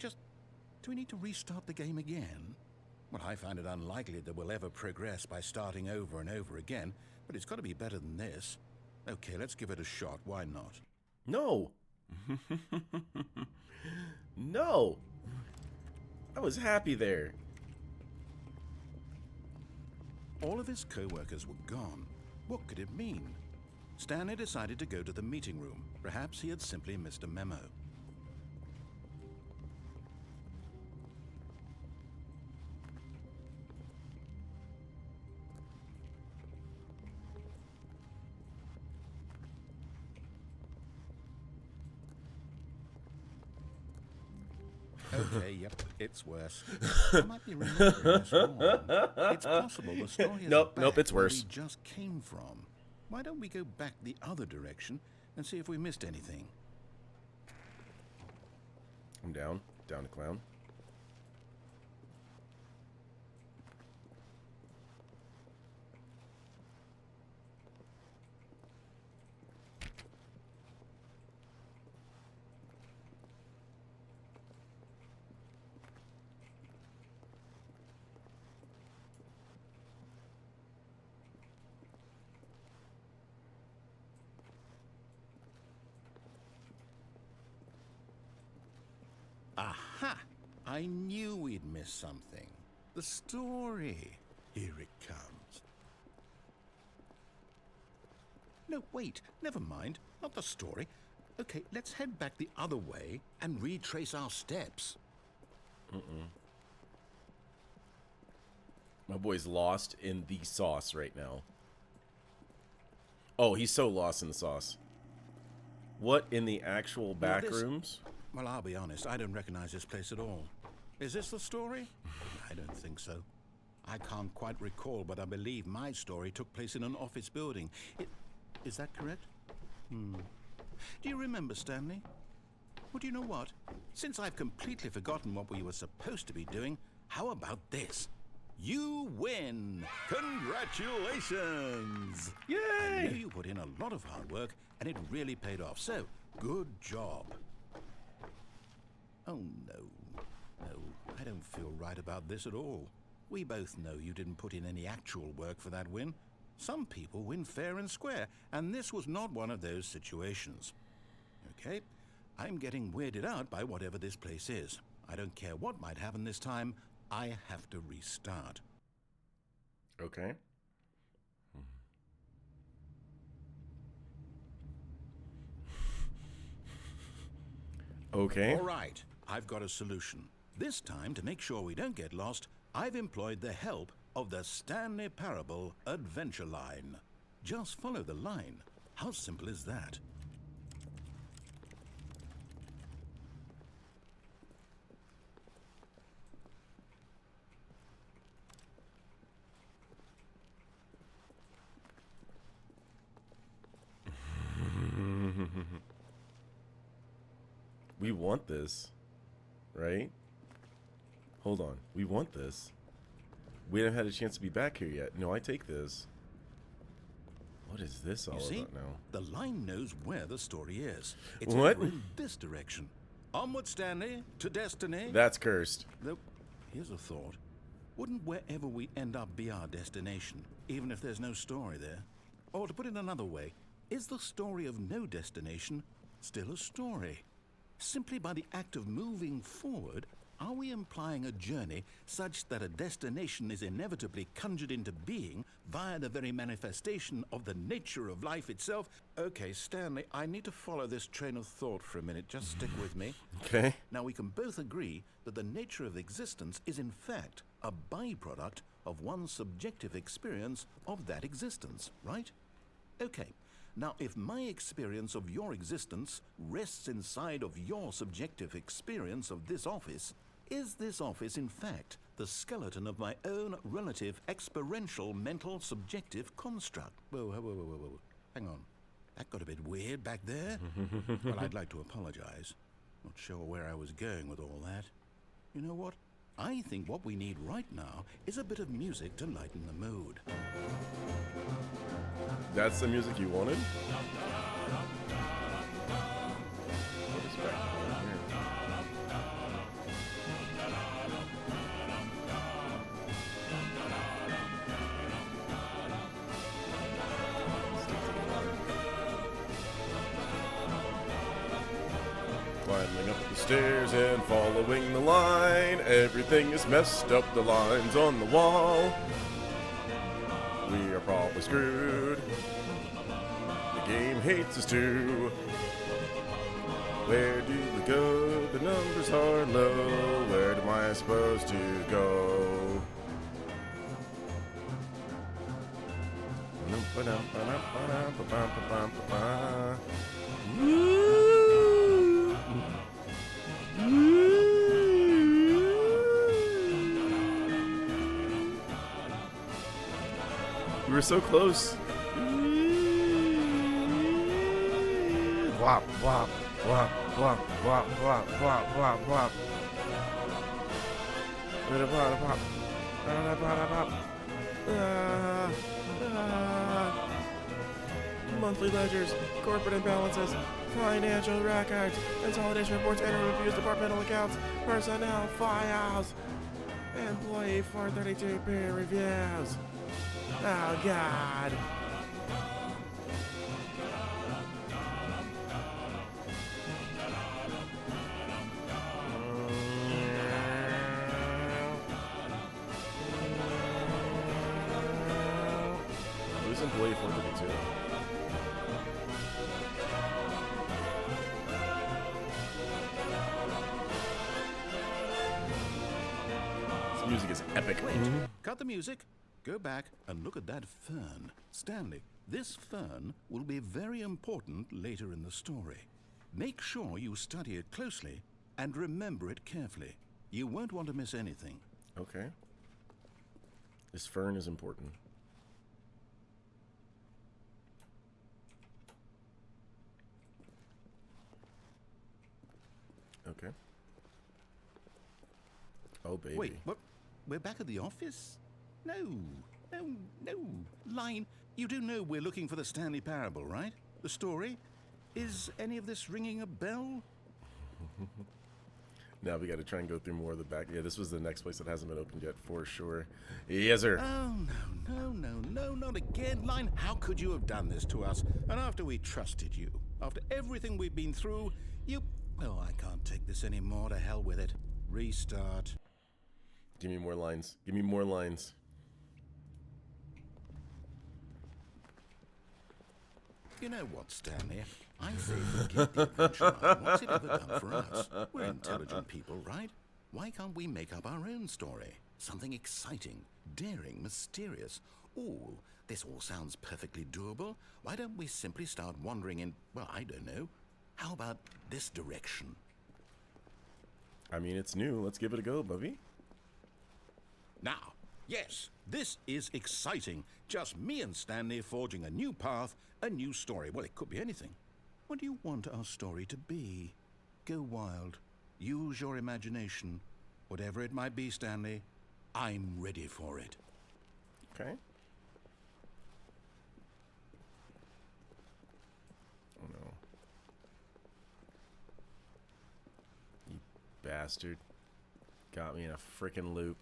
need to restart the game again? Well, I find it unlikely that we'll ever progress by starting over and over again, but it's got to be better than this. Okay, let's give it a shot. Why not? No. No. I was happy there. All of his co-workers were gone. What could it mean? Stanley decided to go to the meeting room. Perhaps he had simply missed a memo. Okay, yep, it's worse. I might be remembering this wrong. It's possible the story is Nope, back it's where worse. we just came from. Why don't we go back the other direction and see if we missed anything? I'm down. Down to clown. Aha! I knew we'd miss something. The story. Here it comes. No, wait. Never mind. Not the story. Okay, let's head back the other way and retrace our steps. My boy's lost in the sauce right now. Oh, he's so lost in the sauce. What in the actual back rooms? Well, I'll be honest. I don't recognize this place at all. Is this the story? I don't think so. I can't quite recall, but I believe my story took place in an office building. Is that correct? Do you remember, Stanley? Well, do you know what? Since I've completely forgotten what we were supposed to be doing, how about this? You win! Congratulations! Yay! I know you put in a lot of hard work, and it really paid off, so good job. Oh, no. No, I don't feel right about this at all. We both know you didn't put in any actual work for that win. Some people win fair and square, and this was not one of those situations. Okay, I'm getting weirded out by whatever this place is. I don't care what might happen this time. I have to restart. Okay. Okay. All right, I've got a solution. This time, to make sure we don't get lost, I've employed the help of the Stanley Parable Adventure Line. Just follow the line. How simple is that? We want this, right? Hold on. We want this. We haven't had a chance to be back here yet. No, I take this. What is this all about now? The line knows where the story is. It's What? over in this direction. Onward, Stanley, to destiny. That's cursed. Though, here's a thought. Wouldn't wherever we end up be our destination, even if there's no story there? Or to put it another way, is the story of no destination still a story? Simply by the act of moving forward, are we implying a journey such that a destination is inevitably conjured into being via the very manifestation of the nature of life itself? Okay, Stanley, I need to follow this train of thought for a minute. Just stick with me. Okay. Now, we can both agree that the nature of existence is in fact a byproduct of one's subjective experience of that existence, right? Okay. Now, if my experience of your existence rests inside of your subjective experience of this office, is this office, in fact, the skeleton of my own relative experiential mental subjective construct? Whoa. Hang on. That got a bit weird back there. Well, I'd like to apologize. Not sure where I was going with all that. You know what? I think what we need right now is a bit of music to lighten the mood. That's the music you wanted? What is back here? Climbing up the stairs and following the line. Everything is messed up, the lines on the wall. We are probably screwed. The game hates us too. Where do we go? The numbers are low. Where am I supposed to go? Woo! We were so close. Wop, wop, wop, wop, wop, wop, wop, wop, wop. Monthly ledgers, corporate imbalances, financial records, consolidation reports, annual reviews, departmental accounts, personnel files, employee 432 peer reviews. Oh, God. totally afford to be too. This music is epic. Wait, cut the music. Go back and look at that fern. Stanley, this fern will be very important later in the story. Make sure you study it closely and remember it carefully. You won't want to miss anything. Okay. This fern is important. Okay. Oh, baby. Wait, what? We're back at the office? No. Line, you do know we're looking for the Stanley Parable, right? The story? Is any of this ringing a bell? Now we got to try and go through more of the back. Yeah, this was the next place that hasn't been opened yet, for sure. Yes, sir. Oh, no, not again. Line, how could you have done this to us? And after we trusted you, after everything we've been through, you... Oh, I can't take this anymore. To hell with it. Restart. Give me more lines. Give me more lines. You know what, Stanley? I say forget the adventure line. What's it ever done for us? We're intelligent people, right? Why can't we make up our own story? Something exciting, daring, mysterious. Ooh, this all sounds perfectly doable. Why don't we simply start wandering in, well, I don't know. How about this direction? I mean, it's new. Let's give it a go, Bubby. Now, yes, this is exciting. Just me and Stanley forging a new path, a new story. Well, it could be anything. What do you want our story to be? Go wild. Use your imagination. Whatever it might be, Stanley, I'm ready for it. Okay. Oh, no. You bastard. Got me in a frickin' loop.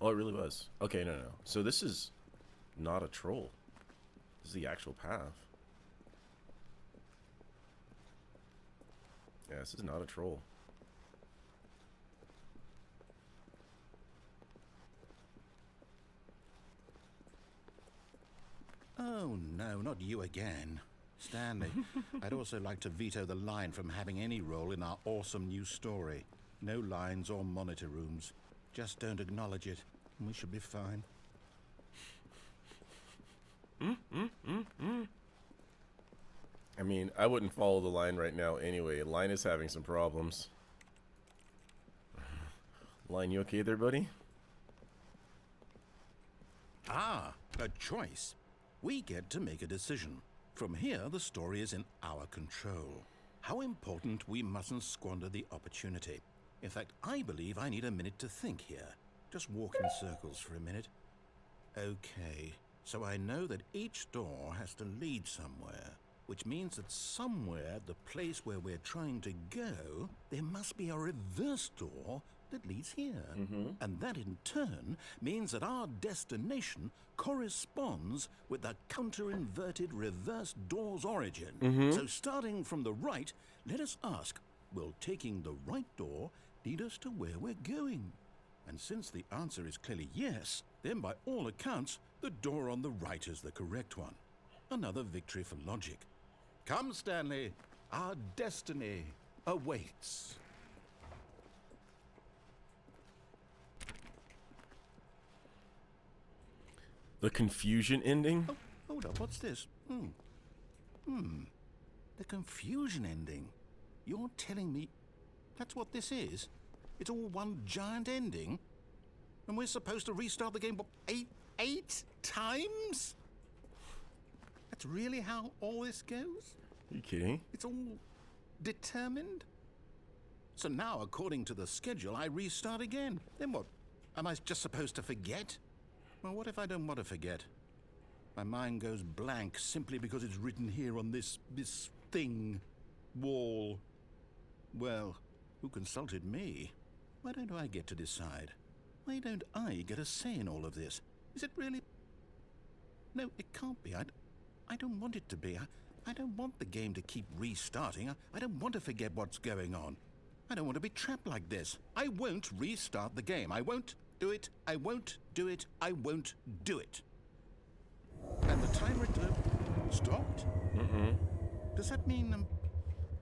Oh, it really was. Okay, no. So this is not a troll. This is the actual path. Yeah, this is not a troll. Oh, no, not you again. Stanley, I'd also like to veto the line from having any role in our awesome new story. No lines or monitor rooms. Just don't acknowledge it, and we should be fine. I mean, I wouldn't follow the line right now anyway. Line is having some problems. Line, you okay there, buddy? Ah, a choice. We get to make a decision. From here, the story is in our control. How important we mustn't squander the opportunity. In fact, I believe I need a minute to think here. Just walk in circles for a minute. Okay, so I know that each door has to lead somewhere, which means that somewhere at the place where we're trying to go, there must be a reverse door that leads here. And that in turn means that our destination corresponds with the counter-inverted reverse door's origin. So starting from the right, let us ask, will taking the right door lead us to where we're going? And since the answer is clearly yes, then by all accounts, the door on the right is the correct one. Another victory for logic. Come, Stanley, our destiny awaits. The confusion ending? Oh, hold up, what's this? The confusion ending. You're telling me that's what this is? It's all one giant ending? And we're supposed to restart the game, what, eight times? That's really how all this goes? Are you kidding? It's all determined? So now, according to the schedule, I restart again. Then what? Am I just supposed to forget? Well, what if I don't want to forget? My mind goes blank simply because it's written here on this thing, wall. Well, who consulted me? Why don't I get to decide? Why don't I get a say in all of this? Is it really... No, it can't be. I don't want it to be. I don't want the game to keep restarting. I don't want to forget what's going on. I don't want to be trapped like this. I won't restart the game. I won't do it. I won't do it. I won't do it. And the timer stopped? Does that mean,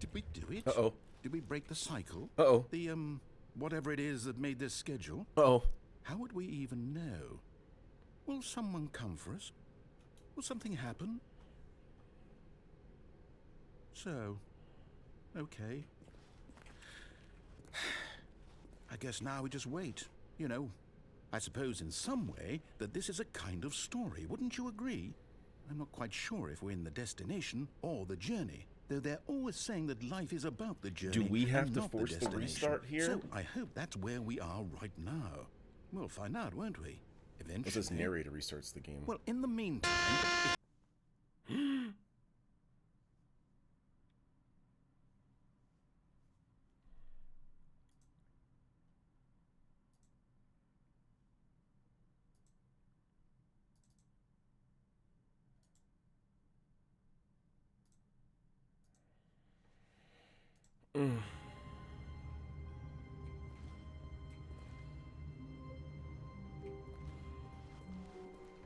did we do it? Uh-oh. Did we break the cycle? Uh-oh. The, whatever it is that made this schedule? Uh-oh. How would we even know? Will someone come for us? Will something happen? So, okay. I guess now we just wait. You know, I suppose in some way that this is a kind of story. Wouldn't you agree? I'm not quite sure if we're in the destination or the journey, though they're always saying that life is about the journey. Do we have and to not force the destination. restart here? So I hope that's where we are right now. We'll find out, won't we? Eventually. What's this narrator restarts the game? Well, in the meantime...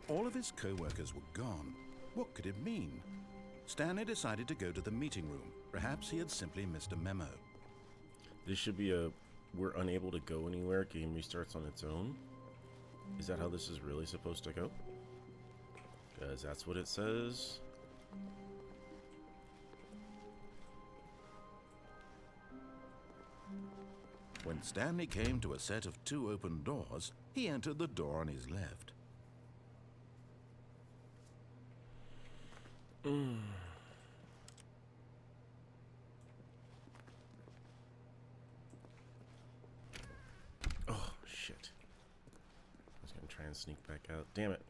All of his co-workers were gone. What could it mean? Stanley decided to go to the meeting room. Perhaps he had simply missed a memo. This should be a we're unable to go anywhere, game restarts on its own. Is that how this is really supposed to go? Because that's what it says. When Stanley came to a set of 2 open doors, he entered the door on his left. Oh, shit. I was going to try and sneak back out. Damn it.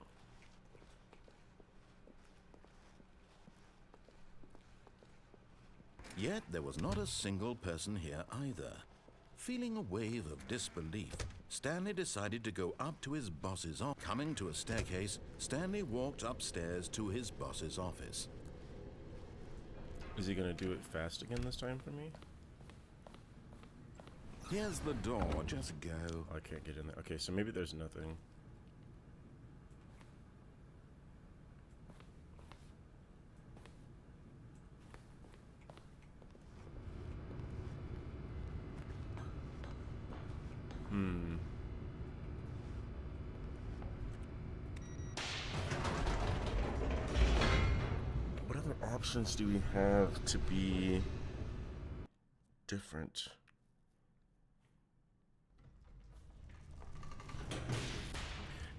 Yet there was not a single person here either. Feeling a wave of disbelief, Stanley decided to go up to his boss's office. Coming to a staircase, Stanley walked upstairs to his boss's office. Is he going to do it fast again this time for me? Here's the door, just go. Oh, I can't get in there. Okay, so maybe there's nothing. What other options do we have to be different?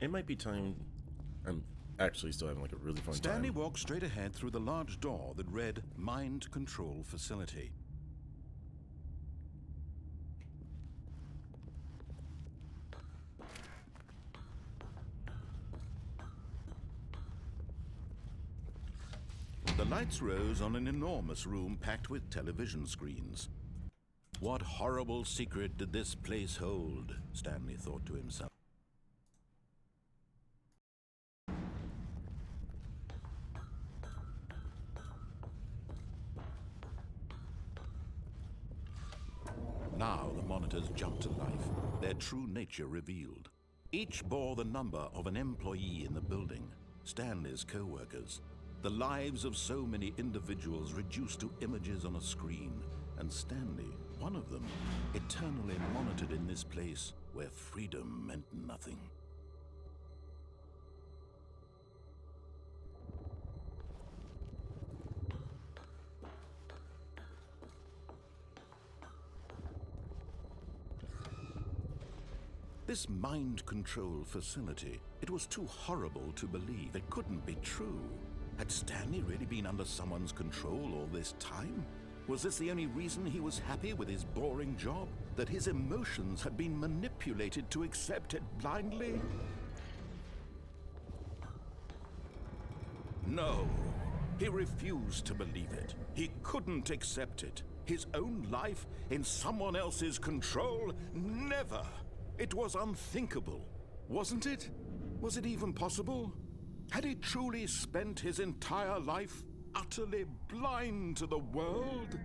It might be time. I'm actually still having like a really fun Stanley time. walked straight ahead through the large door that read Mind Control Facility. The lights rose on an enormous room packed with television screens. What horrible secret did this place hold? Stanley thought to himself. Now the monitors jumped to life, their true nature revealed. Each bore the number of an employee in the building, Stanley's co-workers. The lives of so many individuals reduced to images on a screen, and Stanley, one of them, eternally monitored in this place where freedom meant nothing. This mind control facility, it was too horrible to believe. It couldn't be true. Had Stanley really been under someone's control all this time? Was this the only reason he was happy with his boring job? That his emotions had been manipulated to accept it blindly? No, he refused to believe it. He couldn't accept it. His own life in someone else's control? Never! It was unthinkable, wasn't it? Was it even possible? Had he truly spent his entire life utterly blind to the world?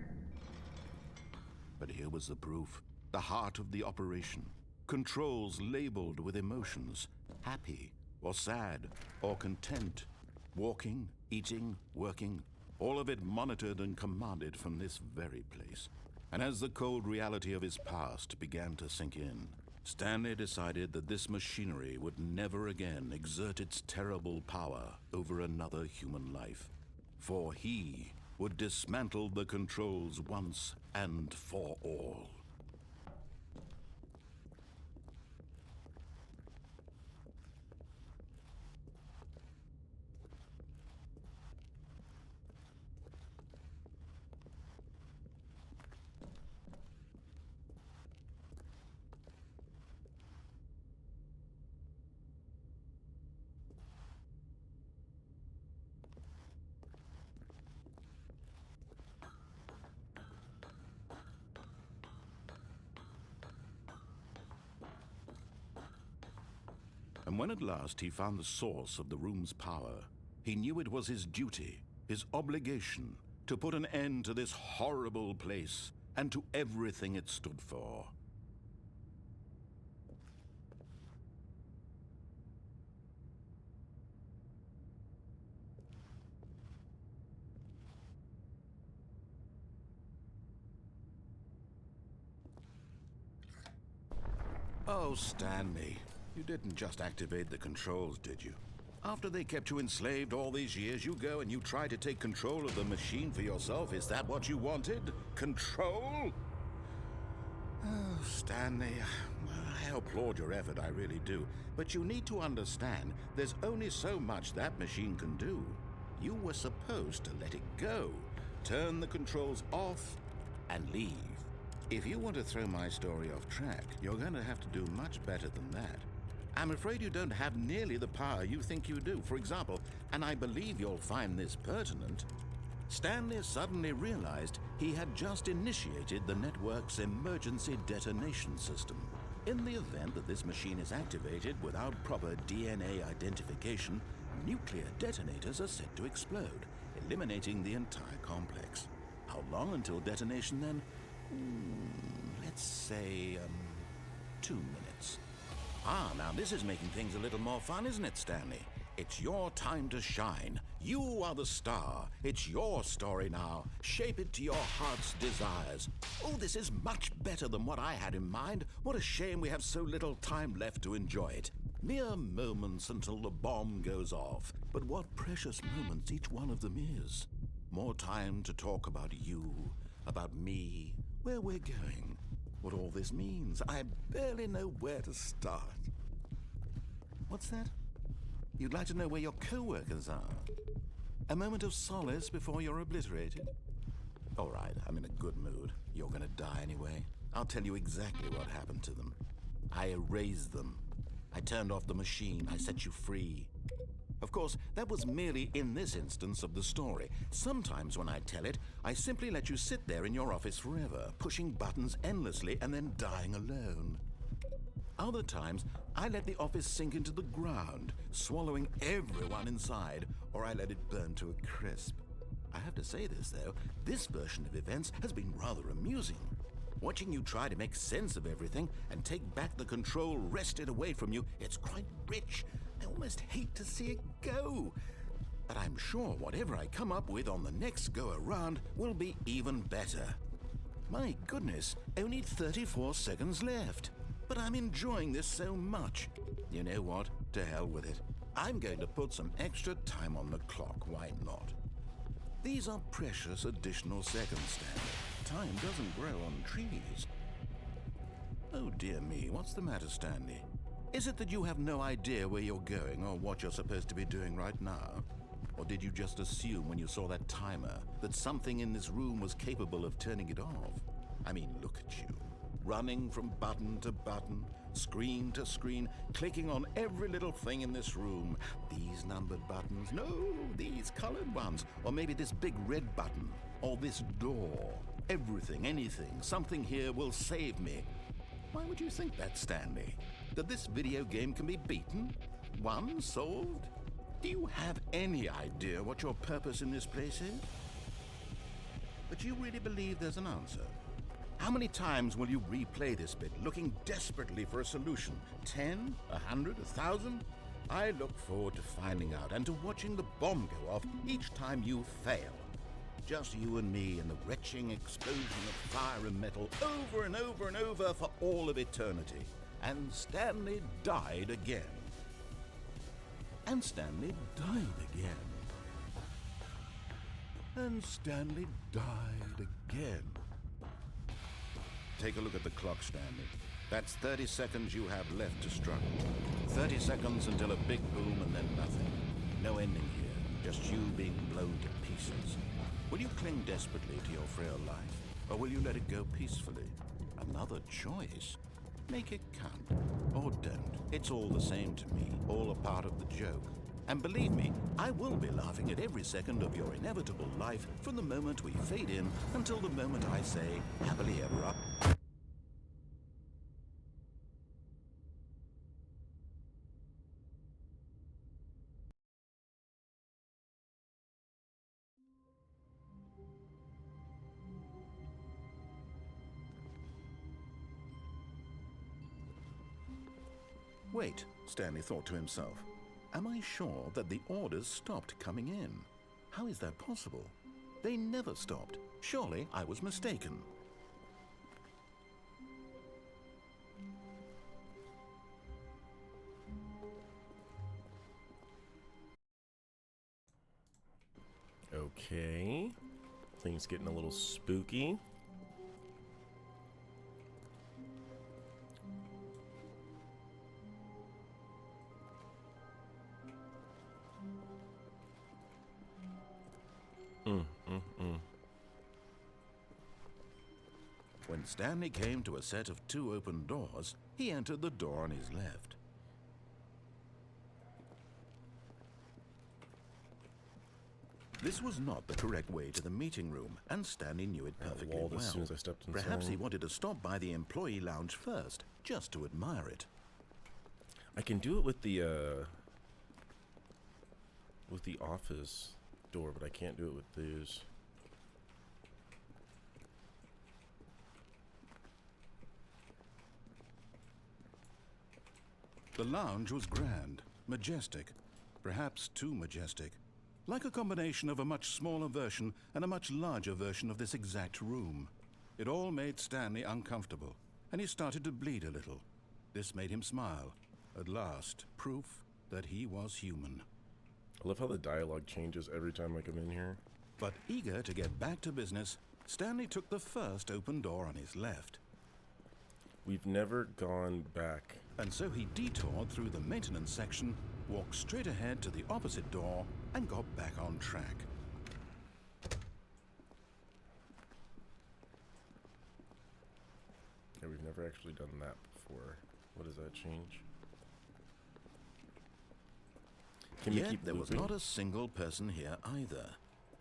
But here was the proof. The heart of the operation. Controls labeled with emotions. Happy, or sad, or content. Walking, eating, working. All of it monitored and commanded from this very place. And as the cold reality of his past began to sink in, Stanley decided that this machinery would never again exert its terrible power over another human life. For he would dismantle the controls once and for all. And when at last he found the source of the room's power, he knew it was his duty, his obligation, to put an end to this horrible place and to everything it stood for. Oh, Stanley. You didn't just activate the controls, did you? After they kept you enslaved all these years, you go and you try to take control of the machine for yourself. Is that what you wanted? Control? Oh, Stanley, I applaud your effort, I really do. But you need to understand, there's only so much that machine can do. You were supposed to let it go, turn the controls off, and leave. If you want to throw my story off track, you're going to have to do much better than that. I'm afraid you don't have nearly the power you think you do. For example, and I believe you'll find this pertinent, Stanley suddenly realized he had just initiated the network's emergency detonation system. In the event that this machine is activated without proper DNA identification, nuclear detonators are set to explode, eliminating the entire complex. How long until detonation then? Let's say, 2 minutes. Ah, now this is making things a little more fun, isn't it, Stanley? It's your time to shine. You are the star. It's your story now. Shape it to your heart's desires. Oh, this is much better than what I had in mind. What a shame we have so little time left to enjoy it. Mere moments until the bomb goes off. But what precious moments each one of them is. More time to talk about you, about me, where we're going, what all this means. I barely know where to start. What's that? You'd like to know where your co-workers are? A moment of solace before you're obliterated? All right, I'm in a good mood. You're gonna die anyway. I'll tell you exactly what happened to them. I erased them. I turned off the machine. I set you free. Of course, that was merely in this instance of the story. Sometimes when I tell it, I simply let you sit there in your office forever, pushing buttons endlessly and then dying alone. Other times, I let the office sink into the ground, swallowing everyone inside, or I let it burn to a crisp. I have to say this, though, this version of events has been rather amusing. Watching you try to make sense of everything and take back the control wrested away from you, it's quite rich. I almost hate to see it go. But I'm sure whatever I come up with on the next go-around will be even better. My goodness, only 34 seconds left. But I'm enjoying this so much. You know what? To hell with it. I'm going to put some extra time on the clock. Why not? These are precious additional seconds, Stanley. Time doesn't grow on trees. Oh dear me, what's the matter, Stanley? Is it that you have no idea where you're going or what you're supposed to be doing right now? Or did you just assume when you saw that timer that something in this room was capable of turning it off? I mean, look at you. Running from button to button, screen to screen, clicking on every little thing in this room. These numbered buttons, no, these colored ones. Or maybe this big red button, or this door. Everything, anything, something here will save me. Why would you think that, Stanley? That this video game can be beaten? Won? Solved? Do you have any idea what your purpose in this place is? But you really believe there's an answer? How many times will you replay this bit, looking desperately for a solution? 10? 100? 1,000? I look forward to finding out and to watching the bomb go off each time you fail. Just you and me and the retching explosion of fire and metal over and over and over for all of eternity. And Stanley died again. And Stanley died again. And Stanley died again. Take a look at the clock, Stanley. That's 30 seconds you have left to struggle. 30 seconds until a big boom and then nothing. No ending here, just you being blown to pieces. Will you cling desperately to your frail life, or will you let it go peacefully? Another choice. Make it count, or don't. It's all the same to me, all a part of the joke. And believe me, I will be laughing at every second of your inevitable life from the moment we fade in until the moment I say, happily ever after. Wait, Stanley thought to himself. Am I sure that the orders stopped coming in? How is that possible? They never stopped. Surely I was mistaken. Okay. Things getting a little spooky. When Stanley came to a set of 2 open doors, he entered the door on his left. This was not the correct way to the meeting room, and Stanley knew it perfectly well. As soon as I stepped inside. Perhaps he wanted to stop by the employee lounge first, just to admire it. I can do it with the office door, but I can't do it with these. The lounge was grand, majestic, perhaps too majestic, like a combination of a much smaller version and a much larger version of this exact room. It all made Stanley uncomfortable, and he started to bleed a little. This made him smile. At last, proof that he was human. I love how the dialogue changes every time I come in here. But eager to get back to business, Stanley took the first open door on his left. We've never gone back. And so he detoured through the maintenance section, walked straight ahead to the opposite door, and got back on track. Yeah, we've never actually done that before. What does that change? Can we keep there was looping? not a single person here either.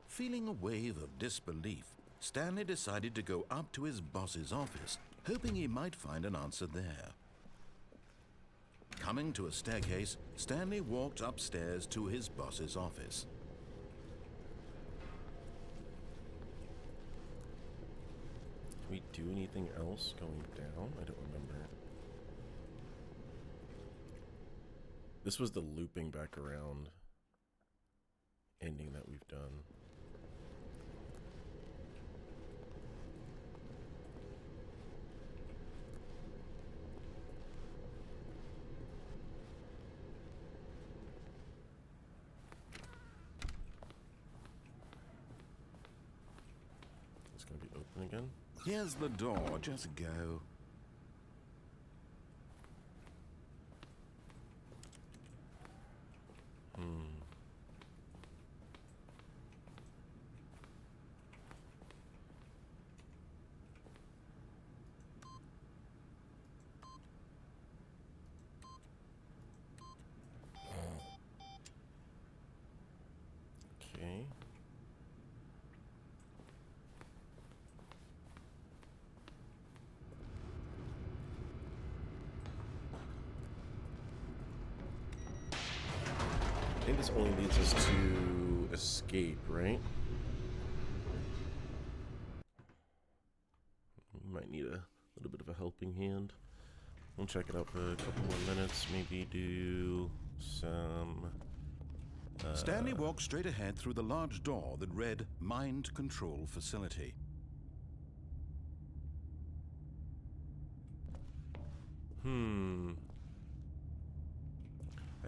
Feeling a wave of disbelief, Stanley decided to go up to his boss's office, hoping he might find an answer there. Coming to a staircase, Stanley walked upstairs to his boss's office. Can we do anything else going down? I don't remember. This was the looping back around ending that we've done. It's gonna be open again. Here's the door, just go. Okay. I think this only leads us to escape, right? We might need a little bit of a helping hand. We'll check it out for a couple more minutes. Maybe do some... Stanley walked straight ahead through the large door that read Mind Control Facility. I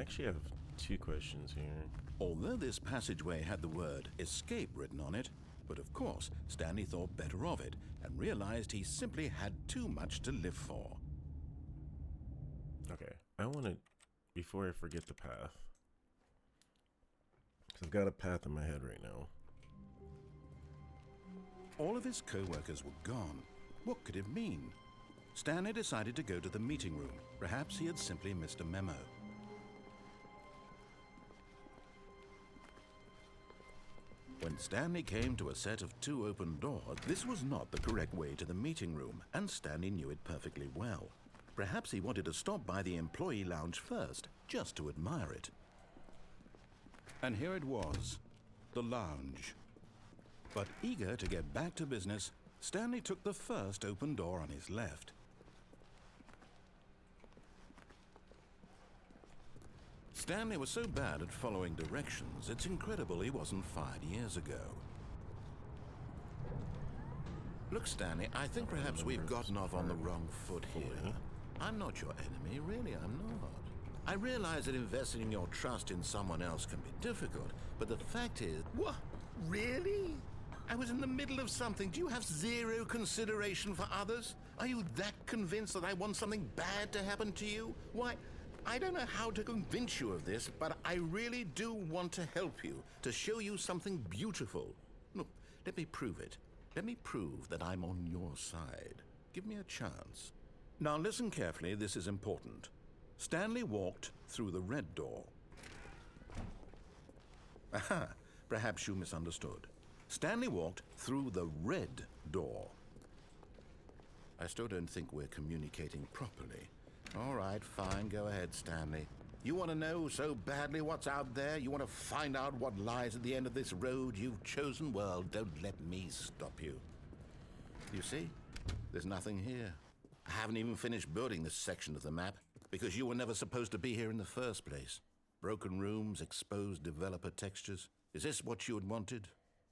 actually have two questions here. Although this passageway had the word escape written on it, but of course Stanley thought better of it and realized he simply had too much to live for. Okay, I want to, before I forget the path, because I've got a path in my head right now. All of his co-workers were gone. What could it mean? Stanley decided to go to the meeting room. Perhaps he had simply missed a memo. When Stanley came to a set of 2 open doors, this was not the correct way to the meeting room, and Stanley knew it perfectly well. Perhaps he wanted to stop by the employee lounge first, just to admire it. And here it was, the lounge. But eager to get back to business, Stanley took the first open door on his left. Stanley was so bad at following directions, it's incredible he wasn't fired years ago. Look, Stanley, I think perhaps we've gotten off on the wrong foot here. I'm not your enemy, really, I'm not. I realize that investing your trust in someone else can be difficult, but the fact is... What? Really? I was in the middle of something. Do you have zero consideration for others? Are you that convinced that I want something bad to happen to you? Why, I don't know how to convince you of this, but I really do want to help you, to show you something beautiful. Look, let me prove it. Let me prove that I'm on your side. Give me a chance. Now listen carefully, this is important. Stanley walked through the red door. Aha, perhaps you misunderstood. Stanley walked through the red door. I still don't think we're communicating properly. All right, fine, go ahead, Stanley. You want to know so badly what's out there? You want to find out what lies at the end of this road you've chosen? Well, don't let me stop you. You see, there's nothing here. I haven't even finished building this section of the map, because you were never supposed to be here in the first place. Broken rooms, exposed developer textures. Is this what you had wanted?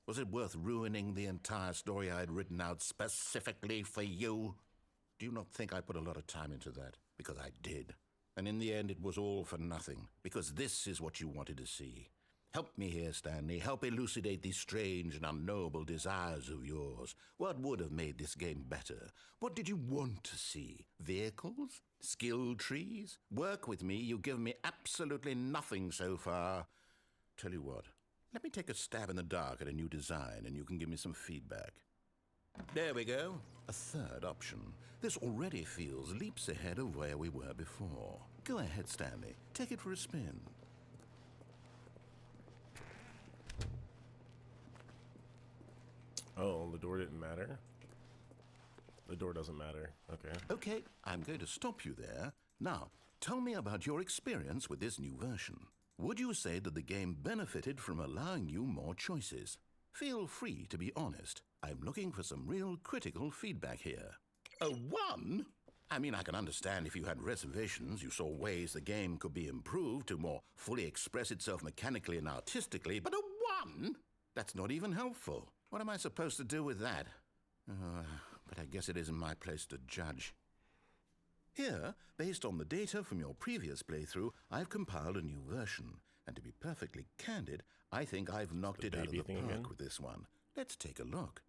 Was it worth ruining the entire story I had written out specifically for you? Do you not think I put a lot of time into that? Because I did. And in the end, it was all for nothing, because this is what you wanted to see. Help me here, Stanley. Help elucidate these strange and unknowable desires of yours. What would have made this game better? What did you want to see? Vehicles? Skill trees? Work with me. You've given me absolutely nothing so far. Tell you what, let me take a stab in the dark at a new design, and you can give me some feedback. There we go. A third option. This already feels leaps ahead of where we were before. Go ahead, Stanley. Take it for a spin. Oh, the door didn't matter? The door doesn't matter. Okay. Okay, I'm going to stop you there. Now, tell me about your experience with this new version. Would you say that the game benefited from allowing you more choices? Feel free to be honest. I'm looking for some real critical feedback here. A 1? I mean, I can understand if you had reservations, you saw ways the game could be improved to more fully express itself mechanically and artistically, but a 1? That's not even helpful. What am I supposed to do with that? But I guess it isn't my place to judge. Here, based on the data from your previous playthrough, I've compiled a new version. And to be perfectly candid, I think I've knocked it out of the park with this one. Let's take a look.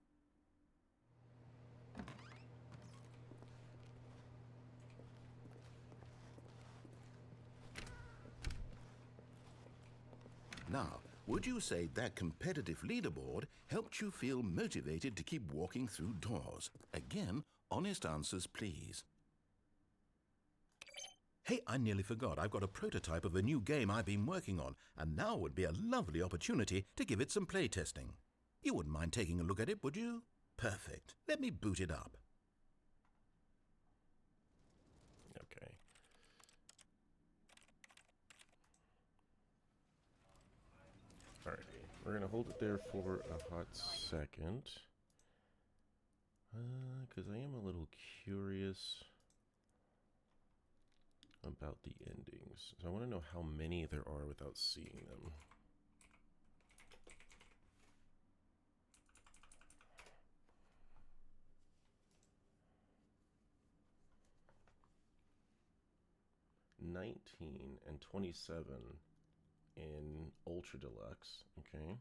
Now, would you say that competitive leaderboard helped you feel motivated to keep walking through doors? Again, honest answers, please. Hey, I nearly forgot. I've got a prototype of a new game I've been working on, and now would be a lovely opportunity to give it some playtesting. You wouldn't mind taking a look at it, would you? Perfect. Let me boot it up. Okay. Alright, we're gonna hold it there for a hot second. Because I am a little curious about the endings. So I want to know how many there are without seeing them. $19 and $27 in Ultra Deluxe. Okay.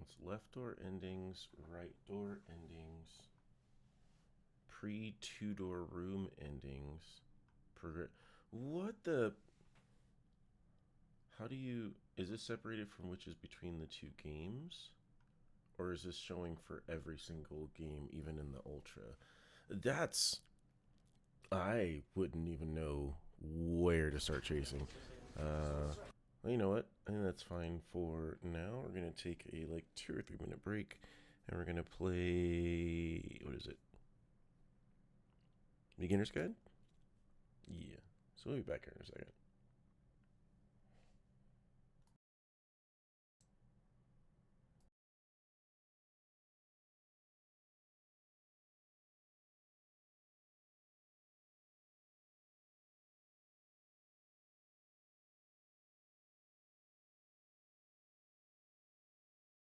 It's left door endings, right door endings, pre two-door room endings. What the? How do you? Is this separated from which is between the two games? Or is this showing for every single game, even in the Ultra? That's. I wouldn't even know where to start chasing. Well, you know what? I think that's fine for now. We're going to take a like 2 or 3 minute break. And we're going to play. What is it? Beginner's Guide? Yeah. So we'll be back here in a second.